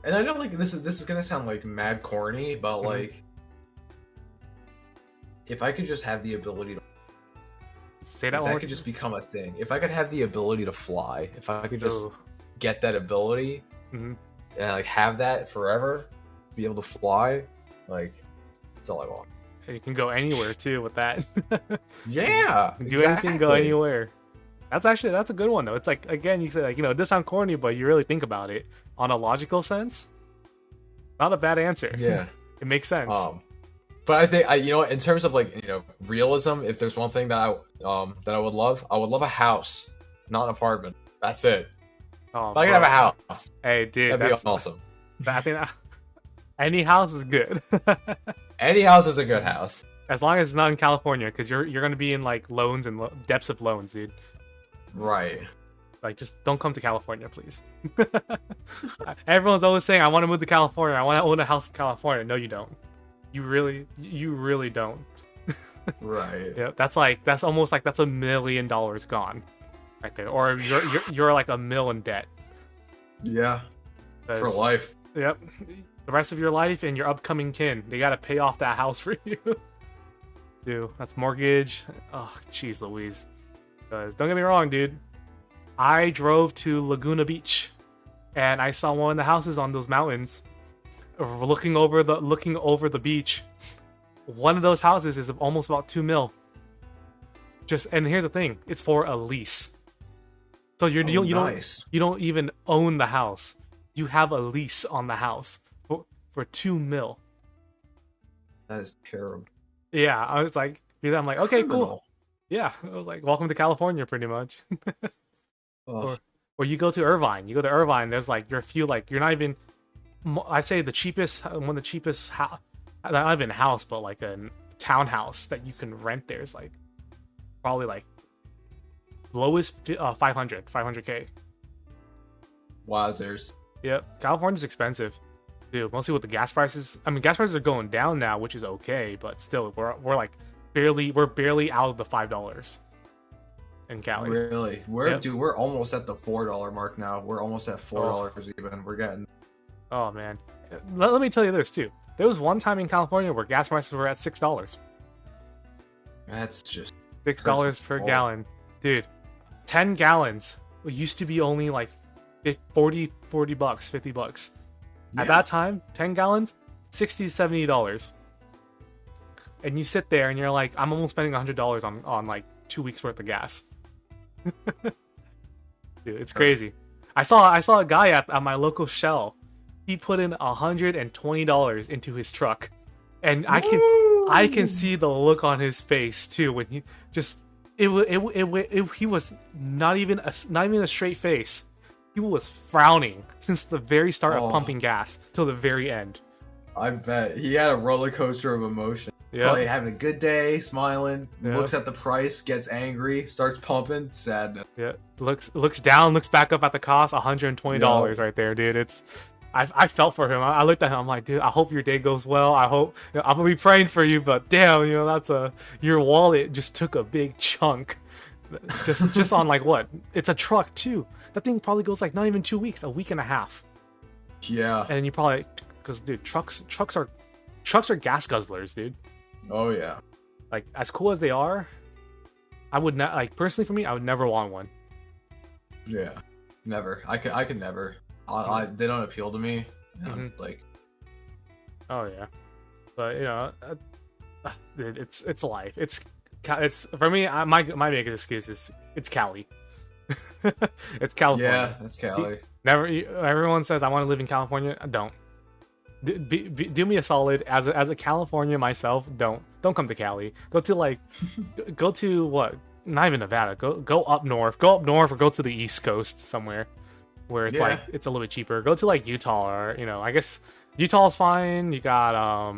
B: And I know like this is gonna sound like mad corny, but like, if I could just have the ability to
A: say that,
B: if that could just become a thing. If I could have the ability to fly, if I could just get that ability and like have that forever, be able to fly, like that's all I want.
A: You can go anywhere too with that.
B: Yeah,
A: do anything, go anywhere. That's a good one though. It's like, again, you say like, it does sound corny, but you really think about it on a logical sense. Not a bad answer.
B: Yeah,
A: it makes sense.
B: But I think in terms of like realism, if there's one thing that I would love a house, not an apartment. That's it. If I could have a house,
A: hey dude,
B: that'd be awesome.
A: I think any house is good.
B: Any house is a good house,
A: as long as it's not in California, because you're gonna be in like loans and depths of loans, dude.
B: Right.
A: Like, just don't come to California, please. Everyone's always saying, I want to move to California. I want to own a house in California. No, you don't. You really don't.
B: Right.
A: Yeah, that's almost like that's $1 million gone, right there. Or you're like $1 million in debt.
B: Yeah. For life.
A: Yep. The rest of your life and your upcoming kin, they gotta pay off that house for you. Dude, that's mortgage. Oh, jeez Louise. Because don't get me wrong, dude. I drove to Laguna Beach, and I saw one of the houses on those mountains, looking over the beach. One of those houses is almost about $2 million. And here's the thing: it's for a lease. So you don't even own the house. You have a lease on the house for $2 million.
B: That is terrible.
A: Yeah, I was like, I'm like, okay, cool. Yeah, I was like, welcome to California, pretty much. Or you go to Irvine. There's like your few, like, you're not even. I say the cheapest, one of the cheapest not even house, but like a townhouse that you can rent there is like probably like lowest 500K.
B: Wowzers.
A: Yep, California's expensive, dude. Mostly with the gas prices. I mean, gas prices are going down now, which is okay, but still, we're like barely out of the $5 in Cali.
B: Really? We're almost at the $4 mark now. We're almost at $4 even. We're getting.
A: Oh man, let me tell you this too. There was one time in California where gas prices were at $6.
B: That's just
A: $6 per gallon, dude. 10 gallons used to be only like $40 bucks, $50. At that time, 10 gallons, $60, $70. And you sit there and you're like, I'm almost spending $100 on like 2 weeks worth of gas. Dude, it's crazy. I saw a guy at my local Shell. He put in $120 into his truck, and I can see the look on his face too when he just he was not even a straight face. He was frowning since the very start of pumping gas till the very end.
B: I bet he had a roller coaster of emotion.
A: Yeah,
B: probably having a good day, smiling. Yep. Looks at the price, gets angry, starts pumping. Sadness. Yeah,
A: looks down, looks back up at the cost. $120 right there, dude. I felt for him. I looked at him. I'm like, dude, I hope your day goes well. I hope I'm gonna be praying for you. But damn, your wallet just took a big chunk. Just on like what? It's a truck too. That thing probably goes like not even 2 weeks, a week and a half.
B: Yeah.
A: And you probably, because dude, trucks are gas guzzlers, dude.
B: Oh yeah.
A: Like, as cool as they are, I would not, like, personally for me, I would never want one.
B: Yeah, never. I could never. They don't appeal to me. Like.
A: Oh yeah, but it's life. It's for me. My biggest excuse is it's Cali. It's California.
B: Yeah, that's Cali.
A: Everyone says I want to live in California. I don't. Do me a solid as a California myself. Don't come to Cali. Go to what? Not even Nevada. Go up north. Go up north or go to the East Coast somewhere where it's like it's a little bit cheaper. Go to like Utah or I guess Utah's fine. You got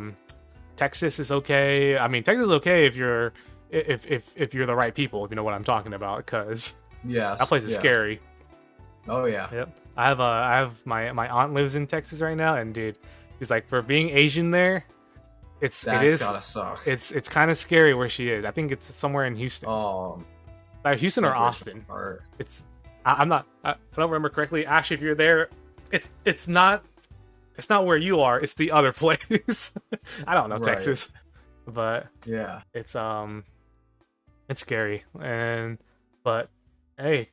A: Texas is okay. I mean, Texas is okay if you're the right people, if you know what I'm talking about, because that place is scary.
B: Oh yeah.
A: Yep. I have my aunt lives in Texas right now, and dude, she's like, for being Asian there, it is
B: gotta suck.
A: It's kind of scary where she is. I think it's somewhere in Houston. Houston or Austin. I'm not. I don't remember correctly. Actually, if you're there, it's not where you are. It's the other place. I don't know Texas, but
B: yeah,
A: it's scary. But hey,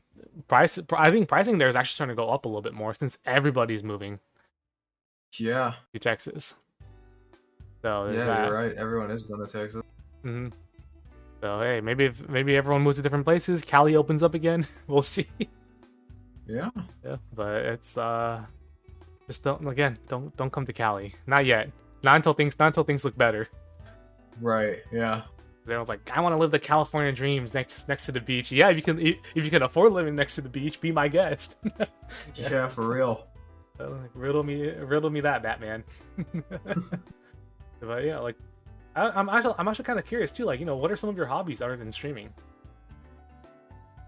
A: I think pricing there is actually starting to go up a little bit more since everybody's moving.
B: Yeah,
A: to Texas. So
B: you're right. Everyone is going to Texas.
A: Mm-hmm. So hey, maybe everyone moves to different places. Cali opens up again. We'll see.
B: Yeah.
A: Yeah, but it's just don't come to Cali. Not yet. Not until things look better.
B: Right. Yeah.
A: Everyone's like, I want to live the California dreams next to the beach. Yeah, if you can afford living next to the beach, be my guest.
B: Yeah, for real.
A: Riddle me that, Batman. But yeah, like I'm actually kind of curious too. Like, what are some of your hobbies other than streaming?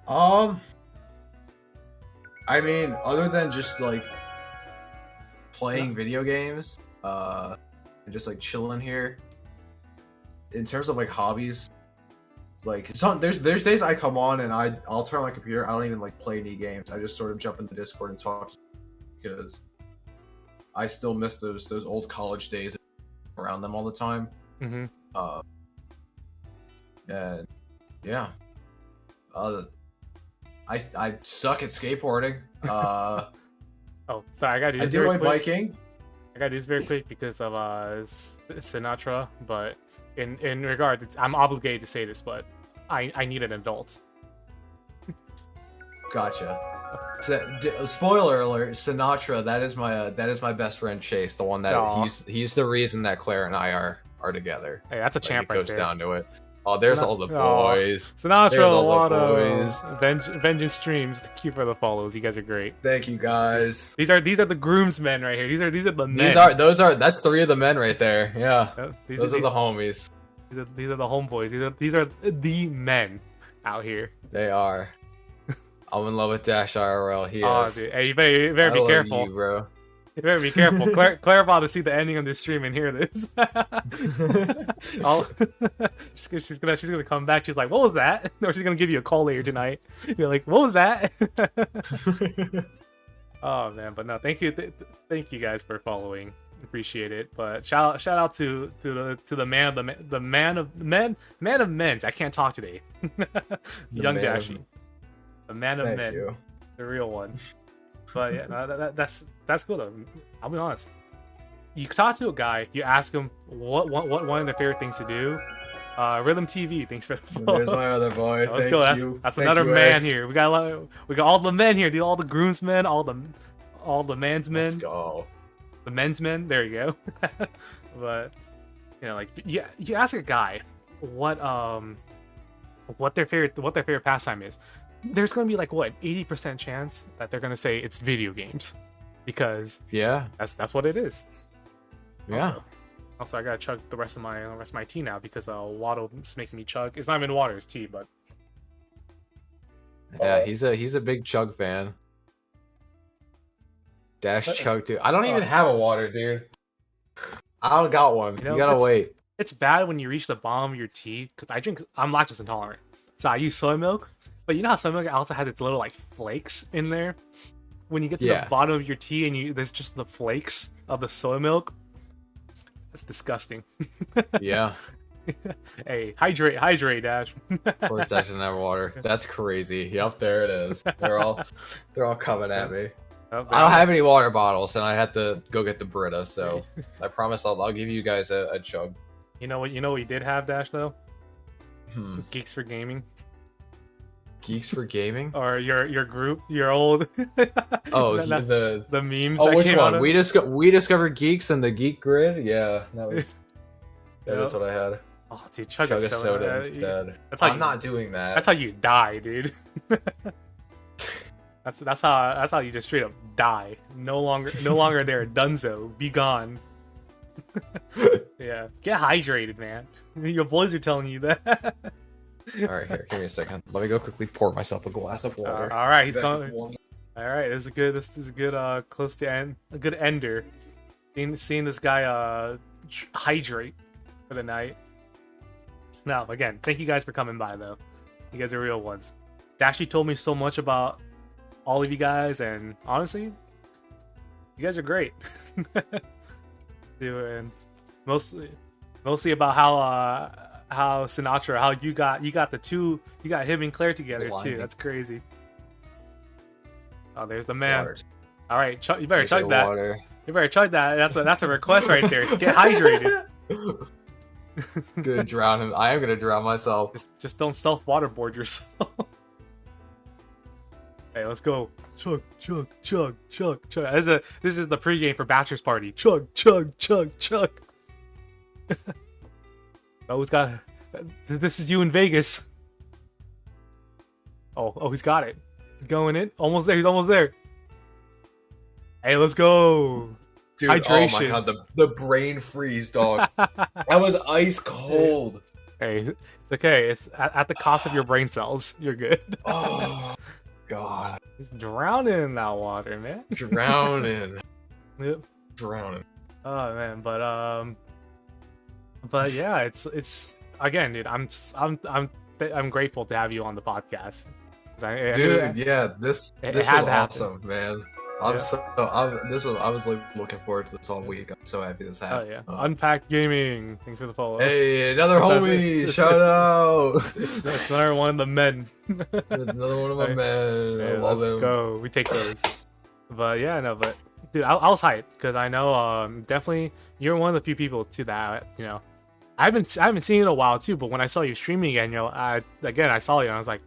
B: I mean, other than just like playing video games, and just like chilling here. In terms of like hobbies, like there's days I come on and I'll turn on my computer. I don't even like play any games. I just sort of jump into Discord and talk because I still miss those old college days around them all the time.
A: Mm-hmm.
B: And yeah, I suck at skateboarding.
A: Oh, sorry, I
B: do like biking.
A: I gotta do this very quick because of Sinatra, but in regards, I'm obligated to say this, but I need an adult.
B: Gotcha. Spoiler alert: Sinatra. That is my best friend Chase, the one that he's the reason that Claire and I are together.
A: Hey, that's a champ right there.
B: It goes down to it. Oh, there's all the boys.
A: Sinatra, all the boys. Vengeance Streams. Thank you for the follows. You guys are great.
B: Thank you guys.
A: These are the groomsmen right here. These are the men.
B: That's three of the men right there. Yeah. Those are the homies.
A: These are the homeboys. These are the men out here.
B: They are. I'm in love with Dash IRL. He is.
A: Dude. Hey, you better be careful,
B: you, bro.
A: You better be careful. Claire about to see the ending of this stream and hear this. She's gonna come back. She's like, "What was that?" Or she's gonna give you a call later tonight. You're like, "What was that?" Oh man, but no, thank you guys for following. Appreciate it. But shout out to the man of men's. I can't talk today. YungDashe, the man of men,
B: you.
A: The real one. But yeah, no, that's cool though. I'll be honest. You talk to a guy, you ask him what one of their favorite things to do. Rhythm TV, thanks for the follow.
B: There's my other boy.
A: Let's go. That's another man here. We got all the men here, dude. All the groomsmen, all the man's men.
B: Let's go.
A: The men's men. There you go. But like you ask a guy what their favorite pastime is. There's going to be like 80% chance that they're going to say it's video games, because that's what it is.
B: Yeah.
A: Also, I gotta chug the rest of my tea now because Waddle's making me chug. It's not even water, it's tea, but
B: yeah, he's a big chug fan. Dash chug too. I don't even have a water, dude. I don't got one. You gotta wait.
A: It's bad when you reach the bottom of your tea because I'm lactose intolerant, so I use soy milk. But you know how soy milk also has its little like flakes in there. When you get to the bottom of your tea and there's just the flakes of the soy milk. That's disgusting.
B: Yeah.
A: Hey, hydrate, Dash.
B: Of course, Dash doesn't have water. That's crazy. Yep, there it is. They're all coming at me. I don't have any water bottles, and I had to go get the Brita. So I promise I'll give you guys a chug.
A: You know what you did have, Dash, though? Geeks for Gaming.
B: Geeks for Gaming,
A: or your group, your old the memes.
B: Oh, which one? We discovered Geeks and the Geek Grid. Yeah, that was what I had.
A: Oh, dude, chug
B: a soda instead. I'm not doing that.
A: That's how you die, dude. that's how you just straight up die. No longer there. Dunzo, be gone. Yeah, get hydrated, man. Your boys are telling you that.
B: All right, here, give me a second. Let me go quickly pour myself a glass of water.
A: All right, he's going. All right, this is good. This is a good, close to end, a good ender. Seeing this guy hydrate for the night. Now, again, thank you guys for coming by, though. You guys are real ones. Dashy told me so much about all of you guys, and honestly, you guys are great. And mostly about how Sinatra, how you got the two, you got him and Claire together too. That's crazy. Oh, there's the man.
B: Water.
A: All right, you better chug that.
B: Water.
A: You better chug that. That's a request right there. Get hydrated.
B: Gonna drown him. I am gonna drown myself.
A: Just don't self waterboard yourself. Hey, let's go. Chug, chug, chug, chug, chug. This is the pregame for Bachelor's Party. Chug, chug, chug, chug. Oh, this is you in Vegas. Oh, he's got it. He's going in. Almost there. He's almost there. Hey, let's go.
B: Dude,
A: hydration.
B: Oh my god, the brain freeze, dog. That was ice cold.
A: Hey, it's okay. It's at the cost of your brain cells. You're good.
B: Oh god.
A: He's drowning in that water, man.
B: Drowning.
A: Yep.
B: Drowning.
A: Oh man, but yeah, it's again, dude. I'm grateful to have you on the podcast.
B: Dude, yeah, this was awesome, man. I was like looking forward to this all week. I'm so happy this happened.
A: Oh yeah, Unpacked Gaming. Thanks for the follow.
B: Hey, another homie! Shout out!
A: That's another one of the men.
B: Another one of my men.
A: Hey,
B: I love
A: let's
B: him.
A: go. We take those. But yeah, no, but dude, I was hyped because I know definitely you're one of the few people too that I haven't seen you in a while too. But when I saw you streaming again, I saw you and I was like,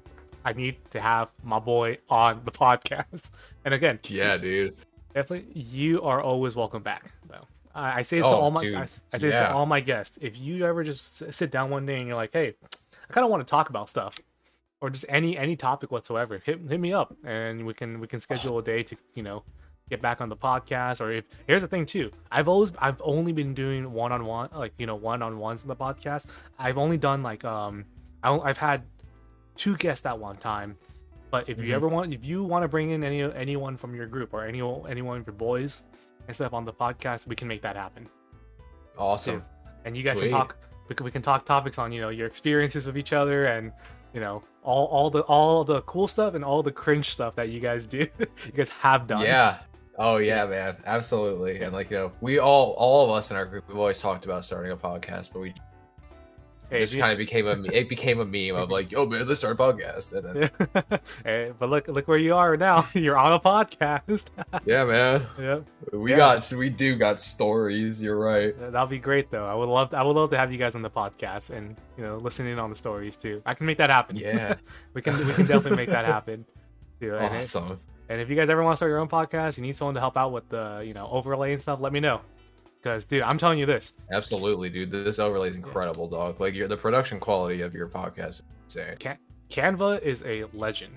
A: I need to have my boy on the podcast. And again,
B: yeah, dude,
A: definitely, you are always welcome back. Though I say this to all my this to all my guests. If you ever just sit down one day and you're like, hey, I kind of want to talk about stuff, or just any topic whatsoever, hit me up and we can schedule a day to get back on the podcast. Or here's the thing too, I've only been doing one-on-one, one-on-ones in the podcast. I've only done I've had 2 guests at one time. But if you ever want to bring in anyone from your group or anyone of your boys and stuff on the podcast, we can make that happen.
B: Awesome.
A: Too. And you guys can talk. We can talk topics on your experiences with each other and all the cool stuff and all the cringe stuff that you guys do. You guys have done.
B: Yeah. Oh yeah, man. Absolutely. And we all of us in our group, we've always talked about starting a podcast, but we just kind of became a meme of like, yo man, let's start a podcast. And then...
A: Hey, but look where you are now. You're on a podcast.
B: Yeah, man.
A: Yep.
B: We do got stories. You're right.
A: That'll be great though. I would love to have you guys on the podcast and listening on the stories too. I can make that happen.
B: Yeah.
A: we can definitely make that happen. Too.
B: Awesome.
A: And if you guys ever want to start your own podcast, you need someone to help out with the overlay and stuff, let me know. Because, dude, I'm telling you this.
B: Absolutely, dude. This overlay is incredible, dog. Like, the production quality of your podcast is insane.
A: Canva is a legend.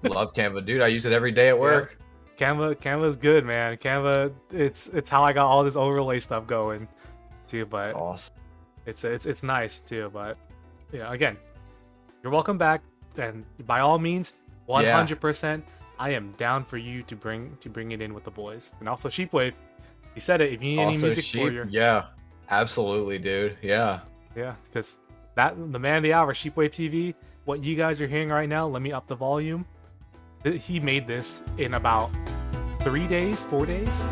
B: Love Canva, dude. I use it every day at work.
A: Yeah. Canva is good, man. Canva, it's how I got all this overlay stuff going, too. But
B: awesome.
A: It's nice too. But again, you're welcome back, and by all means, 100%, I am down for you to bring it in with the boys, and also Sheepwave. He said it. If you need any music for your...
B: Yeah, absolutely, dude. Yeah.
A: Yeah, because the man of the hour, Sheepwave TV, what you guys are hearing right now, let me up the volume. He made this in about 3 days, 4 days.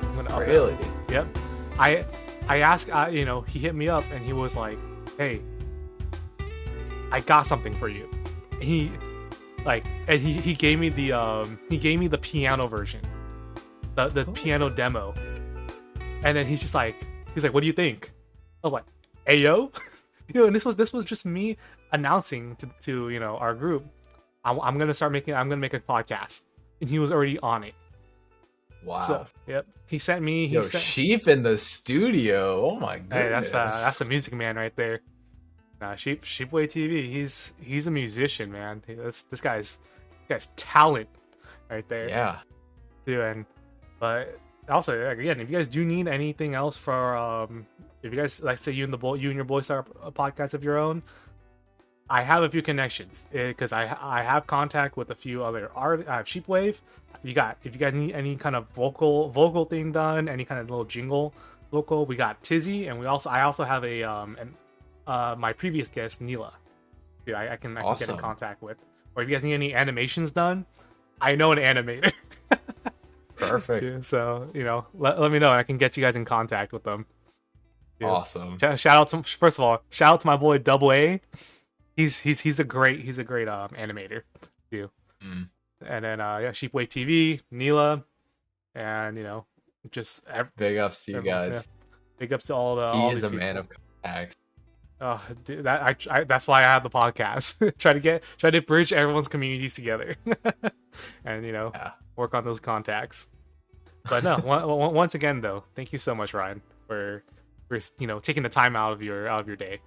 A: I'm gonna up
B: really?
A: It. Yep. I asked, he hit me up and he was like, hey, I got something for you. And he gave me the piano version, the piano demo. And then he's like, what do you think? I was like, hey yo, and this was just me announcing to our group, I'm gonna make a podcast, and he was already on it.
B: Wow.
A: So, yep. He sent me.
B: Sheep in the studio. Oh my goodness.
A: Hey, that's the music man right there. Sheepway TV. He's a musician, man. This guy's talent right there.
B: Yeah.
A: Dude, but Also, again, if you guys do need anything else for if you guys like say you and your boy start a podcast of your own, I have a few connections because I have contact with a few other art. I have Sheepwave. If you guys need any kind of vocal thing done, any kind of little jingle vocal, we got Tizzy, and I also have my previous guest Neela. Dude, I can get in contact with. Or if you guys need any animations done, I know an animator.
B: Perfect.
A: So let me know, and I can get you guys in contact with them. Dude.
B: Awesome.
A: Shout out to first of all, shout out to my boy Double A. He's a great animator too. And then Sheepwave TV, Neela, and just
B: big ups to you guys.
A: Yeah. Big ups to all the.
B: He is a man of contacts.
A: Oh, dude, that's why I have the podcast. try to bridge everyone's communities together, and work on those contacts. But no, once again though, thank you so much, Ryan, for taking the time out of your day.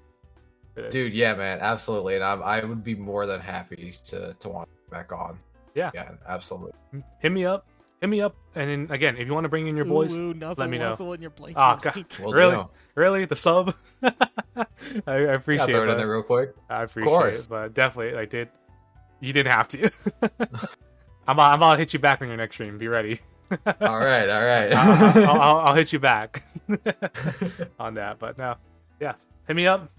B: Dude, yeah, man, absolutely, and I would be more than happy to want to back on.
A: Yeah,
B: absolutely.
A: Hit me up, and then again, if you want to bring in your boys, let me know.
C: In your
A: oh God, really, the sub. I appreciate it.
B: Throw it in there real quick.
A: I appreciate it, but definitely, you didn't have to. I'm about to hit you back on your next stream. Be ready.
B: all right.
A: I'll hit you back on that. But no, yeah, hit me up.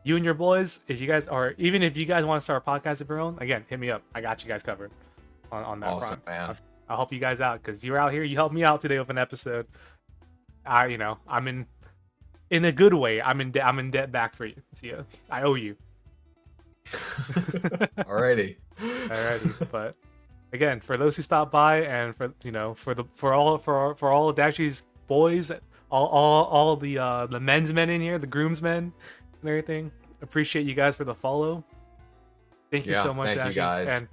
A: You and your boys, if you guys want to start a podcast of your own, again, hit me up. I got you guys covered on that front.
B: Man.
A: I'll help you guys out because you're out here. You helped me out today with an episode. I'm in a good way. I'm in debt back for you. To you. I owe you.
B: Alrighty.
A: But again, for those who stopped by, and for all of Dashy's boys, all the men's men in here, the groomsmen and everything, appreciate you guys for the follow. Thank you so much,
B: thank
A: Dashy.
B: you guys.
A: And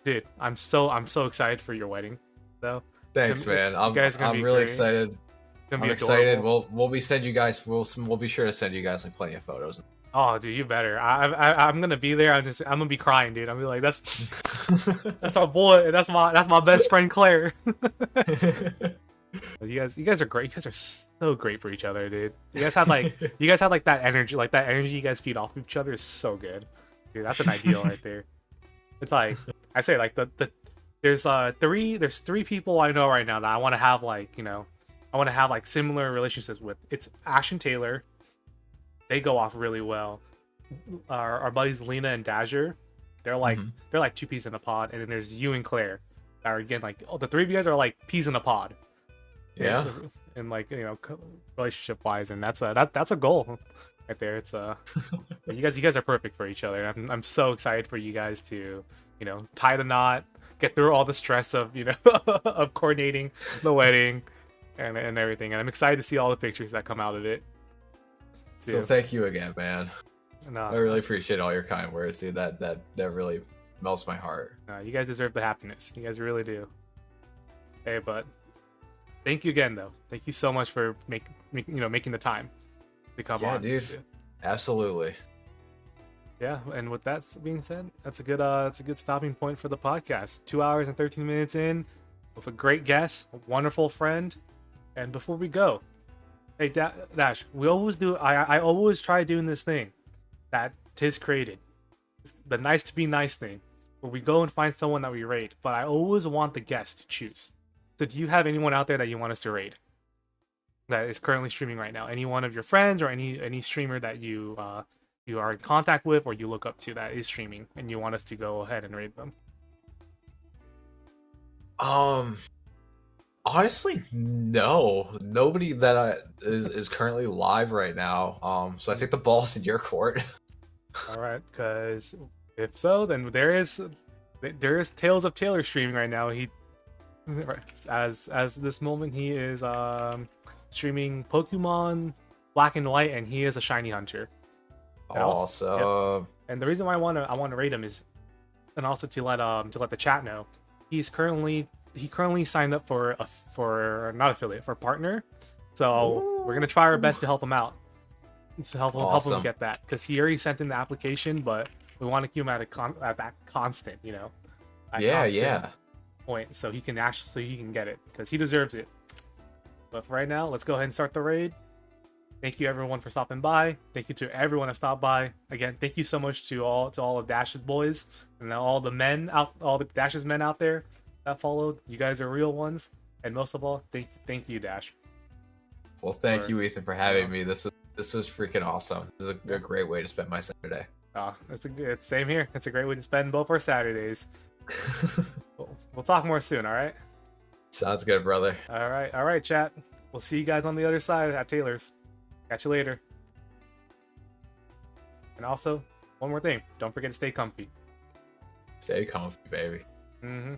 A: dude, I'm so excited for your wedding. So
B: thanks, man. I'm really excited. I'm excited. We'll be send you guys. We'll be sure to send you guys plenty of photos.
A: Oh, dude, you better. I'm gonna be there. I'm gonna be crying, dude. I'm gonna be like, that's our boy. That's my best friend Claire. You guys are great. You guys are so great for each other, dude. You guys have like that energy. Like that energy you guys feed off of each other is so good, dude. That's an ideal right there. It's like I say, like there's three people I know right now that I want to have like similar relationships with. It's Ash and Taylor. They go off really well. Our buddies Lena and Dasher, they're like two peas in a pod. And then there's you and Claire, that are again like the three of you guys are like peas in a pod.
B: Yeah.
A: And like relationship wise, and that's a goal right there. It's you guys are perfect for each other. I'm so excited for you guys to tie the knot, get through all the stress of of coordinating the wedding and everything. And I'm excited to see all the pictures that come out of it.
B: So thank you again, man.
A: No,
B: I really appreciate all your kind words, dude. That really melts my heart.
A: No, you guys deserve the happiness. You guys really do. Hey, but thank you again, though. Thank you so much for making the time to come on.
B: Yeah, dude. Absolutely.
A: Yeah, and with that being said, that's a good stopping point for the podcast. 2 hours and 13 minutes in, with a great guest, a wonderful friend. And before we go, hey Dash, we always do. I always try doing this thing that Tiz created, the nice to be nice thing, where we go and find someone that we rate. But I always want the guest to choose. So do you have anyone out there that you want us to rate that is currently streaming right now? Any one of your friends or any streamer that you are in contact with or you look up to that is streaming and you want us to go ahead and rate them?
B: Honestly, no. Nobody that is currently live right now. So I think the ball's in your court.
A: All right, because if so, then there is Tales of Taylor streaming right now. He as this moment he is streaming Pokemon Black and White, and he is a shiny hunter.
B: Awesome.
A: And the reason why I want to rate him is, and also to let the chat know, he currently signed up for not affiliate, for partner. So we're gonna try our best to help him out, to help him get that, because he already sent in the application, but we want to keep him at that constant,
B: yeah.
A: point, so he can get it, because he deserves it. But for right now, let's go ahead and start the raid. Thank you everyone for stopping by. Thank you to everyone that stopped by. Again, thank you so much to all of Dash's boys and all the Dash's men out there that followed. You guys are real ones, and most of all, thank you, Dash.
B: Well, thank you, Ethan, for having me. This was freaking awesome. This is a great way to spend my Saturday.
A: It's same here. It's a great way to spend both our Saturdays. We'll talk more soon. All right.
B: Sounds good, brother.
A: All right, chat. We'll see you guys on the other side at Taylor's. Catch you later. And also, one more thing. Don't forget to stay comfy.
B: Stay comfy, baby.
A: Mm-hmm.